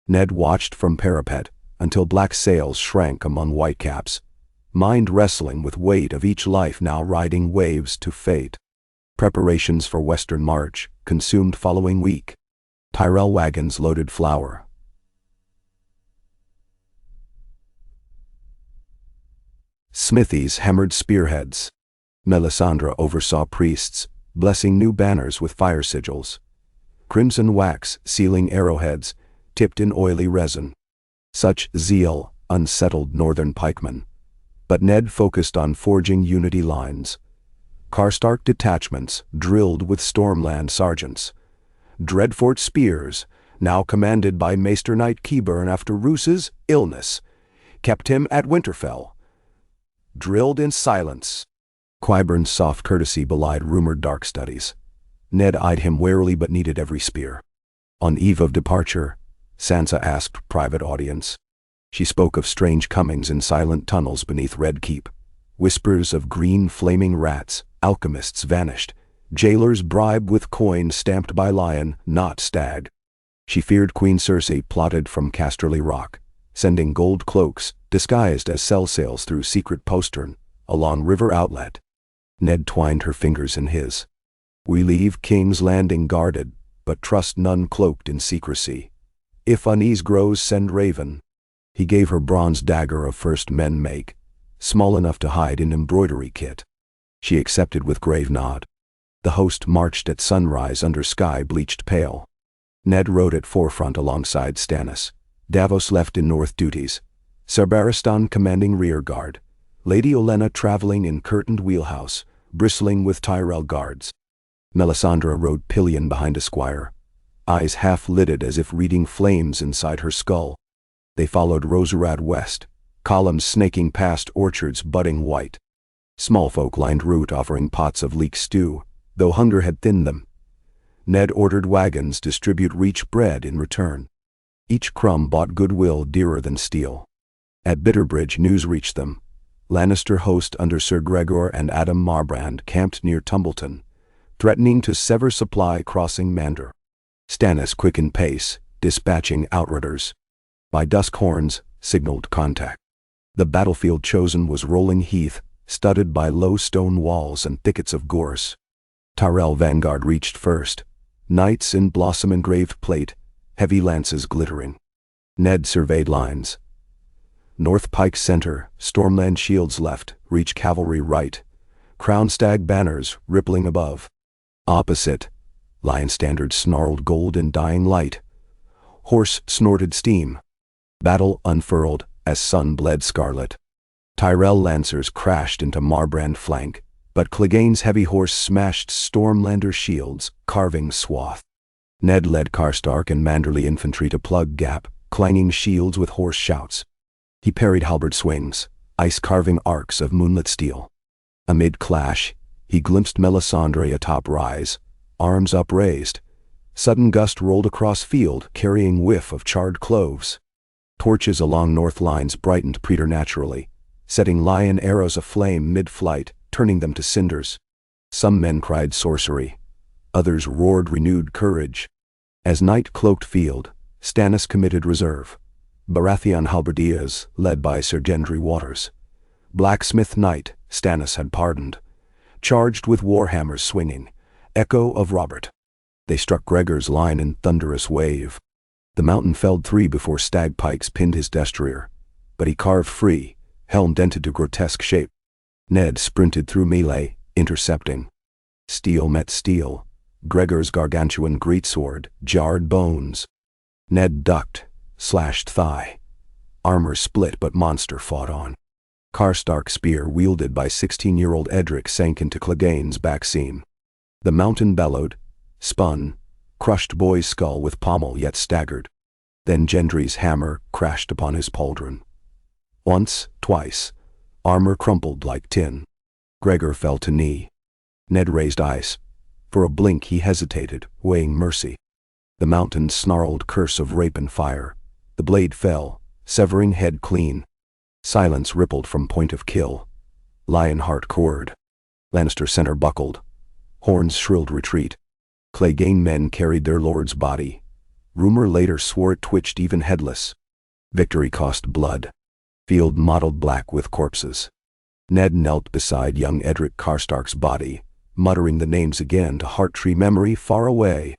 Ned watched from parapet until black sails shrank among whitecaps, mind wrestling with weight of each life now riding waves to fate. Preparations for western march consumed following week. Tyrell wagons loaded flour. Smithies hammered spearheads. Melisandre oversaw priests, blessing new banners with fire sigils. Crimson wax sealing arrowheads, tipped in oily resin. Such zeal unsettled northern pikemen. But Ned focused on forging unity lines. Karstark detachments drilled with Stormland sergeants. Dreadfort spears, now commanded by Maester Knight Qyburn after Roos's illness, kept him at Winterfell. Drilled in silence. Qyburn's soft courtesy belied rumored dark studies. Ned eyed him warily but needed every spear. On eve of departure, Sansa asked private audience. She spoke of strange comings in silent tunnels beneath Red Keep. Whispers of green flaming rats, alchemists vanished. Jailers bribed with coin stamped by lion, not stag. She feared Queen Cersei plotted from Casterly Rock, sending gold cloaks, disguised as cell sails through secret postern, along river outlet. Ned twined her fingers in his. We leave King's Landing guarded, but trust none cloaked in secrecy. If unease grows, send Raven. He gave her bronze dagger of first men make, small enough to hide in embroidery kit. She accepted with grave nod. The host marched at sunrise under sky bleached pale. Ned rode at forefront alongside Stannis. Davos left in north duties. Sir Barristan commanding rear guard. Lady Olenna traveling in curtained wheelhouse, bristling with Tyrell guards. Melisandre rode pillion behind a squire, eyes half-lidded as if reading flames inside her skull. They followed Roserad west, columns snaking past orchards budding white. Small folk lined route offering pots of leek stew, though hunger had thinned them. Ned ordered wagons distribute reach bread in return. Each crumb bought goodwill dearer than steel. At Bitterbridge news reached them. Lannister host under Sir Gregor and Adam Marbrand camped near Tumbleton, threatening to sever supply crossing Mander. Stannis quickened pace, dispatching outrunners. By dusk horns signaled contact. The battlefield chosen was rolling heath, studded by low stone walls and thickets of gorse. Tyrell vanguard reached first, knights in blossom-engraved plate, heavy lances glittering. Ned surveyed lines. North Pike center, Stormland shields left, Reach cavalry right, Crown Stag banners rippling above. Opposite, Lion standards snarled gold in dying light. Horse snorted steam. Battle unfurled as sun bled scarlet. Tyrell lancers crashed into Marbrand flank, but Clegane's heavy horse smashed Stormlander shields, carving swath. Ned led Karstark and Manderly infantry to plug gap, clanging shields with hoarse shouts. He parried halberd swings, ice-carving arcs of moonlit steel. Amid clash, he glimpsed Melisandre atop rise, arms upraised. Sudden gust rolled across field, carrying whiff of charred cloves. Torches along north lines brightened preternaturally, setting lion arrows aflame mid-flight, turning them to cinders. Some men cried sorcery. Others roared renewed courage. As night cloaked field, Stannis committed reserve. Baratheon halberdiers, led by Sir Gendry Waters. Blacksmith Knight, Stannis had pardoned. Charged with warhammers swinging, echo of Robert. They struck Gregor's line in thunderous wave. The mountain felled 3 before stag pikes pinned his destrier, but he carved free, helm dented to grotesque shape. Ned sprinted through melee, intercepting. Steel met steel. Gregor's gargantuan greatsword jarred bones. Ned ducked, slashed thigh. Armor split, but monster fought on. Karstark's spear wielded by 16-year-old Edric sank into Clegane's backseam. The mountain bellowed, spun, crushed boy's skull with pommel yet staggered. Then Gendry's hammer crashed upon his pauldron. Once, twice, armor crumpled like tin. Gregor fell to knee. Ned raised eyes. For a blink he hesitated, weighing mercy. The mountain snarled curse of rape and fire. The blade fell, severing head clean. Silence rippled from point of kill. Lionheart cord. Lannister center buckled. Horns shrilled retreat. Clegane men carried their lord's body. Rumor later swore it twitched even headless. Victory cost blood. Field mottled black with corpses. Ned knelt beside young Edric Karstark's body, muttering the names again to Hearttree memory far away.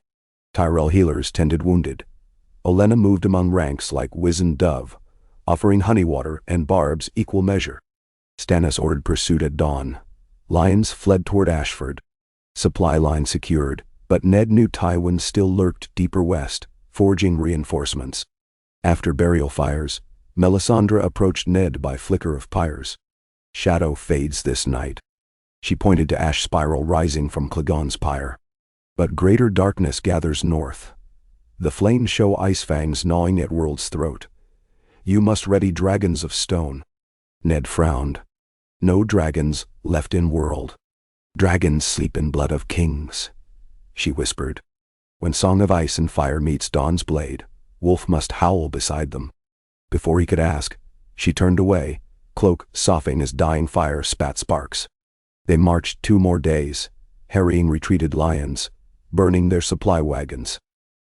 Tyrell healers tended wounded. Olenna moved among ranks like wizened dove, offering honey water and barbs equal measure. Stannis ordered pursuit at dawn. Lions fled toward Ashford. Supply line secured, but Ned knew Tywin still lurked deeper west, forging reinforcements. After burial fires, Melisandre approached Ned by flicker of pyres. Shadow fades this night. She pointed to ash spiral rising from Clegane's pyre. But greater darkness gathers north. The flames show ice fangs gnawing at world's throat. You must ready dragons of stone. Ned frowned. No dragons left in world. Dragons sleep in blood of kings, she whispered. When song of ice and fire meets dawn's blade, wolf must howl beside them. Before he could ask, she turned away, cloak soughing as dying fire spat sparks. They marched 2 more days, harrying retreated lions, burning their supply wagons.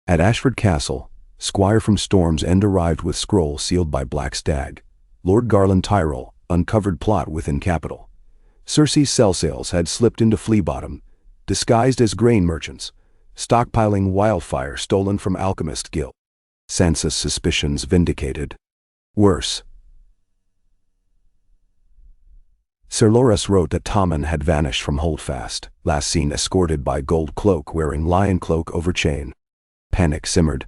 At Ashford Castle, Squire from Storm's End arrived with scroll sealed by Black Stag. Lord Garland Tyrell uncovered plot within capital. Cersei's cell sales had slipped into Flea Bottom, disguised as grain merchants, stockpiling wildfire stolen from Alchemist Guild. Sansa's suspicions vindicated. Worse. Sir Loras wrote that Tommen had vanished from Holdfast, last seen escorted by Gold Cloak wearing lion cloak over chain. Panic simmered.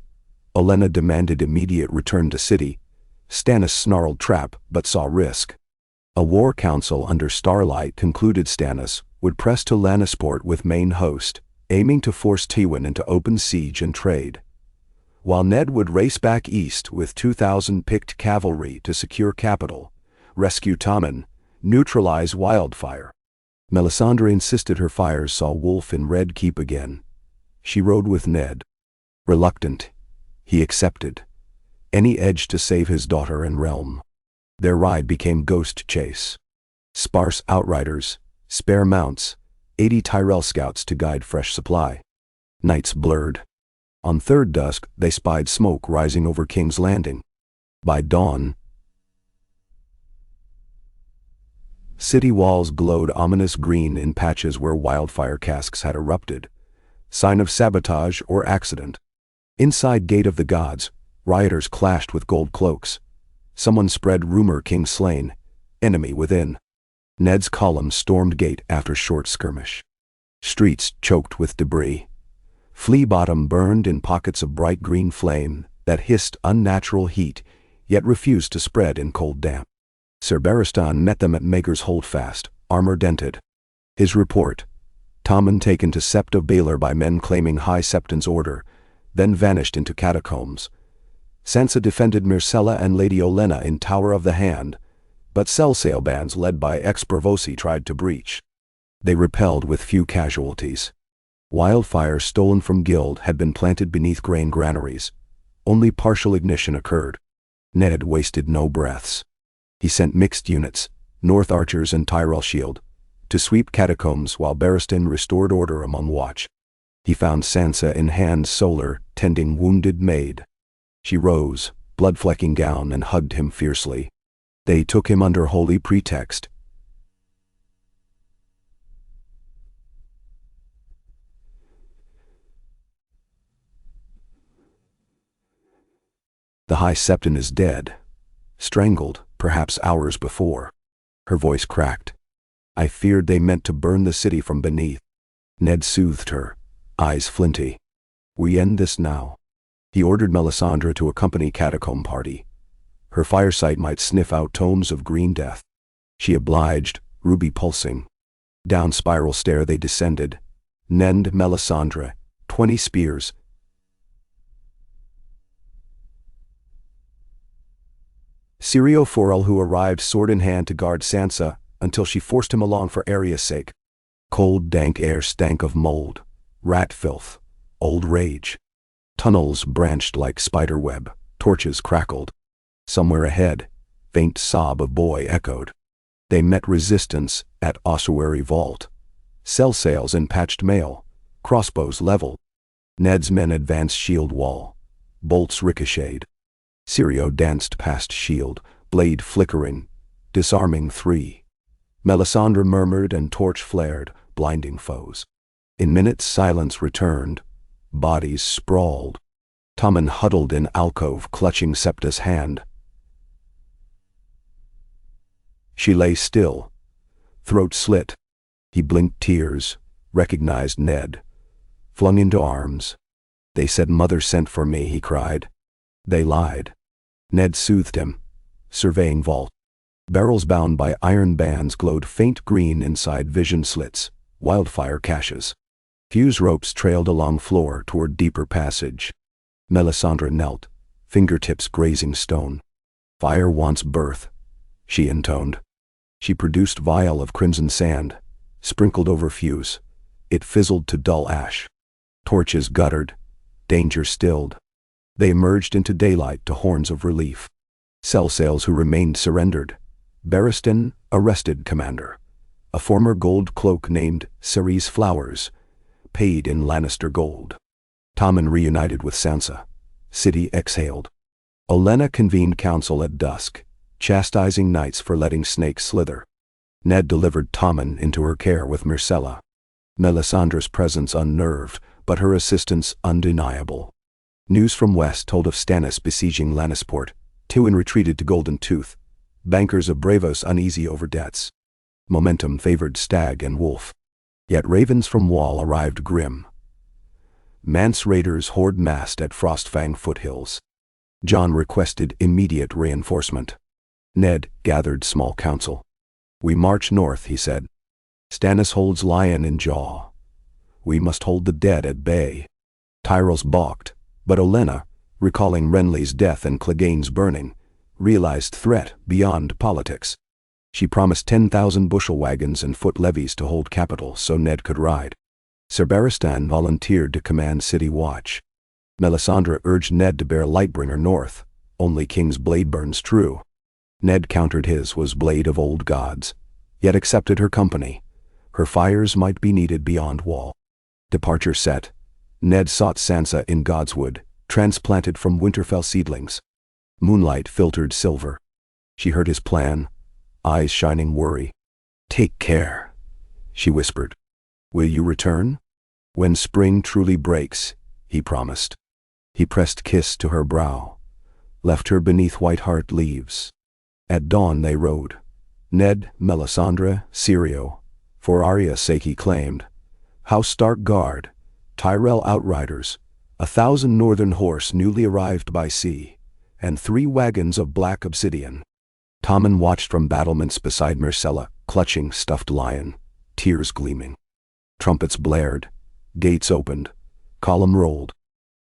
Olenna demanded immediate return to city. Stannis snarled trap, but saw risk. A war council under Starlight concluded Stannis would press to Lannisport with main host, aiming to force Tywin into open siege and trade. While Ned would race back east with 2,000 picked cavalry to secure capital, rescue Tommen, neutralize wildfire. Melisandre insisted her fires saw Wolf in Red Keep again. She rode with Ned. Reluctant, he accepted. Any edge to save his daughter and realm. Their ride became ghost chase. Sparse outriders, spare mounts, 80 Tyrell scouts to guide fresh supply. Nights blurred. On third dusk, they spied smoke rising over King's Landing. By dawn, city walls glowed ominous green in patches where wildfire casks had erupted, sign of sabotage or accident. Inside Gate of the Gods, rioters clashed with gold cloaks. Someone spread rumor King slain, enemy within. Ned's column stormed gate after short skirmish. Streets choked with debris. Flea Bottom burned in pockets of bright green flame that hissed unnatural heat, yet refused to spread in cold damp. Sir Barristan met them at Maegor's Holdfast, armor dented. His report: Tommen taken to Sept of Baelor by men claiming High Septon's order, then vanished into catacombs. Sansa defended Myrcella and Lady Olenna in Tower of the Hand, but Selsail bands led by ex-Provosi tried to breach. They repelled with few casualties. Wildfire stolen from Guild had been planted beneath grain granaries. Only partial ignition occurred. Ned wasted no breaths. He sent mixed units, North Archers and Tyrell Shield, to sweep catacombs while Barristan restored order among watch. He found Sansa in Hand Solar tending wounded maid. She rose, blood-flecking gown, and hugged him fiercely. They took him under holy pretext. The High Septon is dead. Strangled, perhaps hours before. Her voice cracked. I feared they meant to burn the city from beneath. Ned soothed her, eyes flinty. We end this now. He ordered Melisandre to accompany catacomb party. Her firesight might sniff out tomes of green death. She obliged, ruby pulsing. Down spiral stair they descended. Ned Melisandre, 20 spears. Syrio Forel, who arrived sword in hand to guard Sansa until she forced him along for Arya's sake. Cold, dank air stank of mold, rat filth, old rage. Tunnels branched like spider web, torches crackled. Somewhere ahead, faint sob of boy echoed. They met resistance at ossuary vault. Cell sails in patched mail, crossbows leveled. Ned's men advanced shield wall. Bolts ricocheted. Syrio danced past shield, blade flickering, disarming 3. Melisandre murmured and torch flared, blinding foes. In minutes silence returned. Bodies sprawled. Tommen huddled in alcove, clutching Septa's hand. She lay still, throat slit. He blinked tears, recognized Ned. Flung into arms. They said Mother sent for me, he cried. They lied. Ned soothed him, surveying vault. Barrels bound by iron bands glowed faint green inside vision slits, wildfire caches. Fuse ropes trailed along floor toward deeper passage. Melisandre knelt, fingertips grazing stone. Fire wants birth, she intoned. She produced vial of crimson sand, sprinkled over fuse. It fizzled to dull ash. Torches guttered, danger stilled. They emerged into daylight to horns of relief. Selsails who remained surrendered. Barristan, arrested commander. A former gold cloak named Ceres Flowers, paid in Lannister gold. Tommen reunited with Sansa. City exhaled. Olenna convened council at dusk, chastising knights for letting snakes slither. Ned delivered Tommen into her care with Myrcella. Melisandre's presence unnerved, but her assistance undeniable. News from west told of Stannis besieging Lannisport. Tywin retreated to Golden Tooth. Bankers of Bravos uneasy over debts. Momentum favored Stag and Wolf. Yet ravens from Wall arrived grim. Mance raiders horde massed at Frostfang foothills. Jon requested immediate reinforcement. Ned gathered small council. We march north, he said. Stannis holds lion in jaw. We must hold the dead at bay. Tyrells balked, but Olenna, recalling Renly's death and Clegane's burning, realized threat beyond politics. She promised 10,000 bushel wagons and foot levies to hold capital so Ned could ride. Sir Barristan volunteered to command city watch. Melisandre urged Ned to bear Lightbringer north. Only King's blade burns true. Ned countered his was blade of old gods, yet accepted her company. Her fires might be needed beyond wall. Departure set. Ned sought Sansa in Godswood, transplanted from Winterfell seedlings. Moonlight filtered silver. She heard his plan, eyes shining worry. "Take care," she whispered. "Will you return?" "When spring truly breaks," he promised. He pressed kiss to her brow, left her beneath white heart leaves. At dawn they rode. Ned, Melisandre, Syrio. For Arya's sake he claimed. House Stark Guard, Tyrell Outriders, 1,000 northern horse newly arrived by sea, and 3 wagons of black obsidian. Tommen watched from battlements beside Myrcella, clutching stuffed lion, tears gleaming. Trumpets blared, gates opened, column rolled.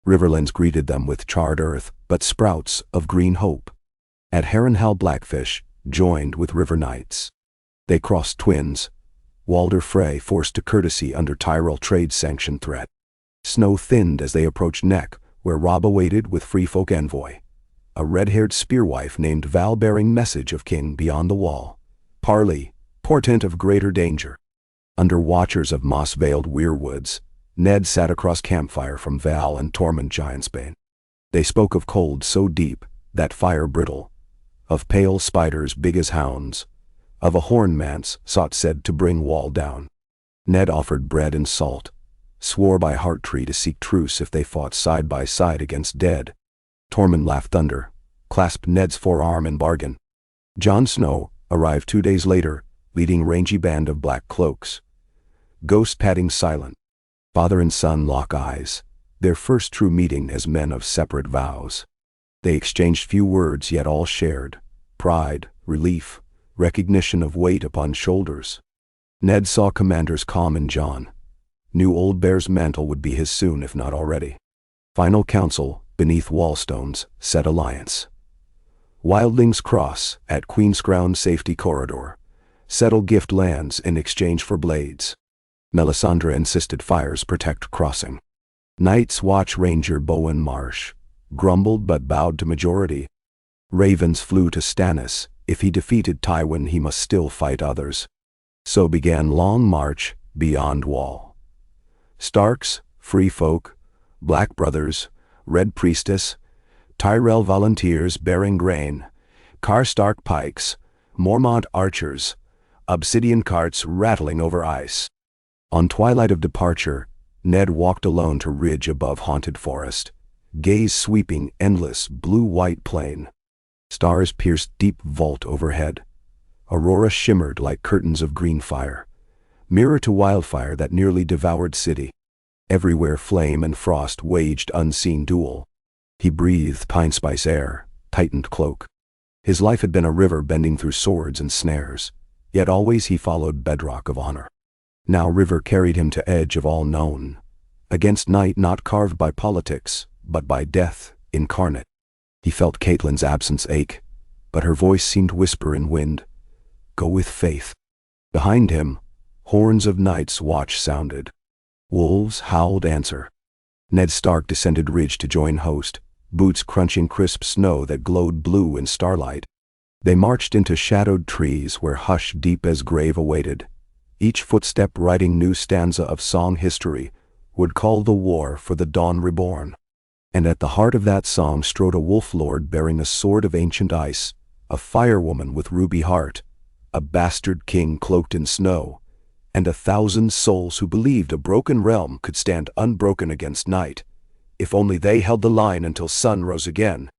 Riverlands greeted them with charred earth, but sprouts of green hope. At Harrenhal Blackfish joined with river knights. They crossed Twins, Walder Frey forced to courtesy under Tyrell trade sanction threat. Snow thinned as they approached Neck, where Robb awaited with free folk envoy. A red-haired spearwife named Val bearing message of king beyond the wall. Parley, portent of greater danger. Under watchers of moss-veiled weirwoods, Ned sat across campfire from Val and Tormund Giantsbane. They spoke of cold so deep that fire brittle, of pale spiders big as hounds, of a horn manse sought said to bring wall down. Ned offered bread and salt, swore by Hearttree to seek truce if they fought side by side against dead. Tormund laughed thunder, clasped Ned's forearm in bargain. Jon Snow arrived 2 days later, leading rangy band of black cloaks. Ghost padding silent. Father and son lock eyes, their first true meeting as men of separate vows. They exchanged few words yet all shared pride, relief, recognition of weight upon shoulders. Ned saw Commander's calm in Jon. Knew Old Bear's mantle would be his soon if not already. Final council, beneath wallstones, set alliance. Wildlings cross, at Queenscrown safety corridor. Settle gift lands in exchange for blades. Melisandre insisted fires protect crossing. Knights watch Ranger Bowen Marsh. Grumbled but bowed to majority. Ravens flew to Stannis. If he defeated Tywin he must still fight others. So began long march beyond wall. Starks, Free Folk, Black Brothers, Red Priestess, Tyrell Volunteers bearing grain, Karstark Pikes, Mormont Archers, obsidian carts rattling over ice. On twilight of departure, Ned walked alone to ridge above haunted forest, gaze sweeping endless blue-white plain. Stars pierced deep vault overhead. Aurora shimmered like curtains of green fire, mirror to wildfire that nearly devoured city. Everywhere flame and frost waged unseen duel. He breathed pine spice air, tightened cloak. His life had been a river bending through swords and snares, yet always he followed bedrock of honor. Now river carried him to edge of all known, against night not carved by politics, but by death incarnate. He felt Catelyn's absence ache, but her voice seemed whisper in wind. Go with faith. Behind him, horns of knights' watch sounded. Wolves howled answer. Ned Stark descended ridge to join host, boots crunching crisp snow that glowed blue in starlight. They marched into shadowed trees where hush deep as grave awaited. Each footstep writing new stanza of song history would call the war for the dawn reborn. And at the heart of that song strode a wolf lord bearing a sword of ancient ice, a firewoman with ruby heart, a bastard king cloaked in snow, and 1,000 souls who believed a broken realm could stand unbroken against night, if only they held the line until sun rose again.